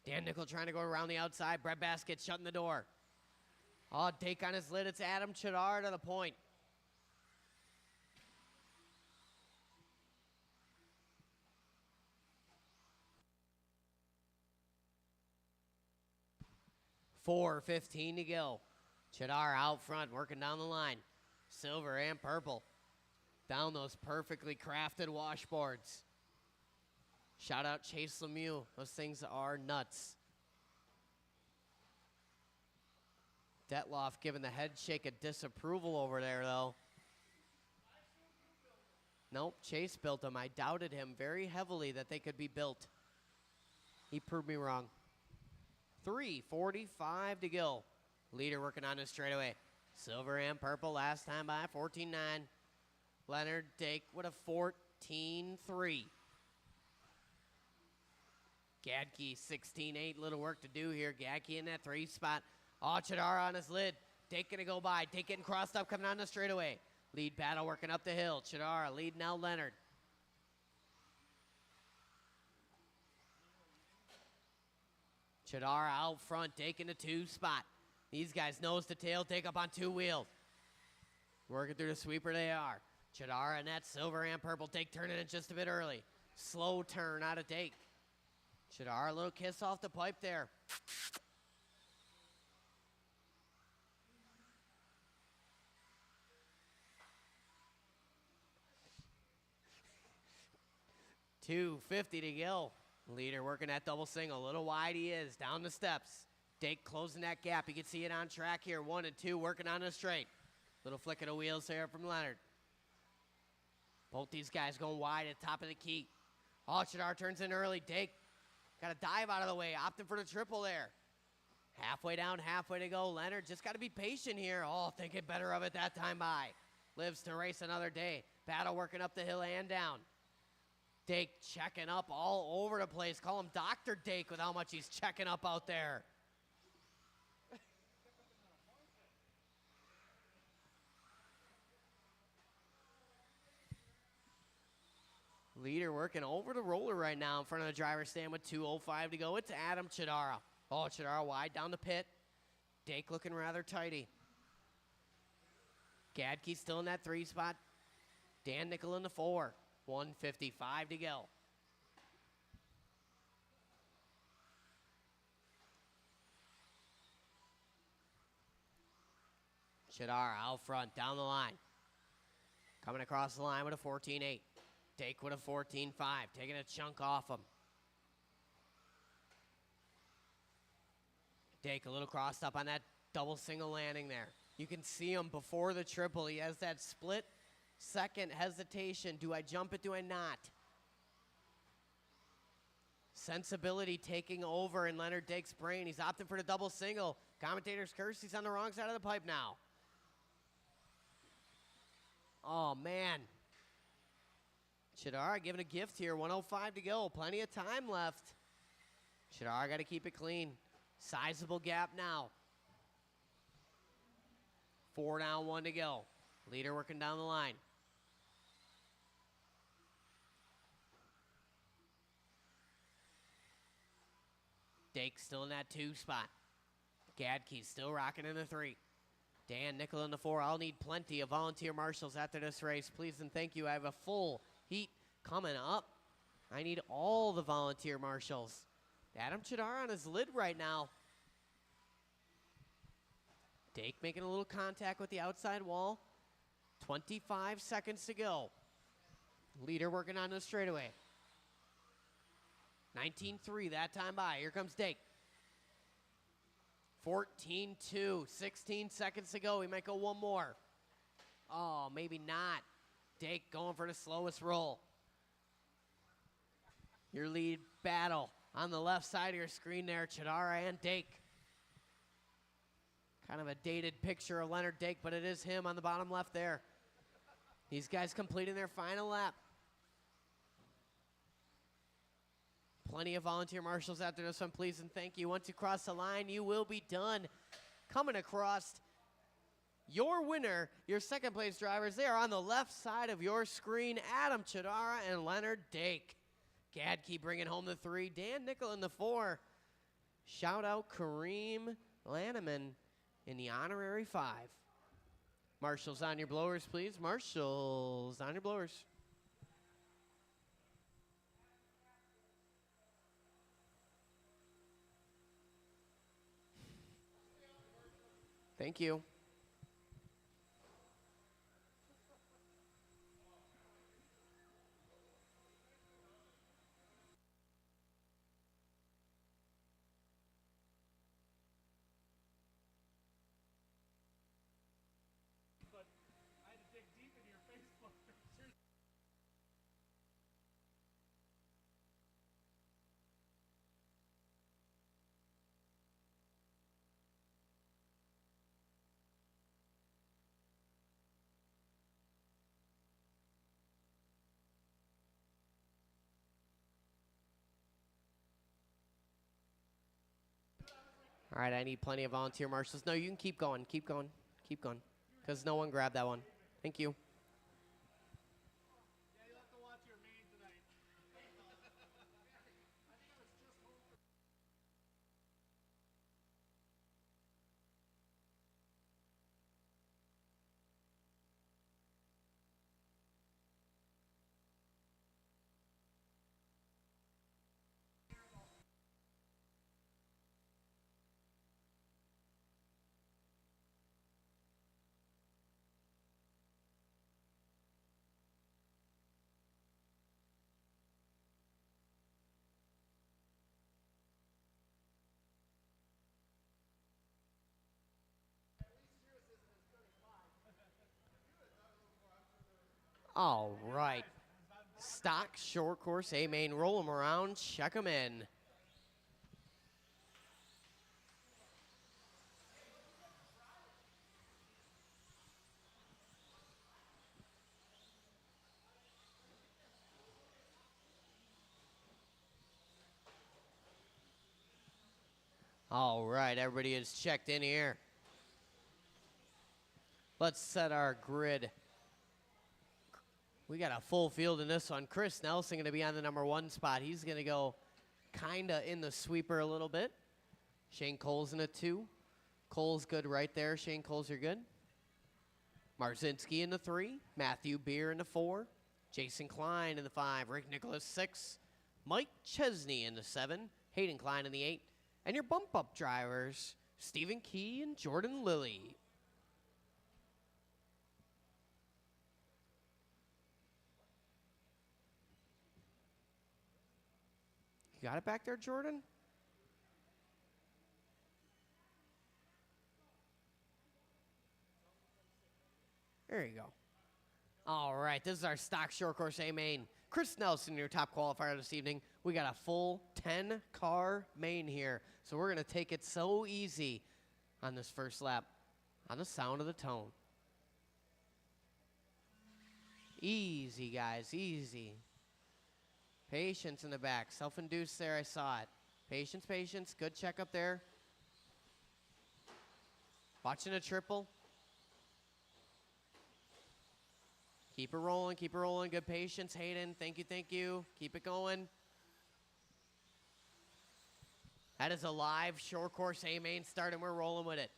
Dan Nickel trying to go around the outside. Breadbasket shutting the door. Oh, Dake on his lid. It's Adam Chidara to the point. .4:15 to go. Chidar out front, working down the line. Silver and purple. Down those perfectly crafted washboards. Shout out Chase Lemieux. Those things are nuts. Detloff giving the head shake of disapproval over there, though. Nope, Chase built them. I doubted him very heavily that they could be built. He proved me wrong. 3:45 to go. Leader working on his straightaway. Silver and purple last time by 14.9. Leonard Dake with a 14.3. Gadke 16.8. Little work to do here. Gadke in that 3 spot. Oh, Chidara on his lid. Dake gonna go by. Dake getting crossed up, coming on the straightaway. Lead battle working up the hill. Chidara leading out Leonard. Chidara out front, Dake in the 2 spot. These guys nose to tail, Dake up on 2 wheels. Working through the sweeper they are. Chidara and that silver and purple. Dake turning it just a bit early. Slow turn out of Dake. Chidara, a little kiss off the pipe there. .250 to go. Leader working that double single. A little wide he is. Down the steps. Dake closing that gap. You can see it on track here. 1 and 2 working on the straight. Little flick of the wheels there from Leonard. Both these guys going wide at top of the key. Oh, Chidar turns in early. Dake got to dive out of the way. Opting for the triple there. Halfway down, halfway to go. Leonard just got to be patient here. Oh, thinking better of it that time by. Lives to race another day. Battle working up the hill and down. Dake checking up all over the place. Call him Dr. Dake with how much he's checking up out there. Leader working over the roller right now in front of the driver's stand with 2:05 to go. It's Adam Chidara. Oh, Chidara wide down the pit. Dake looking rather tighty. Gadke still in that 3 spot. Dan Nickel in the 4. 1:55 to go. Chidara out front, down the line. Coming across the line with a 14.8. Dake with a 14.5, taking a chunk off him. Dake a little crossed up on that double single landing there. You can see him before the triple. He has that split second hesitation. Do I jump it? Do I not? Sensibility taking over in Leonard Dake's brain. He's opting for the double single. Commentator's curse. He's on the wrong side of the pipe now. Oh, man. Chidara giving a gift here. 1:05 to go. Plenty of time left. Chidara got to keep it clean. Sizable gap now. 4 down, 1 to go. Leader working down the line. Dake still in that 2 spot. Gadkey still rocking in the 3. Dan Nickel in the 4. I'll need plenty of volunteer marshals after this race. Please and thank you. I have a full heat coming up. I need all the volunteer marshals. Adam Chidar on his lid right now. Dake making a little contact with the outside wall. 25 seconds to go. Leader working on the straightaway. 19-3 that time by. Here comes Dake. 14-2. 16 seconds to go. He might go one more. Oh, maybe not. Dake going for the slowest roll. Your lead battle on the left side of your screen there, Chidara and Dake. Kind of a dated picture of Leonard Dake, but it is him on the bottom left there. These guys completing their final lap. Plenty of volunteer marshals after this one, please and thank you. Once you cross the line, you will be done. Coming across, your winner, your second place drivers, they are on the left side of your screen, Adam Chidara and Leonard Dake. Gadkey bringing home the 3, Dan Nickel in the 4. Shout out Kareem Lanneman in the honorary 5. Marshals on your blowers, please. Marshals on your blowers. Thank you. All right, I need plenty of volunteer marshals. No, you can keep going, keep going, keep going, because no one grabbed that one. Thank you. Yeah, you'll have to watch your main tonight. All right. Stock, short course, A main, roll them around, check them in. All right, everybody is checked in here. Let's set our grid. We got a full field in this one. Chris Nelson going to be on the number 1 spot. He's going to go kind of in the sweeper a little bit. Shane Cole's in a 2. Cole's good right there. Shane Cole's, you're good. Marzinski in the 3. Matthew Beer in the 4. Jason Klein in the 5. Rick Nicholas 6. Mike Chesney in the 7. Hayden Klein in the 8. And your bump-up drivers, Stephen Key and Jordan Lilly. You got it back there, Jordan? There you go. All right, this is our stock short course A main. Chris Nelson, your top qualifier this evening. We got a full 10-car main here, so we're going to take it so easy on this first lap on the sound of the tone. Easy, guys, easy. Patience in the back. Self-induced there, I saw it. Patience, patience. Good check up there. Watching a triple. Keep it rolling, keep it rolling. Good patience, Hayden. Thank you, thank you. Keep it going. That is a live short course A-main start, and we're rolling with it.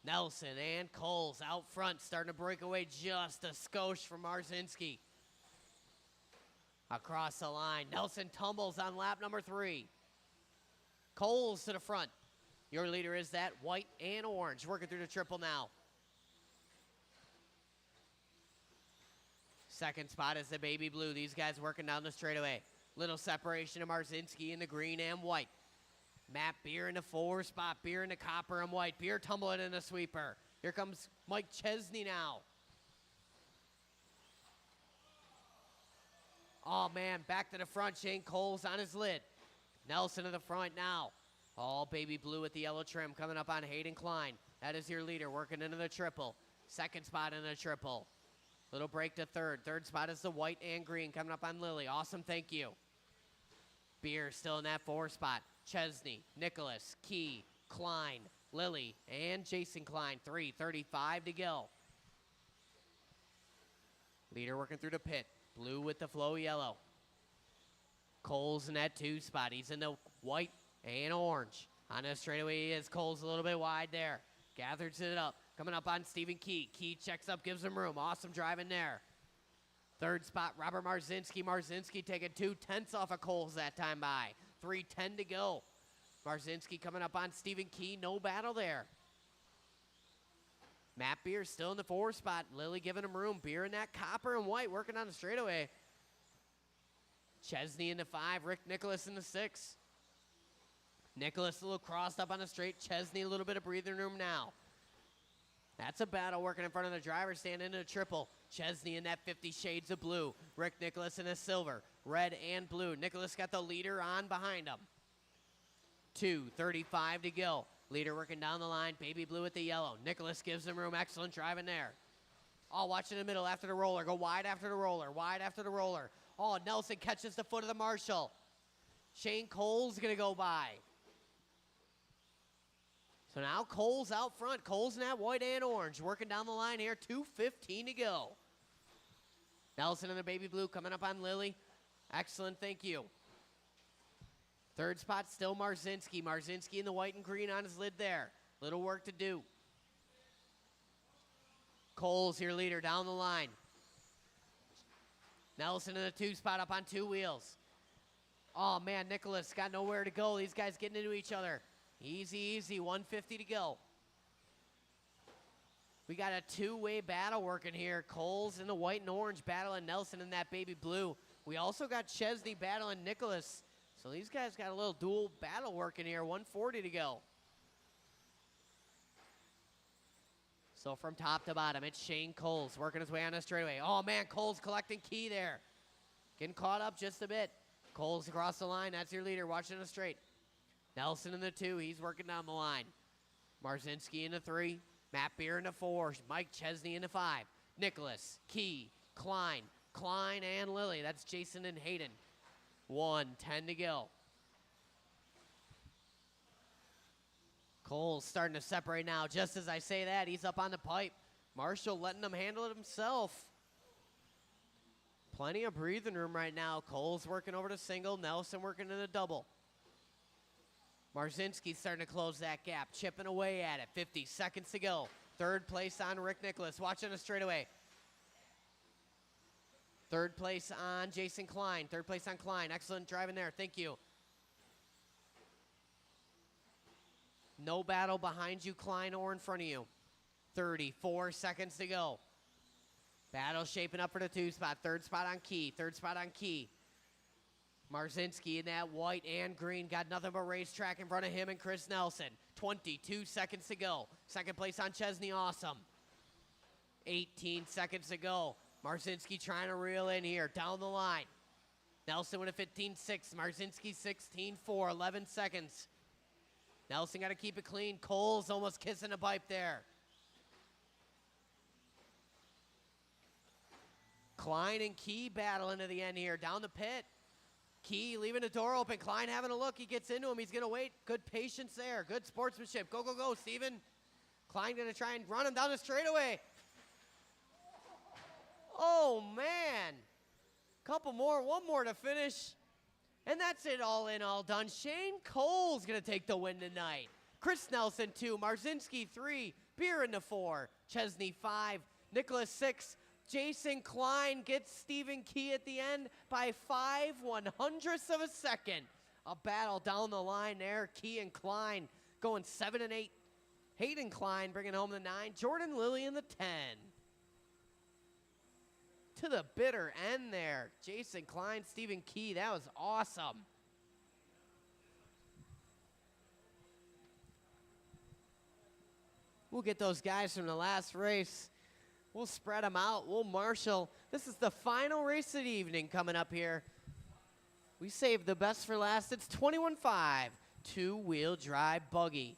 Nelson and Coles out front, starting to break away just a skosh from Marzinski. Across the line, Nelson tumbles on lap number 3. Coles to the front. Your leader is that white and orange, working through the triple now. Second spot is the baby blue. These guys working down the straightaway. Little separation of Marzinski in the green and white. Matt Beer in the 4 spot. Beer in the copper and white. Beer tumbling in the sweeper. Here comes Mike Chesney now. Oh, man, back to the front. Shane Coles on his lid. Nelson to the front now. All baby blue with the yellow trim coming up on Hayden Klein. That is your leader working into the triple. Second spot in the triple. Little break to third. Third spot is the white and green coming up on Lily. Awesome, thank you. Beer still in that 4 spot. Chesney, Nicholas, Key, Klein, Lily, and Jason Klein. 3:35 to go. Leader working through the pit. Blue with the flow yellow. Coles in that 2 spot. He's in the white and orange. On the straightaway he is. Coles a little bit wide there. Gathers it up. Coming up on Stephen Key. Key checks up, gives him room. Awesome driving there. Third spot, Robert Marzinski. Marzinski taking 2/10 off of Coles that time by. 3:10 to go. Marzinski coming up on Stephen Key. No battle there. Matt Beer still in the 4 spot. Lily giving him room. Beer in that copper and white working on the straightaway. Chesney in the 5. Rick Nicholas in the 6. Nicholas a little crossed up on the straight. Chesney a little bit of breathing room now. That's a battle working in front of the driver stand into the triple. Chesney in that 50 shades of blue. Rick Nicholas in the silver. Red and blue. Nicholas got the leader on behind him. 2:35 to go. Leader working down the line. Baby blue with the yellow. Nicholas gives him room. Excellent driving there. Oh, watch in the middle after the roller. Go wide after the roller. Wide after the roller. Oh, Nelson catches the foot of the Marshall. Shane Cole's going to go by. So now Cole's out front. Cole's in that white and orange. Working down the line here. 2:15 to go. Nelson in the baby blue coming up on Lily. Excellent, thank you. Third spot still Marzinski. Marzinski in the white and green on his lid there. Little work to do. Cole's your leader down the line. Nelson in the 2 spot up on 2 wheels. Oh, man, Nicholas got nowhere to go. These guys getting into each other. Easy, easy, 150 to go. We got a 2-way battle working here. Coles in the white and orange battling Nelson in that baby blue. We also got Chesney battling Nicholas. So these guys got a little dual battle working here. 140 to go. So from top to bottom, it's Shane Coles working his way on the straightaway. Oh, man, Coles collecting Key there. Getting caught up just a bit. Coles across the line. That's your leader watching the straight. Nelson in the 2. He's working down the line. Marzinski in the 3. Matt Beer in the 4. Mike Chesney in the 5. Nicholas, Key, Klein, and Lily. That's Jason and Hayden. 1:10 to go. Cole's starting to separate now. Just as I say that, he's up on the pipe. Marshall letting him handle it himself. Plenty of breathing room right now. Cole's working over to single. Nelson working in a double. Marzinski starting to close that gap, chipping away at it. 50 seconds to go. Third place on Rick Nicholas, watching the straightaway. Third place on Jason Klein. Third place on Klein. Excellent driving there. Thank you. No battle behind you, Klein, or in front of you. 34 seconds to go. Battle shaping up for the 2 spot. Third spot on Key. Third spot on Key. Marzinski in that white and green. Got nothing but racetrack in front of him and Chris Nelson. 22 seconds to go. Second place on Chesney. Awesome. 18 seconds to go. Marzinski trying to reel in here. Down the line. Nelson with a 15-6. Marzinski 16-4. 11 seconds. Nelson got to keep it clean. Cole's almost kissing the pipe there. Klein and Key battle into the end here. Down the pit. Key leaving the door open. Klein having a look. He gets into him. He's going to wait. Good patience there. Good sportsmanship. Go, go, go, Steven. Klein going to try and run him down the straightaway. Oh, man. Couple more, one more to finish. And that's it, all in, all done. Shane Cole's going to take the win tonight. Chris Nelson, 2. Marzinski, 3. Beer in the 4. Chesney, 5. Nicholas, 6. Jason Klein gets Stephen Key at the end by 5/100ths of a second. A battle down the line there. Key and Klein going 7 and 8. Hayden Klein bringing home the 9. Jordan Lillian the 10. To the bitter end there. Jason Klein, Stephen Key. That was awesome. We'll get those guys from the last race. We'll spread them out. We'll marshal. This is the final race of the evening coming up here. We saved the best for last. It's 21.5, two-wheel drive buggy.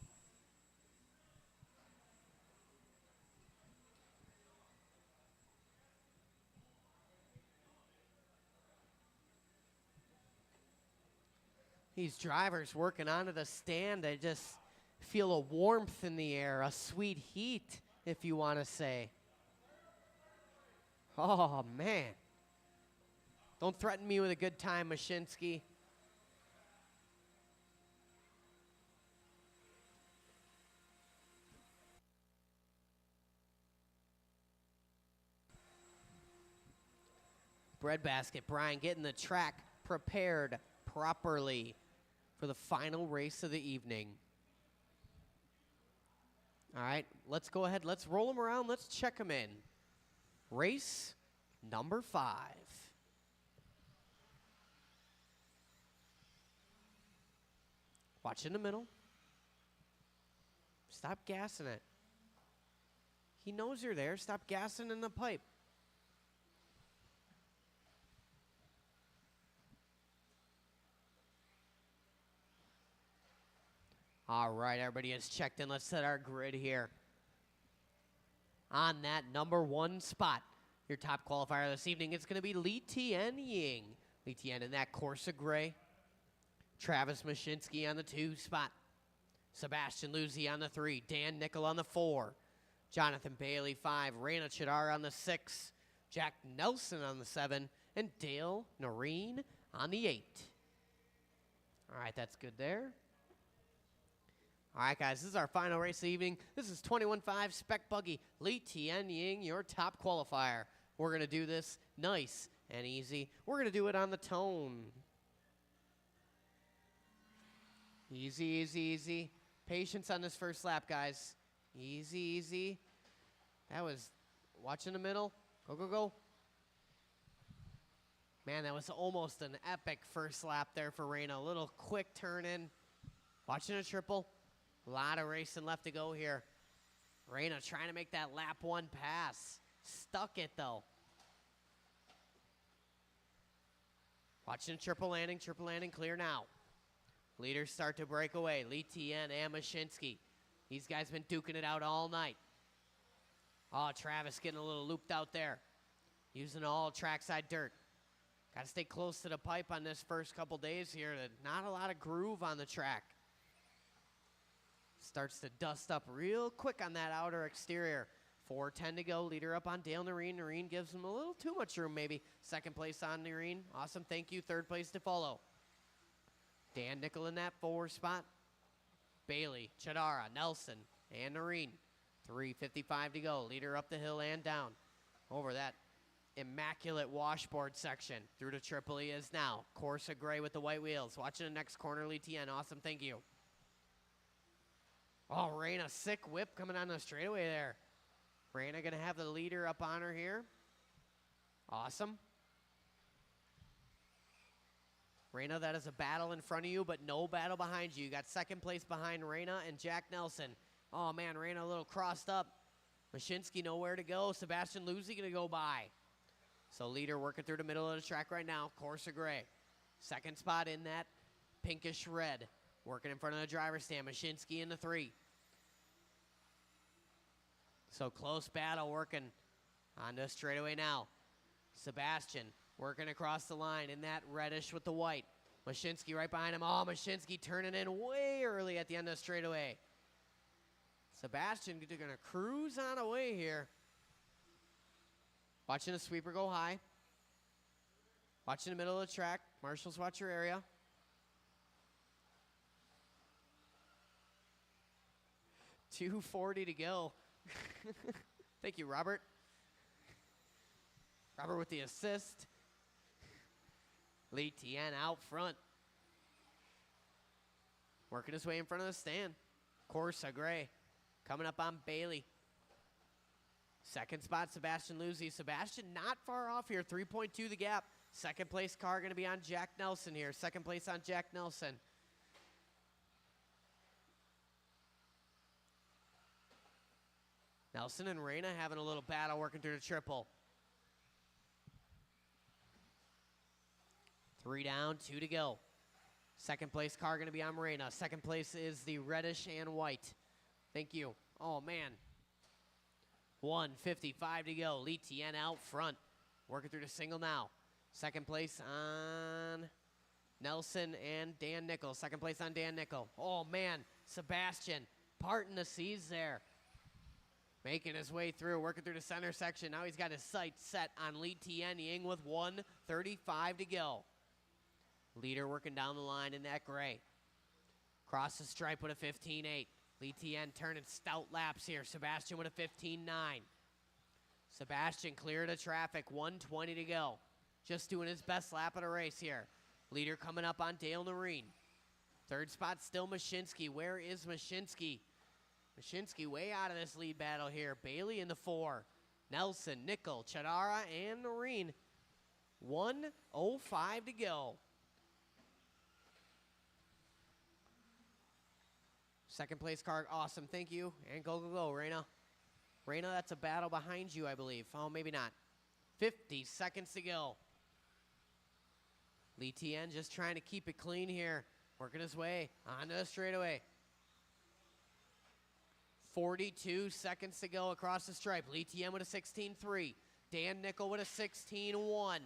These drivers working onto the stand, I just feel a warmth in the air, a sweet heat, if you want to say. Oh, man. Don't threaten me with a good time, Mashinsky. Breadbasket, Brian getting the track prepared properly for the final race of the evening. All right, let's go ahead. Let's roll them around. Let's check them in. Race number 5. Watch in the middle. Stop gassing it. He knows you're there. Stop gassing in the pipe. All right, everybody is checked in. Let's set our grid here. On that number 1 spot, your top qualifier this evening, it's going to be Li Tian Ying. Li Tian in that Corsa gray. Travis Mashinsky on the 2 spot. Sebastian Luzzi on the 3. Dan Nickel on the 4. Jonathan Bailey, 5. Raina Chidar on the 6. Jack Nelson on the 7. And Dale Noreen on the 8. All right, that's good there. All right, guys, this is our final race of the evening. This is 21.5 Spec Buggy. Li Tian Ying, your top qualifier. We're going to do this nice and easy. We're going to do it on the tone. Easy, easy, easy. Patience on this first lap, guys. Easy, easy. That was, watch in the middle. Go, go, go. Man, that was almost an epic first lap there for Raina. A little quick turn in. Watching a triple. A lot of racing left to go here. Raina trying to make that lap 1 pass. Stuck it, though. Watching triple landing, clear now. Leaders start to break away. Li Tian and Mashinsky. These guys been duking it out all night. Oh, Travis getting a little looped out there. Using all trackside dirt. Got to stay close to the pipe on this first couple days here. Not a lot of groove on the track. Starts to dust up real quick on that outer exterior. 4:10 to go. Leader up on Dale Noreen. Noreen gives him a little too much room, maybe. Second place on Noreen. Awesome. Thank you. Third place to follow. Dan Nickel in that 4 spot. Bailey, Chadara, Nelson, and Noreen. 3:55 to go. Leader up the hill and down. Over that immaculate washboard section. Through to triple he is now. Corsa gray with the white wheels. Watching the next corner, Li Tian. Awesome. Thank you. Oh, Raina, sick whip coming on the straightaway there. Raina going to have the leader up on her here. Awesome. Raina, that is a battle in front of you, but no battle behind you. You got second place behind Raina and Jack Nelson. Oh, man, Raina a little crossed up. Mashinsky nowhere to go. Sebastian Luzzi going to go by. So leader working through the middle of the track right now. Corsa gray. Second spot in that pinkish red. Working in front of the driver's stand. Mashinsky in the 3. So close battle working on the straightaway now. Sebastian working across the line in that reddish with the white. Mashinsky right behind him. Oh, Mashinsky turning in way early at the end of the straightaway. Sebastian going to cruise on away here. Watching the sweeper go high. Watching the middle of the track. Marshals, watch your area. .240 to go. Thank you, Robert. Robert with the assist. Lee Tien out front. Working his way in front of the stand. Corsa Gray coming up on Bailey. Second spot, Sebastian Luzzi. Sebastian not far off here, 3.2 the gap. Second place car going to be on Jack Nelson here. Second place on Jack Nelson. Nelson and Reyna having a little battle working through the triple. 3 down, 2 to go. Second place car going to be on Reyna. Second place is the reddish and white. Thank you. Oh, man. 1:55 to go. Lee Tien out front. Working through the single now. Second place on Nelson and Dan Nickel. Second place on Dan Nickel. Oh, man. Sebastian parting the seas there. Making his way through, working through the center section. Now he's got his sights set on Lee Tien Ying with 1:35 to go. Leader working down the line in that gray. Cross the stripe with a 15.8. Lee Tien turning stout laps here. Sebastian with a 15.9. Sebastian clear to traffic, 1:20 to go. Just doing his best lap of the race here. Leader coming up on Dale Noreen. Third spot still Mashinsky. Where is Mashinsky? Mashinsky way out of this lead battle here. Bailey in the 4. Nelson, Nickel, Chadara, and Noreen. 1:05 to go. Second place car, awesome, thank you. And go, go, go, Reyna. Reyna, that's a battle behind you, I believe. Oh, maybe not. 50 seconds to go. Lee Tien just trying to keep it clean here. Working his way onto the straightaway. 42 seconds to go across the stripe. Lee Tien with a 16.3. Dan Nickel with a 16.1.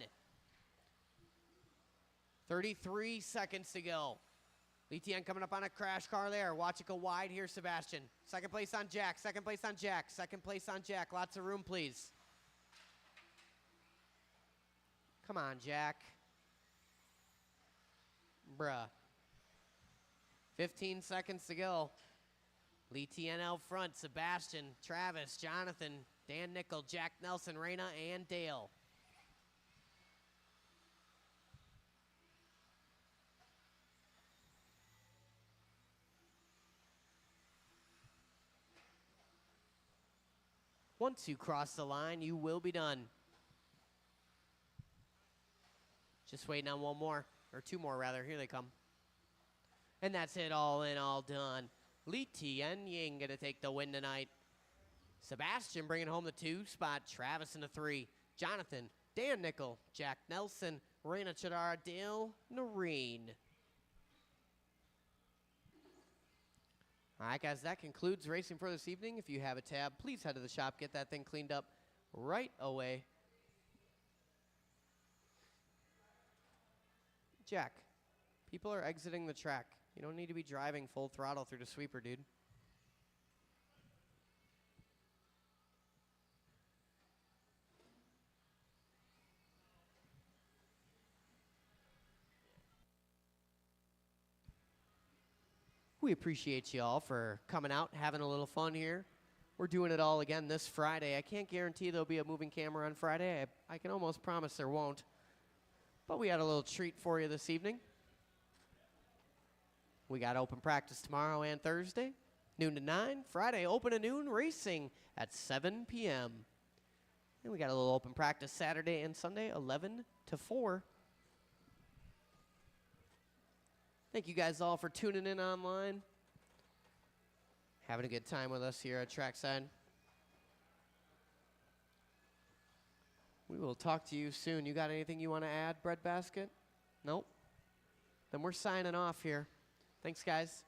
33 seconds to go. Lee Tien coming up on a crash car there. Watch it go wide here, Sebastian. Second place on Jack. Second place on Jack. Second place on Jack. Lots of room, please. Come on, Jack. Bruh. 15 seconds to go. Lee Tien out front. Sebastian, Travis, Jonathan, Dan Nickel, Jack Nelson, Reyna, and Dale. Once you cross the line, you will be done. Just waiting on one more, or two more rather. Here they come. And that's it, all in, all done. Lee Tien Ying going to take the win tonight. Sebastian bringing home the 2 spot. Travis in the 3. Jonathan, Dan Nickel, Jack Nelson, Reyna Chadara, Dale Noreen. All right, guys, that concludes racing for this evening. If you have a tab, please head to the shop, get that thing cleaned up right away. Jack, people are exiting the track. You don't need to be driving full throttle through the sweeper, dude. We appreciate you all for coming out, having a little fun here. We're doing it all again this Friday. I can't guarantee there'll be a moving camera on Friday. I can almost promise there won't. But we had a little treat for you this evening. We got open practice tomorrow and Thursday, noon to 9. Friday, open to noon, racing at 7 p.m. And we got a little open practice Saturday and Sunday, 11 to 4. Thank you guys all for tuning in online. Having a good time with us here at Trackside. We will talk to you soon. You got anything you want to add, Breadbasket? Nope. Then we're signing off here. Thanks, guys.